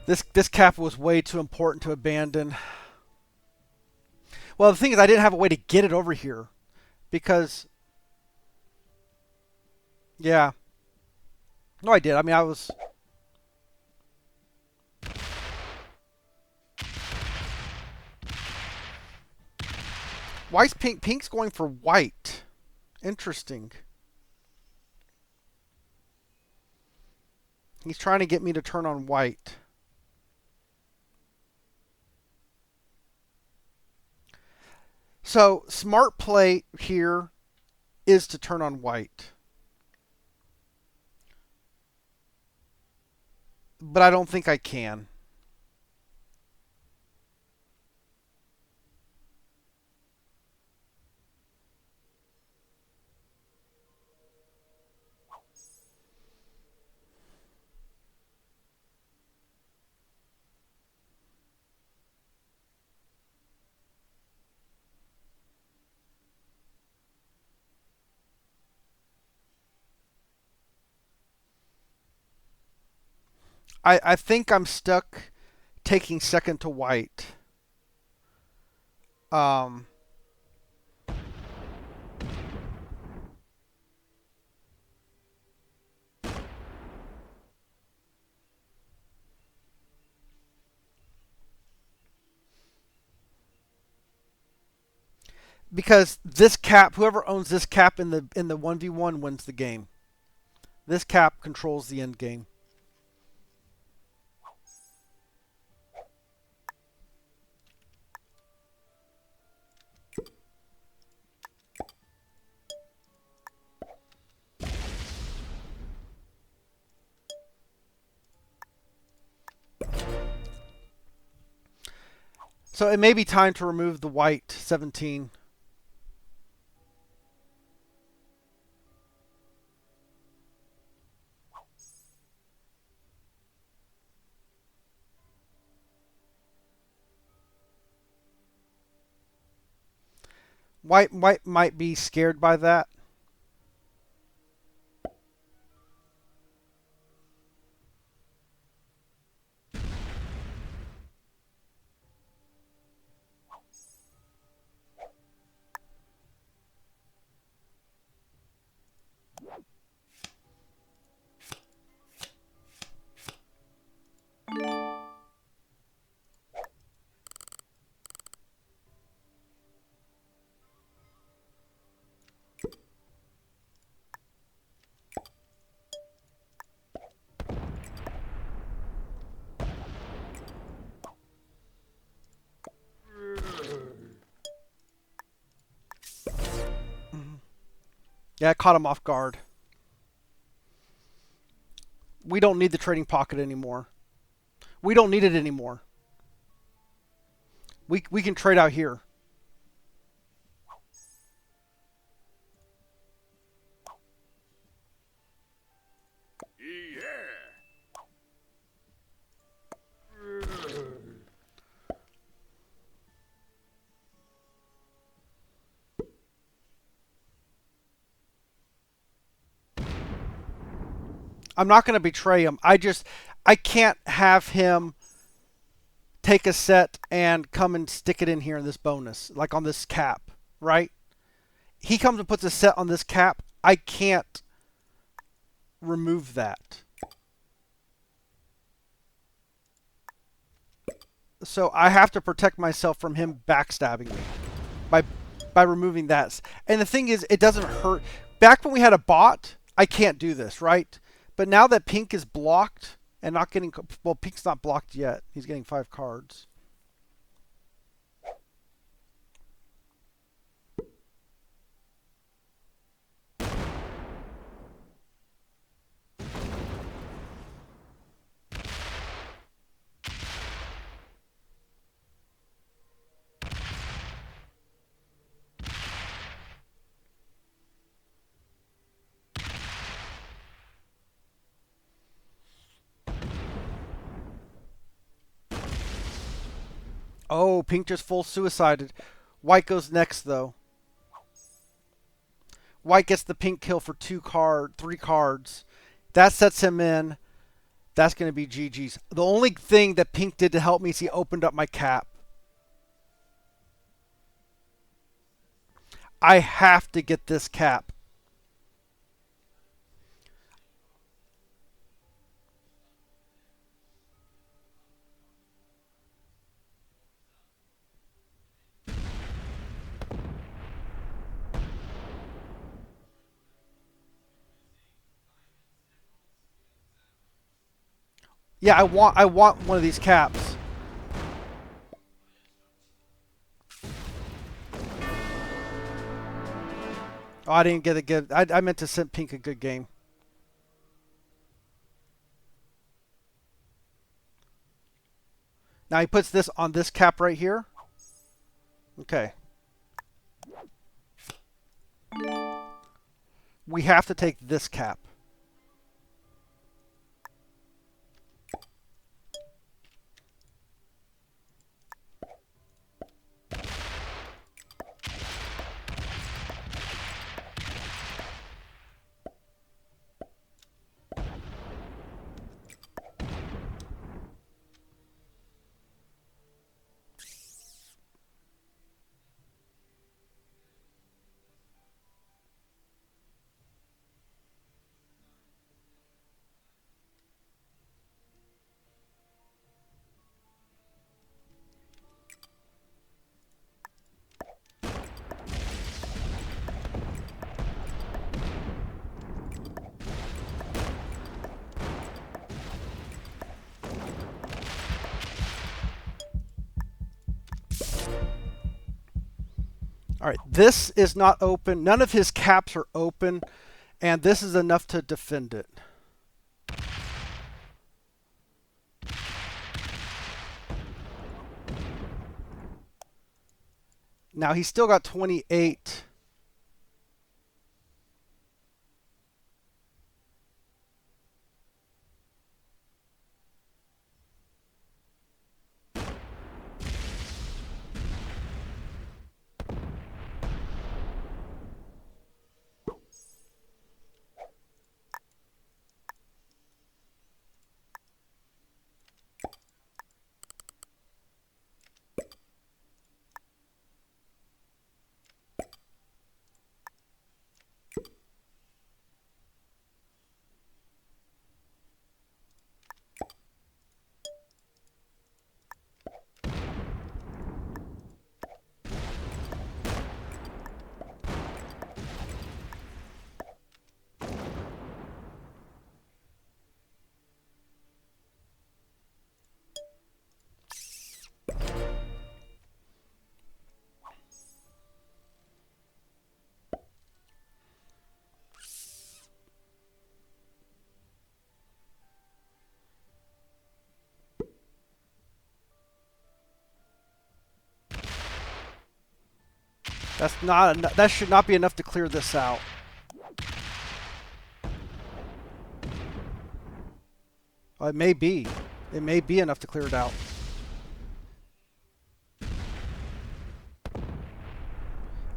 [SPEAKER 1] This cap was way too important to abandon. Well, the thing is, I didn't have a way to get it over here because, yeah. No, I did. I mean, I was... Why's pink? Pink's going for white. Interesting. He's trying to get me to turn on white. So, smart play here is to turn on white. But I don't think I can. I think I'm stuck taking second to white. Because this cap, whoever owns this cap in the 1v1 wins the game. This cap controls the end game. So it may be time to remove the white 17. White might be scared by that. Yeah, it caught him off guard. We don't need the trading pocket anymore. We don't need it anymore. We can trade out here. I'm not going to betray him. I can't have him take a set and come and stick it in here in this bonus, like on this cap, right? He comes and puts a set on this cap. I can't remove that. So I have to protect myself from him backstabbing me by removing that. And the thing is, it doesn't hurt. Back when we had a bot, I can't do this, right? But now that pink is blocked and not getting, well, pink's not blocked yet. He's getting 5 cards. Oh, pink just full suicided. White goes next, though. White gets the pink kill for 3 cards. That sets him in. That's going to be GG's. The only thing that pink did to help me is he opened up my cap. I have to get this cap. Yeah, I want one of these caps. Oh, I didn't get a good. I meant to send pink a good game. Now he puts this on this cap right here. Okay. We have to take this cap. All right, this is not open. None of his caps are open, and this is enough to defend it. Now he's still got 28. That should not be enough to clear this out. Well, it may be. It may be enough to clear it out.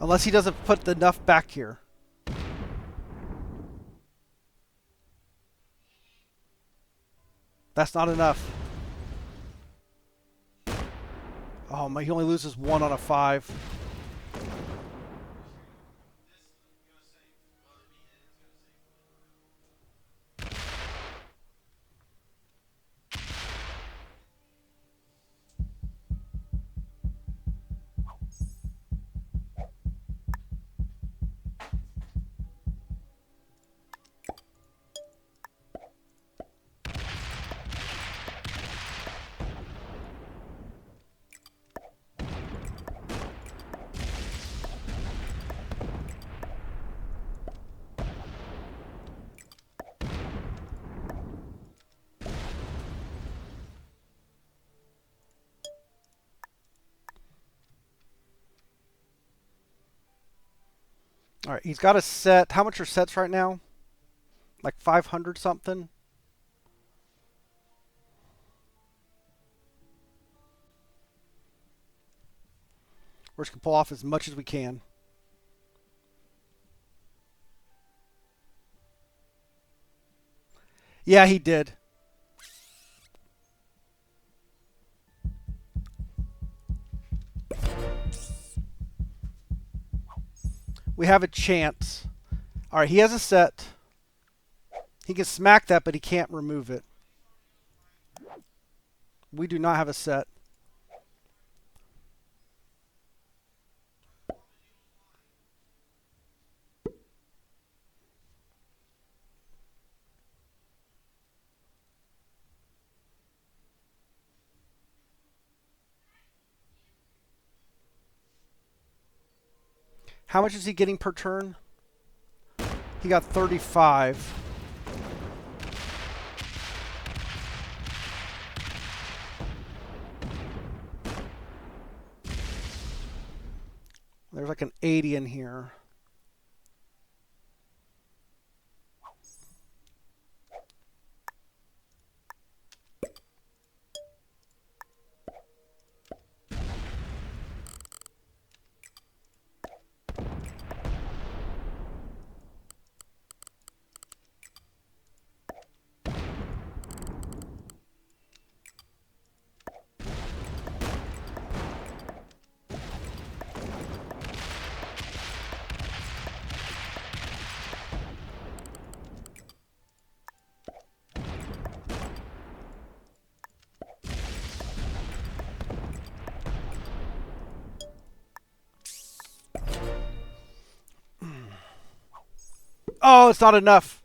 [SPEAKER 1] Unless he doesn't put enough back here. That's not enough. Oh my, he only loses 1 on a 5. All right, he's got a set. How much are sets right now? Like 500 something? We're just going to pull off as much as we can. Yeah, he did. We have a chance. All right, he has a set. He can smack that, but he can't remove it. We do not have a set. How much is he getting per turn? He got 35. There's like an 80 in here. Oh, it's not enough.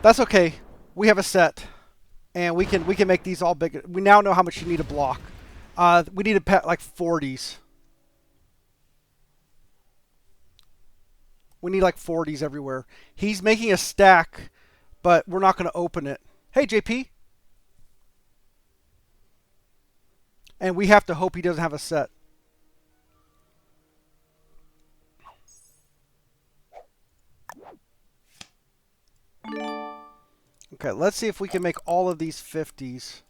[SPEAKER 1] That's okay. We have a set, and we can make these all big. We now know how much you need to block. We need to pet like 40s. We need like 40s everywhere. He's making a stack, but we're not going to open it. Hey, JP. And we have to hope he doesn't have a set. Okay, let's see if we can make all of these 50s.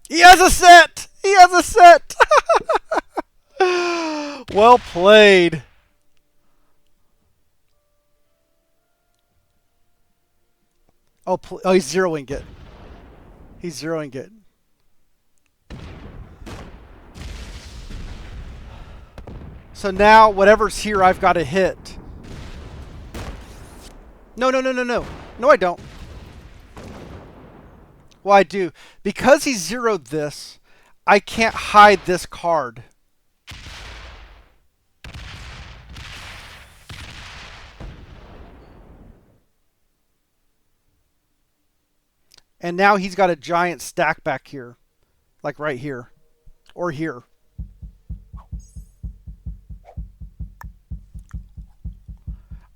[SPEAKER 1] He has a set! He has a set! Well played. Oh, he's zeroing it. He's zeroing it. So now, whatever's here, I've got to hit. No, no, no, no, no. No, I don't. Well, I do. Because he zeroed this, I can't hide this card. And now he's got a giant stack back here. Like right here. Or here.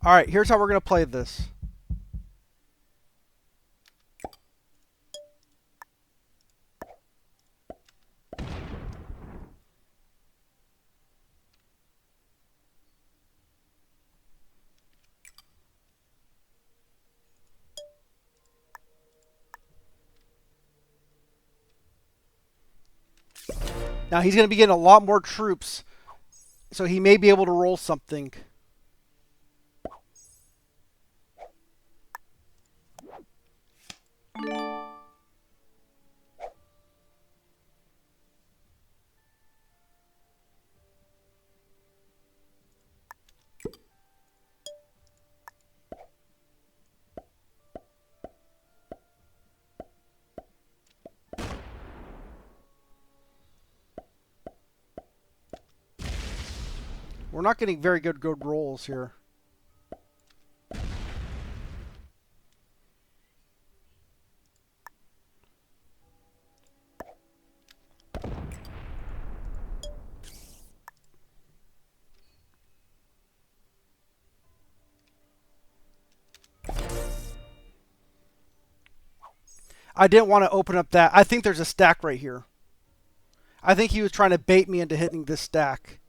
[SPEAKER 1] Alright, here's how we're going to play this. Now he's going to be getting a lot more troops. So he may be able to roll something. We're not getting very good rolls here. I didn't want to open up that. I think there's a stack right here. I think he was trying to bait me into hitting this stack.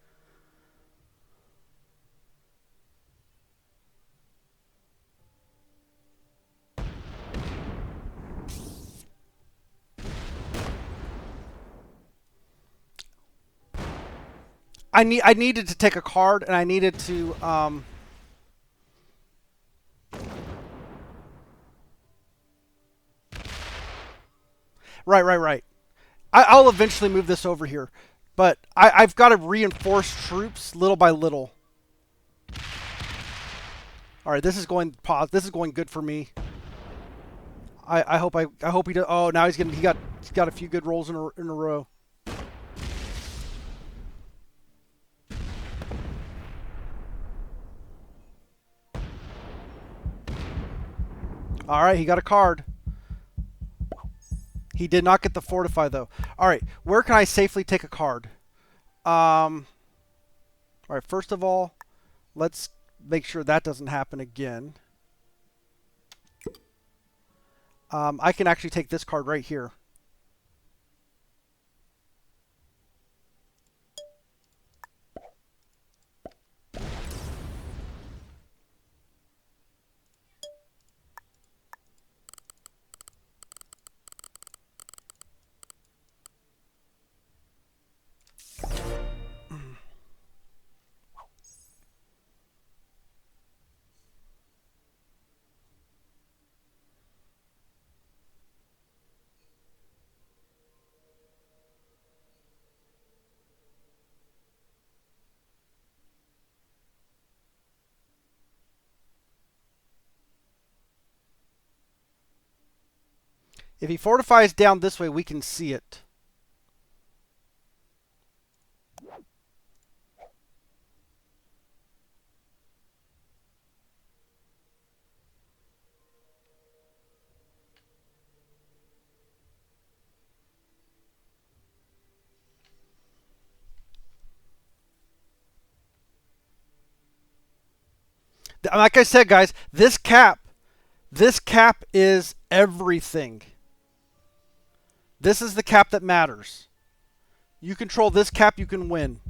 [SPEAKER 1] I needed to take a card, and I needed to Right. I'll eventually move this over here, but I've got to reinforce troops little by little. All right, this is going This is going good for me. I hope he does. Oh, now he's got a few good rolls in a row. All right, he got a card. He did not get the fortify though. All right, where can I safely take a card? All right, first of all, let's make sure that doesn't happen again. I can actually take this card right here. If he fortifies down this way, we can see it. Like I said, guys, this cap is everything. This is the cap that matters. You control this cap, you can win.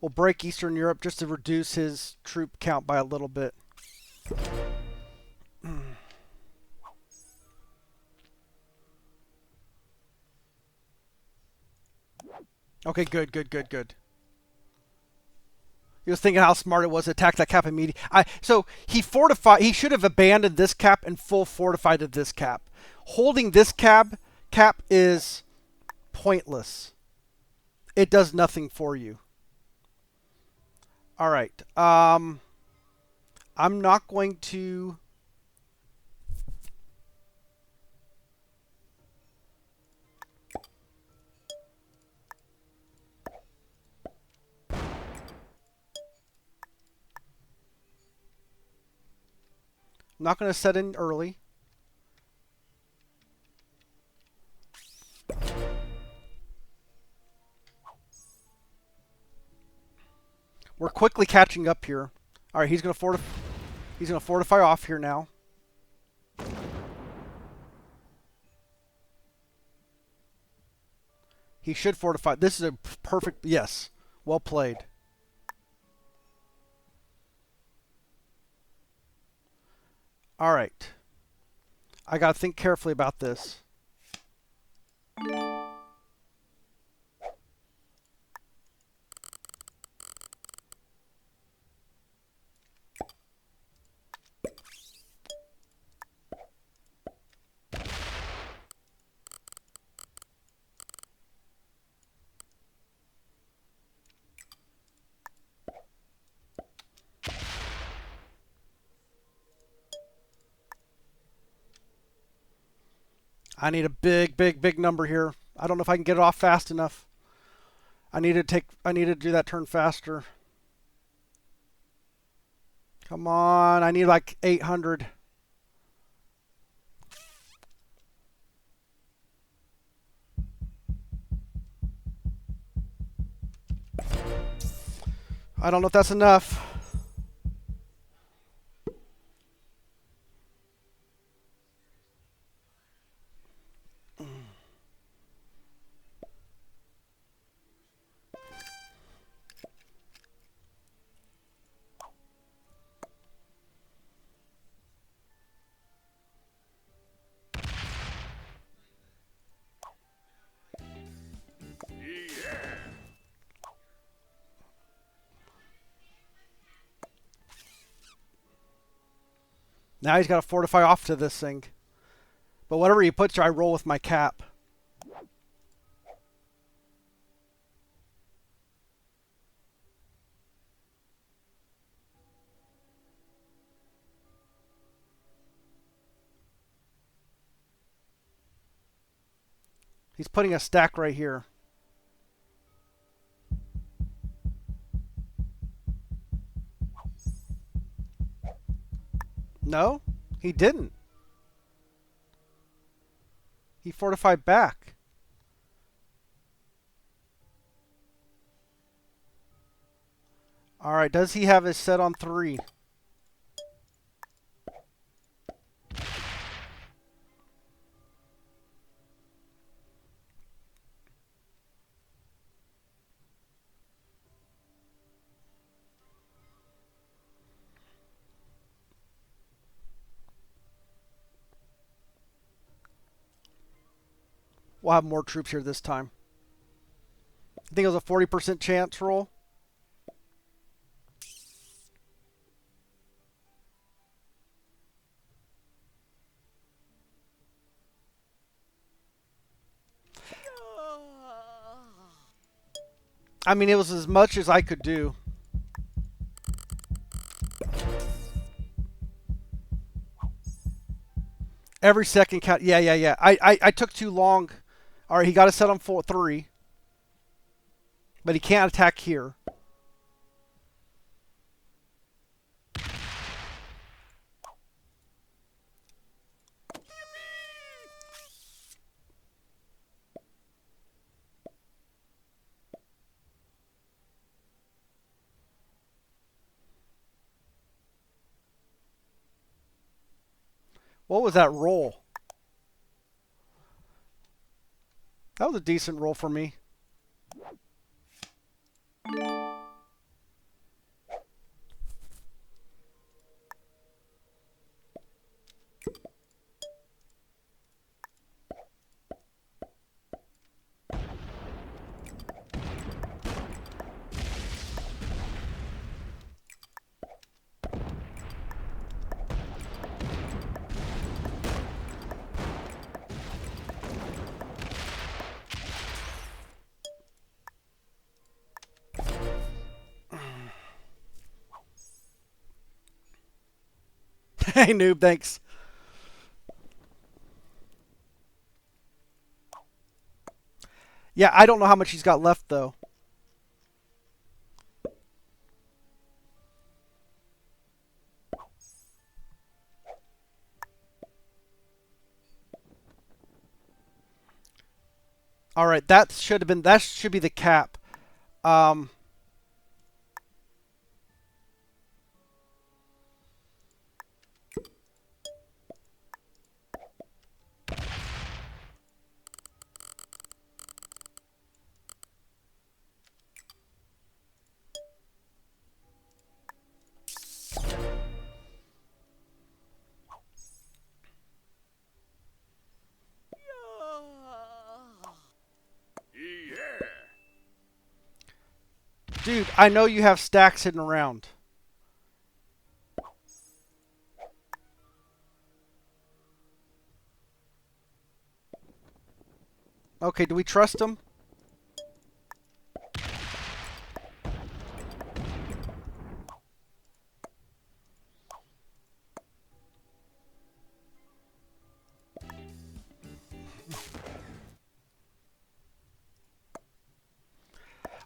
[SPEAKER 1] We'll break Eastern Europe just to reduce his troop count by a little bit. Okay, good. He was thinking how smart it was to attack that cap immediately. So he fortified. He should have abandoned this cap and full fortified at this cap. Holding this cap is pointless. It does nothing for you. All right. I'm not going to. I'm not going to set in early. We're quickly catching up here. All right, he's going to fortify off here now. He should fortify. This is a perfect, yes. Well played. All right. I got to think carefully about this. I need a big number here. I don't know if I can get it off fast enough. I need to do that turn faster. Come on, I need like 800. I don't know if that's enough. Now he's got to fortify off to this thing. But whatever he puts here, I roll with my cap. He's putting a stack right here. No, he didn't. He fortified back. All right, does he have his set on 3? We'll have more troops here this time. I think it was a 40% chance roll. I mean, it was as much as I could do. Every second count. Yeah. I took too long. All right, he got to set on 4-3. But he can't attack here. What was that roll? That was a decent roll for me. Hey, noob, thanks. Yeah, I don't know how much he's got left, though. All right, that should be the cap. Dude, I know you have stacks hidden around. Okay, do we trust him?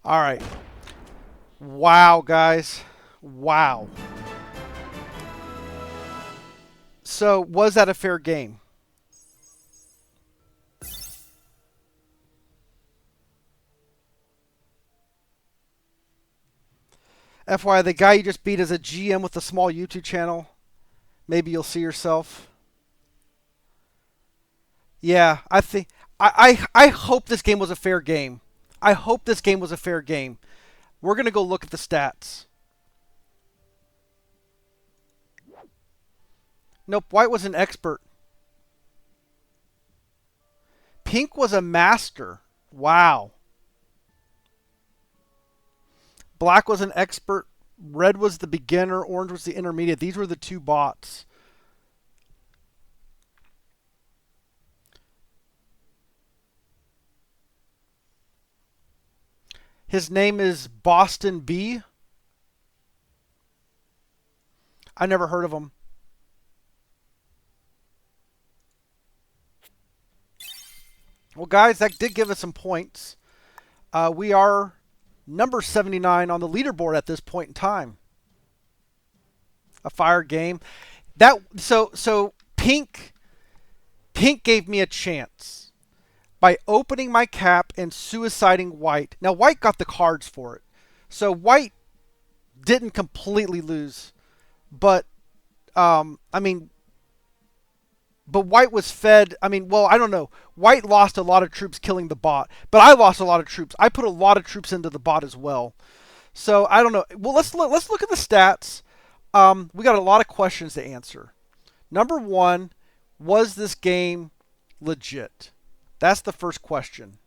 [SPEAKER 1] All right. Wow, guys. Wow. So, was that a fair game? FYI, the guy you just beat is a GM with a small YouTube channel. Maybe you'll see yourself. Yeah, I think I hope this game was a fair game. I hope this game was a fair game. We're going to go look at the stats. Nope, white was an expert. Pink was a master. Wow. Black was an expert. Red was the beginner. Orange was the intermediate. These were the two bots. His name is Boston B. I never heard of him. Well, guys, that did give us some points. We are number 79 on the leaderboard at this point in time. A fire game. So Pink gave me a chance by opening my cap and suiciding white. Now, white got the cards for it. So white didn't completely lose. But, but white was fed. I don't know. White lost a lot of troops killing the bot. But I lost a lot of troops. I put a lot of troops into the bot as well. So, I don't know. Well, let's look at the stats. We got a lot of questions to answer. Number one, was this game legit? That's the first question.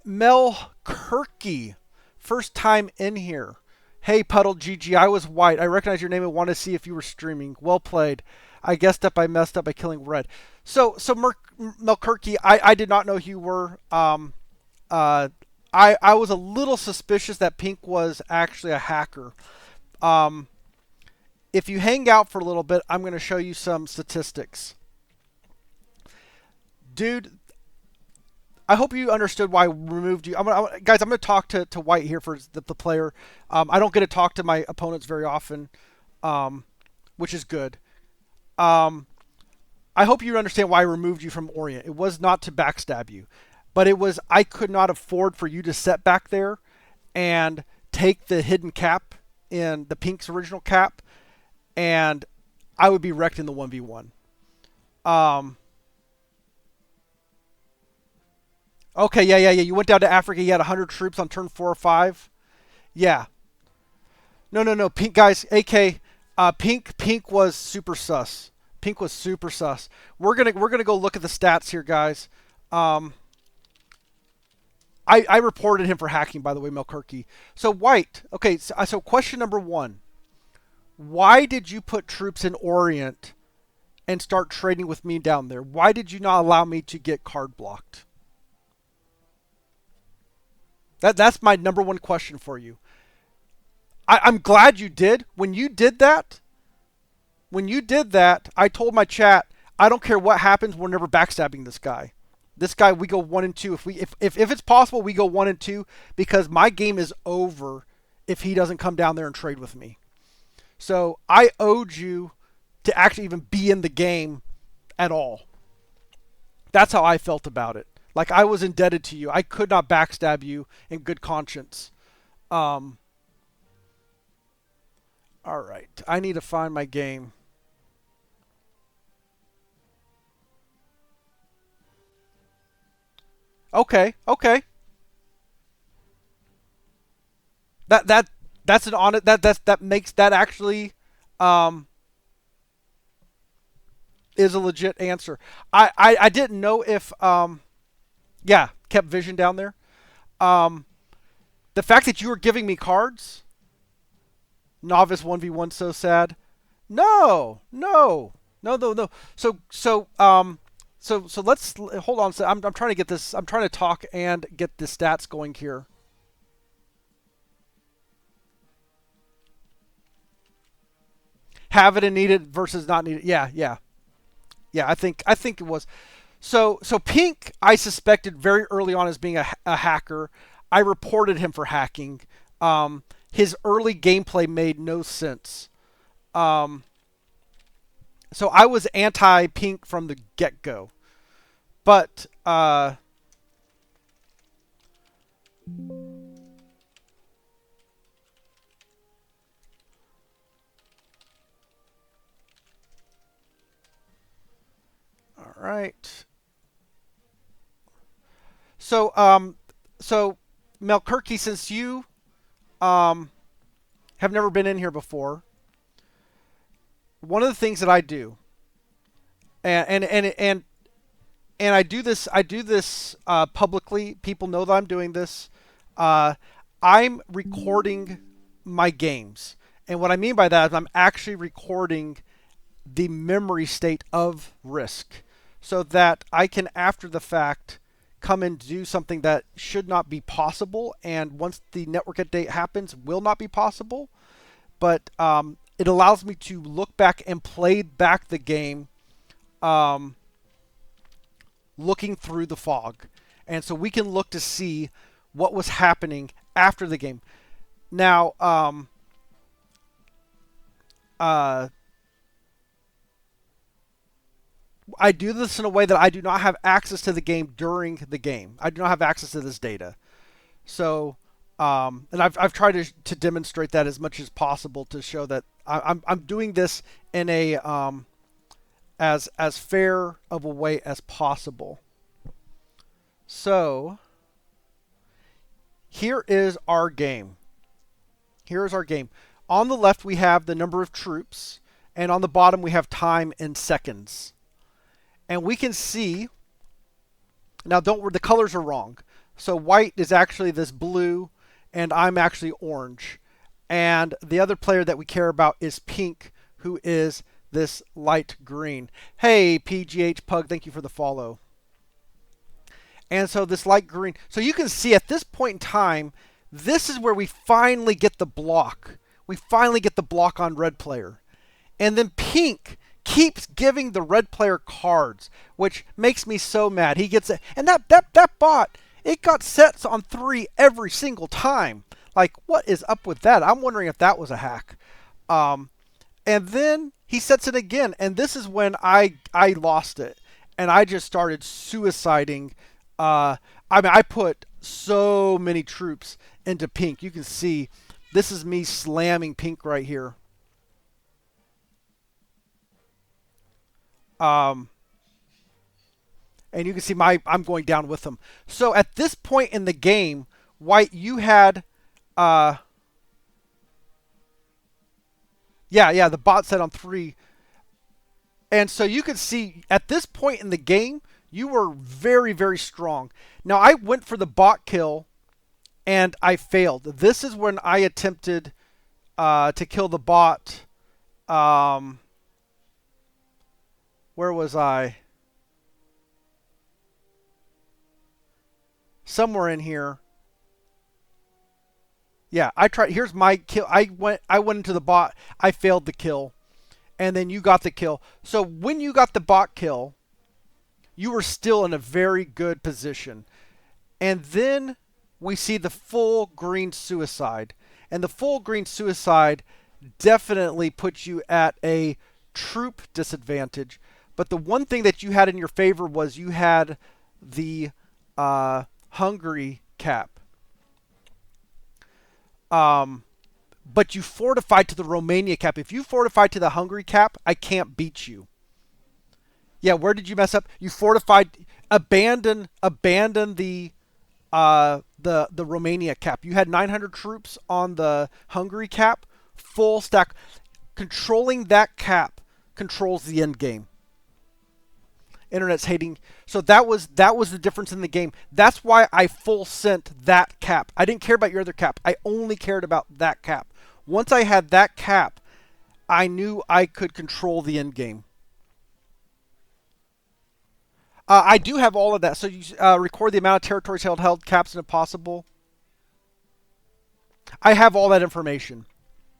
[SPEAKER 1] Mel Kirky, first time in here. Hey, Puddle GG, I was white. I recognize your name and wanted to see if you were streaming. Well played. I guessed up I messed up by killing red. So Mel Kirky, I did not know who you were. I was a little suspicious that Pink was actually a hacker. If you hang out for a little bit, I'm going to show you some statistics. Dude, I hope you understood why I removed you. Guys, I'm going to talk to White here for the player. I don't get to talk to my opponents very often, which is good. I hope you understand why I removed you from Orient. It was not to backstab you, but it was I could not afford for you to set back there and take the hidden cap in the Pink's original cap, and I would be wrecked in the 1v1. Okay, yeah. You went down to Africa. You had 100 troops on turn 4 or 5. Yeah. No. Pink, guys, AK, Pink was super sus. Pink was super sus. We're gonna go look at the stats here, guys. I reported him for hacking, by the way, Melkirky. So White. Okay, so question number 1. Why did you put troops in Orient and start trading with me down there? Why did you not allow me to get card blocked? That's my number 1 question for you. I'm glad you did. When you did that, I told my chat, I don't care what happens, we're never backstabbing this guy. This guy, we go 1 and 2. If it's possible, we go 1 and 2 because my game is over if he doesn't come down there and trade with me. So I owed you to actually even be in the game at all. That's how I felt about it. Like I was indebted to you. I could not backstab you in good conscience. All right. I need to find my game. Okay. That's an honest that makes that actually is a legit answer. I didn't know if yeah, kept vision down there. The fact that you were giving me cards, novice 1v1, so sad. No. So let's hold on. So I'm trying to get this. I'm trying to talk and get the stats going here. Have it and need it versus not need it. Yeah. I think it was. So Pink, I suspected very early on as being a hacker. I reported him for hacking. His early gameplay made no sense. So I was anti-Pink from the get-go. But all right. So Melkirky, since you have never been in here before, one of the things that I do, and I do this publicly. People know that I'm doing this. I'm recording my games, and what I mean by that is I'm actually recording the memory state of Risk, so that I can, after the fact, come and do something that should not be possible, and once the network update happens, will not be possible. But it allows me to look back and play back the game, looking through the fog, and so we can look to see what was happening after the game. Now, I do this in a way that I do not have access to the game during the game. I do not have access to this data. So, and I've tried to demonstrate that as much as possible to show that I'm doing this in a as fair of a way as possible. So, here is our game. On the left, we have the number of troops, and on the bottom, we have time in seconds. And we can see, now the colors are wrong. So white is actually this blue, and I'm actually orange. And the other player that we care about is pink, who is this light green. Hey, PGH Pug, thank you for the follow. And so this light green, so you can see at this point in time, this is where we finally get the block. We finally get the block on red player. And then pink keeps giving the red player cards, which makes me so mad. He gets it. And that bot, it got sets on 3 every single time. Like, what is up with that? I'm wondering if that was a hack. And then he sets it again. And this is when I lost it. And I just started suiciding. I mean, I put so many troops into pink. You can see this is me slamming pink right here. And you can see I'm going down with them. So at this point in the game, white, you had, yeah, the bot set on 3. And so you can see at this point in the game, you were very, very strong. Now I went for the bot kill and I failed. This is when I attempted to kill the bot. Where was I? Somewhere in here. Yeah, I tried. Here's my kill. I went into the bot. I failed the kill. And then you got the kill. So when you got the bot kill, you were still in a very good position. And then we see the full green suicide. And the full green suicide definitely puts you at a troop disadvantage. But the one thing that you had in your favor was you had the Hungary cap. But you fortified to the Romania cap. If you fortified to the Hungary cap, I can't beat you. Yeah, where did you mess up? You fortified, abandon the Romania cap. You had 900 troops on the Hungary cap, full stack. Controlling that cap controls the end game. Internet's hating. So that was the difference in the game. That's why I full sent that cap. I didn't care about your other cap. I only cared about that cap. Once I had that cap, I knew I could control the end game. I do have all of that. So you record the amount of territories held caps, and if possible. I have all that information.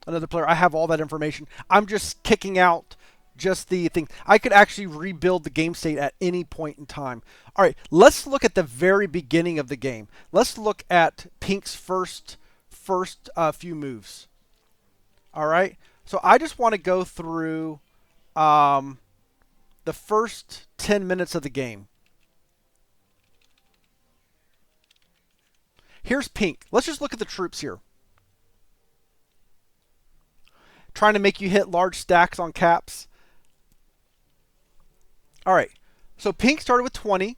[SPEAKER 1] Another player, I have all that information. I'm just kicking out just the thing. I could actually rebuild the game state at any point in time. All right, let's look at the very beginning of the game. Let's look at Pink's first few moves. All right, so I just want to go through the first 10 minutes of the game. Here's Pink. Let's just look at the troops here. Trying to make you hit large stacks on caps. All right, so Pink started with 20.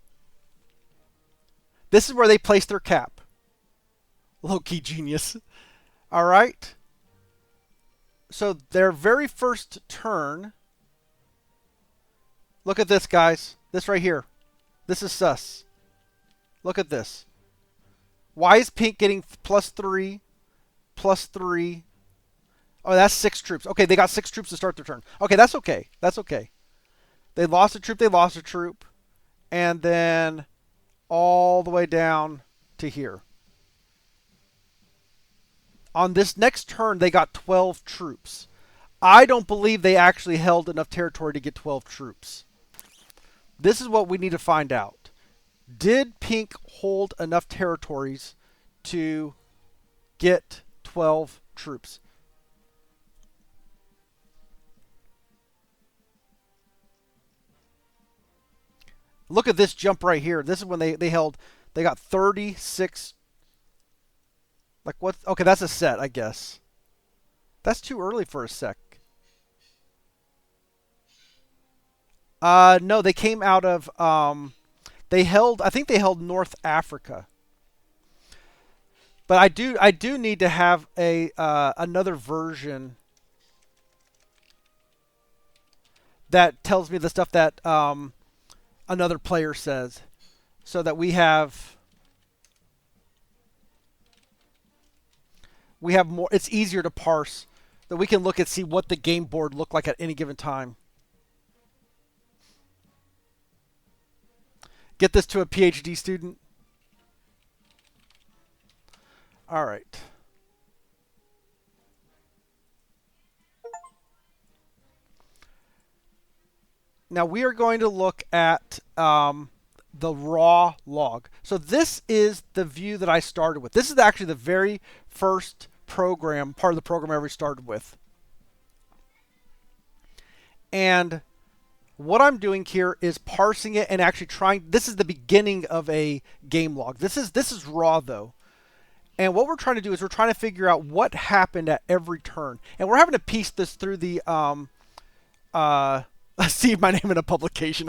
[SPEAKER 1] This is where they placed their cap. Low-key genius. All right. So their very first turn. Look at this, guys. This right here. This is sus. Look at this. Why is Pink getting +3, +3? Oh, that's 6 troops. Okay, they got 6 troops to start their turn. Okay, that's okay. That's okay. They lost a troop. They lost a troop. And then all the way down to here. On this next turn, they got 12 troops. I don't believe they actually held enough territory to get 12 troops. This is what we need to find out. Did Pink hold enough territories to get 12 troops? Look at this jump right here. This is when they got 36. Like what? Okay, that's a set, I guess. That's too early for a sec. No, they came out of, I think they held North Africa. But I do need to have another version that tells me the stuff that another player says, so that we have more. It's easier to parse, that we can look and see what the game board looked like at any given time. Get this to a PhD student. All right. Now we are going to look at the raw log. So this is the view that I started with. This is actually the very first program, part of the program I ever started with. And what I'm doing here is parsing it and actually trying. This is the beginning of a game log. This is raw though. And what we're trying to do is we're trying to figure out what happened at every turn. And we're having to piece this through the see my name in a publication.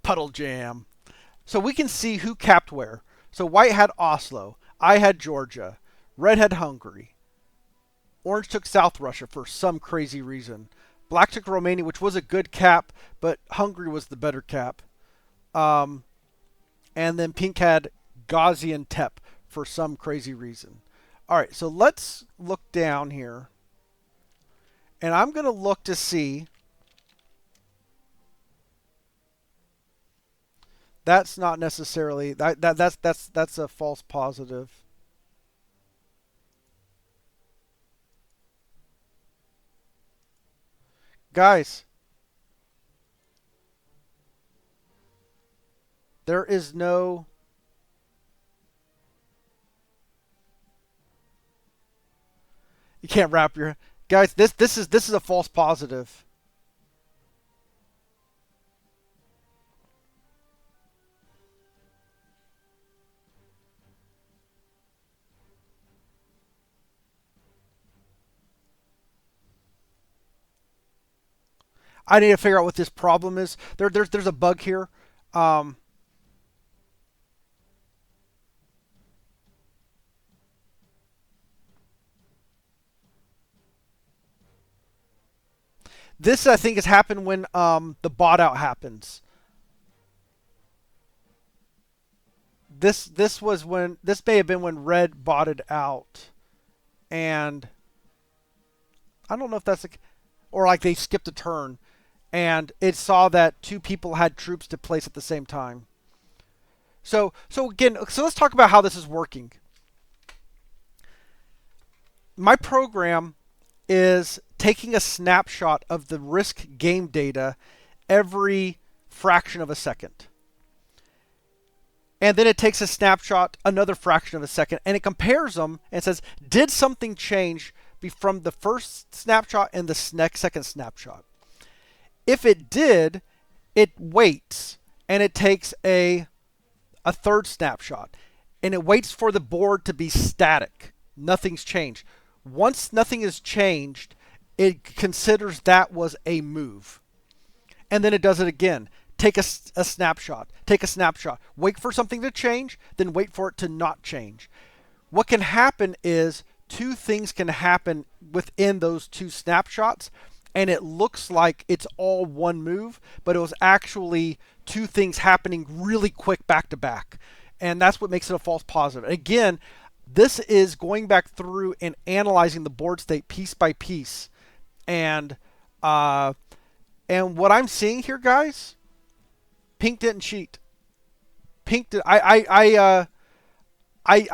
[SPEAKER 1] Puddle Jam. So we can see who capped where. So white had Oslo. I had Georgia. Red had Hungary. Orange took South Russia for some crazy reason. Black took Romania, which was a good cap, but Hungary was the better cap. And then pink had Gaziantep for some crazy reason. All right, so let's look down here. And I'm going to look to see. That's not necessarily that's a false positive. Guys, there is no you can't wrap your guys. This is a false positive. I need to figure out what this problem is. There's a bug here. This I think has happened when the bot out happens. This may have been when red botted out, and I don't know if that's or like they skipped a turn. And it saw that two people had troops to place at the same time. So let's talk about how this is working. My program is taking a snapshot of the risk game data every fraction of a second. And then it takes a snapshot another fraction of a second, and it compares them and says, did something change from the first snapshot and the second snapshot? If it did, it waits and it takes a third snapshot, and it waits for the board to be static. Nothing's changed. Once nothing is changed, it considers that was a move. And then it does it again. Take a snapshot. Take a snapshot. Wait for something to change, then wait for it to not change. What can happen is two things can happen within those two snapshots, and it looks like it's all one move, but it was actually two things happening really quick back to back. And that's what makes it a false positive. Again, this is going back through and analyzing the board state piece by piece. And what I'm seeing here, guys, pink didn't cheat. Pink did. I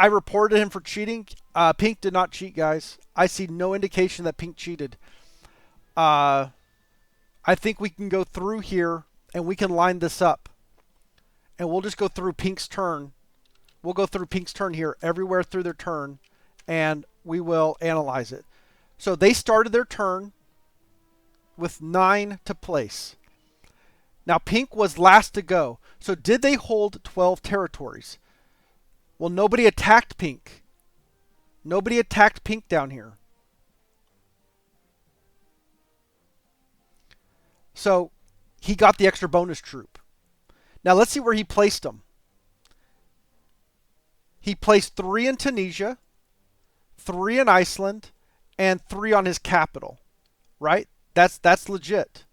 [SPEAKER 1] reported him for cheating. Pink did not cheat, guys. I see no indication that pink cheated. I think we can go through here and we can line this up. And we'll just go through pink's turn. We'll go through pink's turn here, everywhere through their turn, and we will analyze it. So they started their turn with 9 to place. Now pink was last to go. So did they hold 12 territories? Well, nobody attacked pink. Nobody attacked pink down here. So he got the extra bonus troop. Now let's see where he placed them. He placed 3 in Tunisia, 3 in Iceland, and 3 on his capital. Right? That's legit.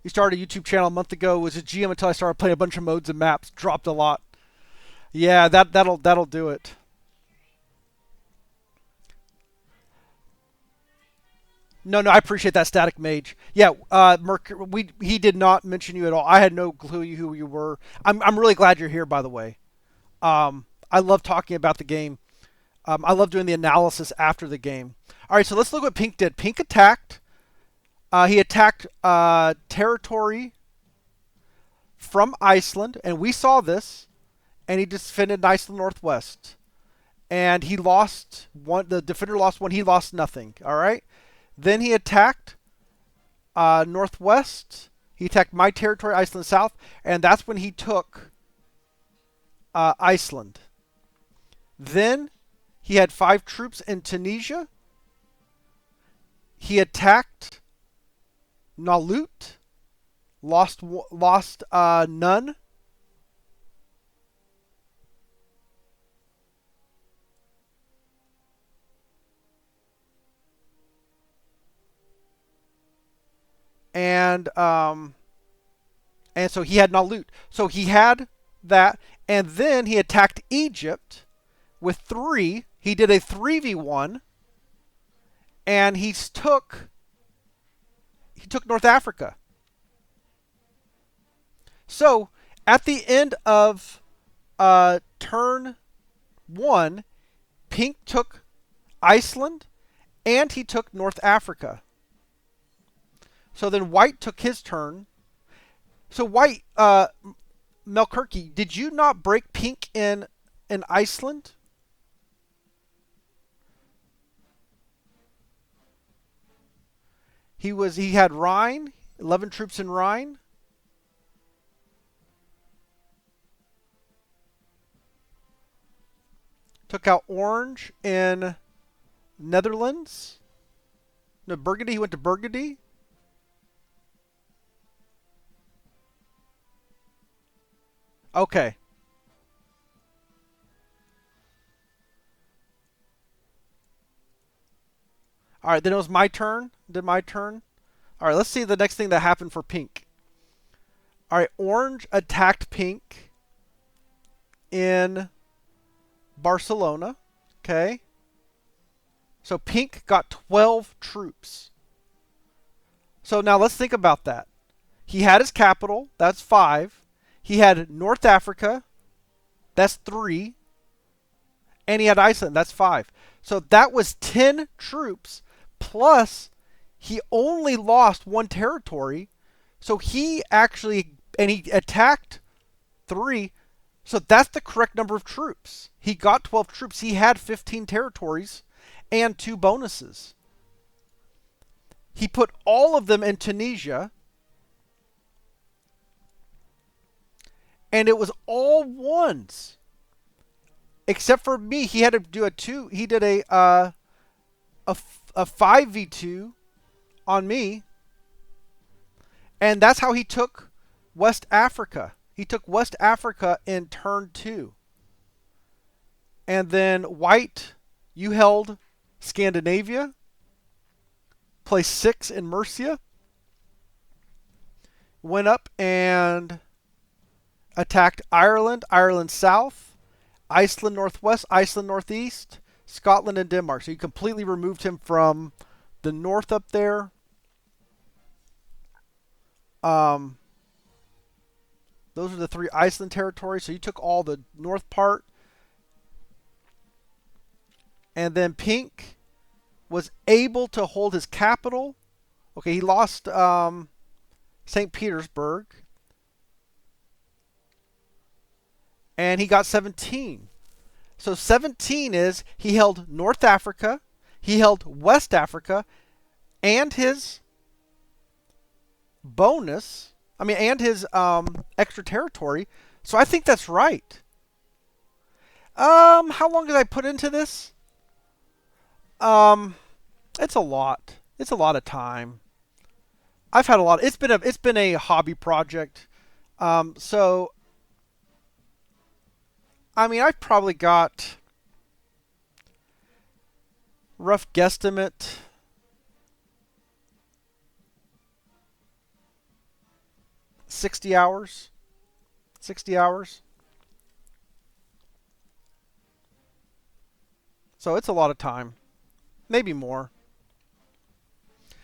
[SPEAKER 1] He started a YouTube channel a month ago. Was a GM until I started playing a bunch of modes and maps. Dropped a lot. Yeah, that'll do it. No, no, I appreciate that, Static Mage. Yeah, he did not mention you at all. I had no clue who you were. I'm really glad you're here, by the way. I love talking about the game. I love doing the analysis after the game. All right, so let's look what Pink did. Pink attacked. He attacked territory from Iceland, and we saw this. And he defended Iceland Northwest, and he lost one. The defender lost one. He lost nothing. All right. Then he attacked Northwest. He attacked my territory, Iceland South, and that's when he took Iceland. Then he had 5 troops in Tunisia. He attacked Nalut, lost none. And so he had Nalut. So he had that, and then he attacked Egypt with 3. He did a 3v1, and he took North Africa. So at the end of turn 1, Pink took Iceland, and he took North Africa. So then White took his turn. So White, Melkirky, did you not break Pink in Iceland? He had Rhine, 11 troops in Rhine. Took out Orange in Netherlands. No, Burgundy, he went to Burgundy. Okay. All right, then it was my turn. Did my turn. All right, let's see the next thing that happened for Pink. All right, Orange attacked Pink in Barcelona. Okay. So Pink got 12 troops. So now let's think about that. He had his capital. That's 5. He had North Africa, that's 3, and he had Iceland, that's 5. So that was 10 troops, plus he only lost 1 territory, so he attacked 3, so that's the correct number of troops. He got 12 troops, he had 15 territories, and 2 bonuses. He put all of them in Tunisia, and it was all 1s, except for me. He had to do a 2. He did a 5v2 on me, and that's how he took West Africa. He took West Africa in turn 2, and then White, you held Scandinavia, place 6 in Mercia, went up and attacked Ireland, Ireland South, Iceland Northwest, Iceland Northeast, Scotland, and Denmark. So you completely removed him from the north up there. Those are the 3 Iceland territories. So you took all the north part. And then Pink was able to hold his capital. Okay, he lost St. Petersburg. And he got 17. So 17 is he held North Africa, he held West Africa, and his bonus, and his extra territory. So I think that's right. How long did I put into this? It's a lot. It's a lot of time. I've had a lot. It's been a hobby project. So I've probably got rough guesstimate 60 hours. 60 hours. So it's a lot of time. Maybe more.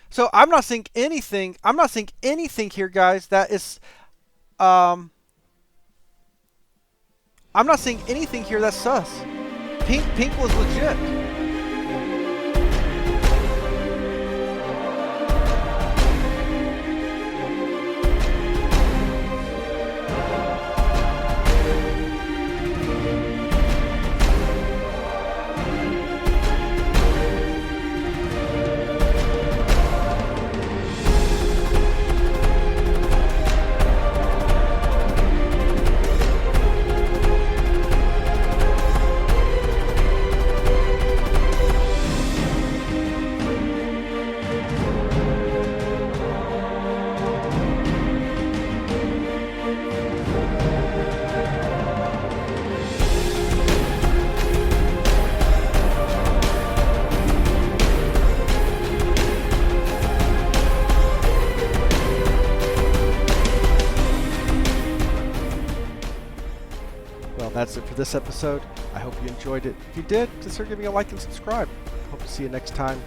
[SPEAKER 1] So I'm not seeing anything. I'm not seeing anything here, guys, that is I'm not seeing anything here that's sus. Pink was legit. Well, that's it for this episode. I hope you enjoyed it. If you did, consider giving a like and subscribe. Hope to see you next time.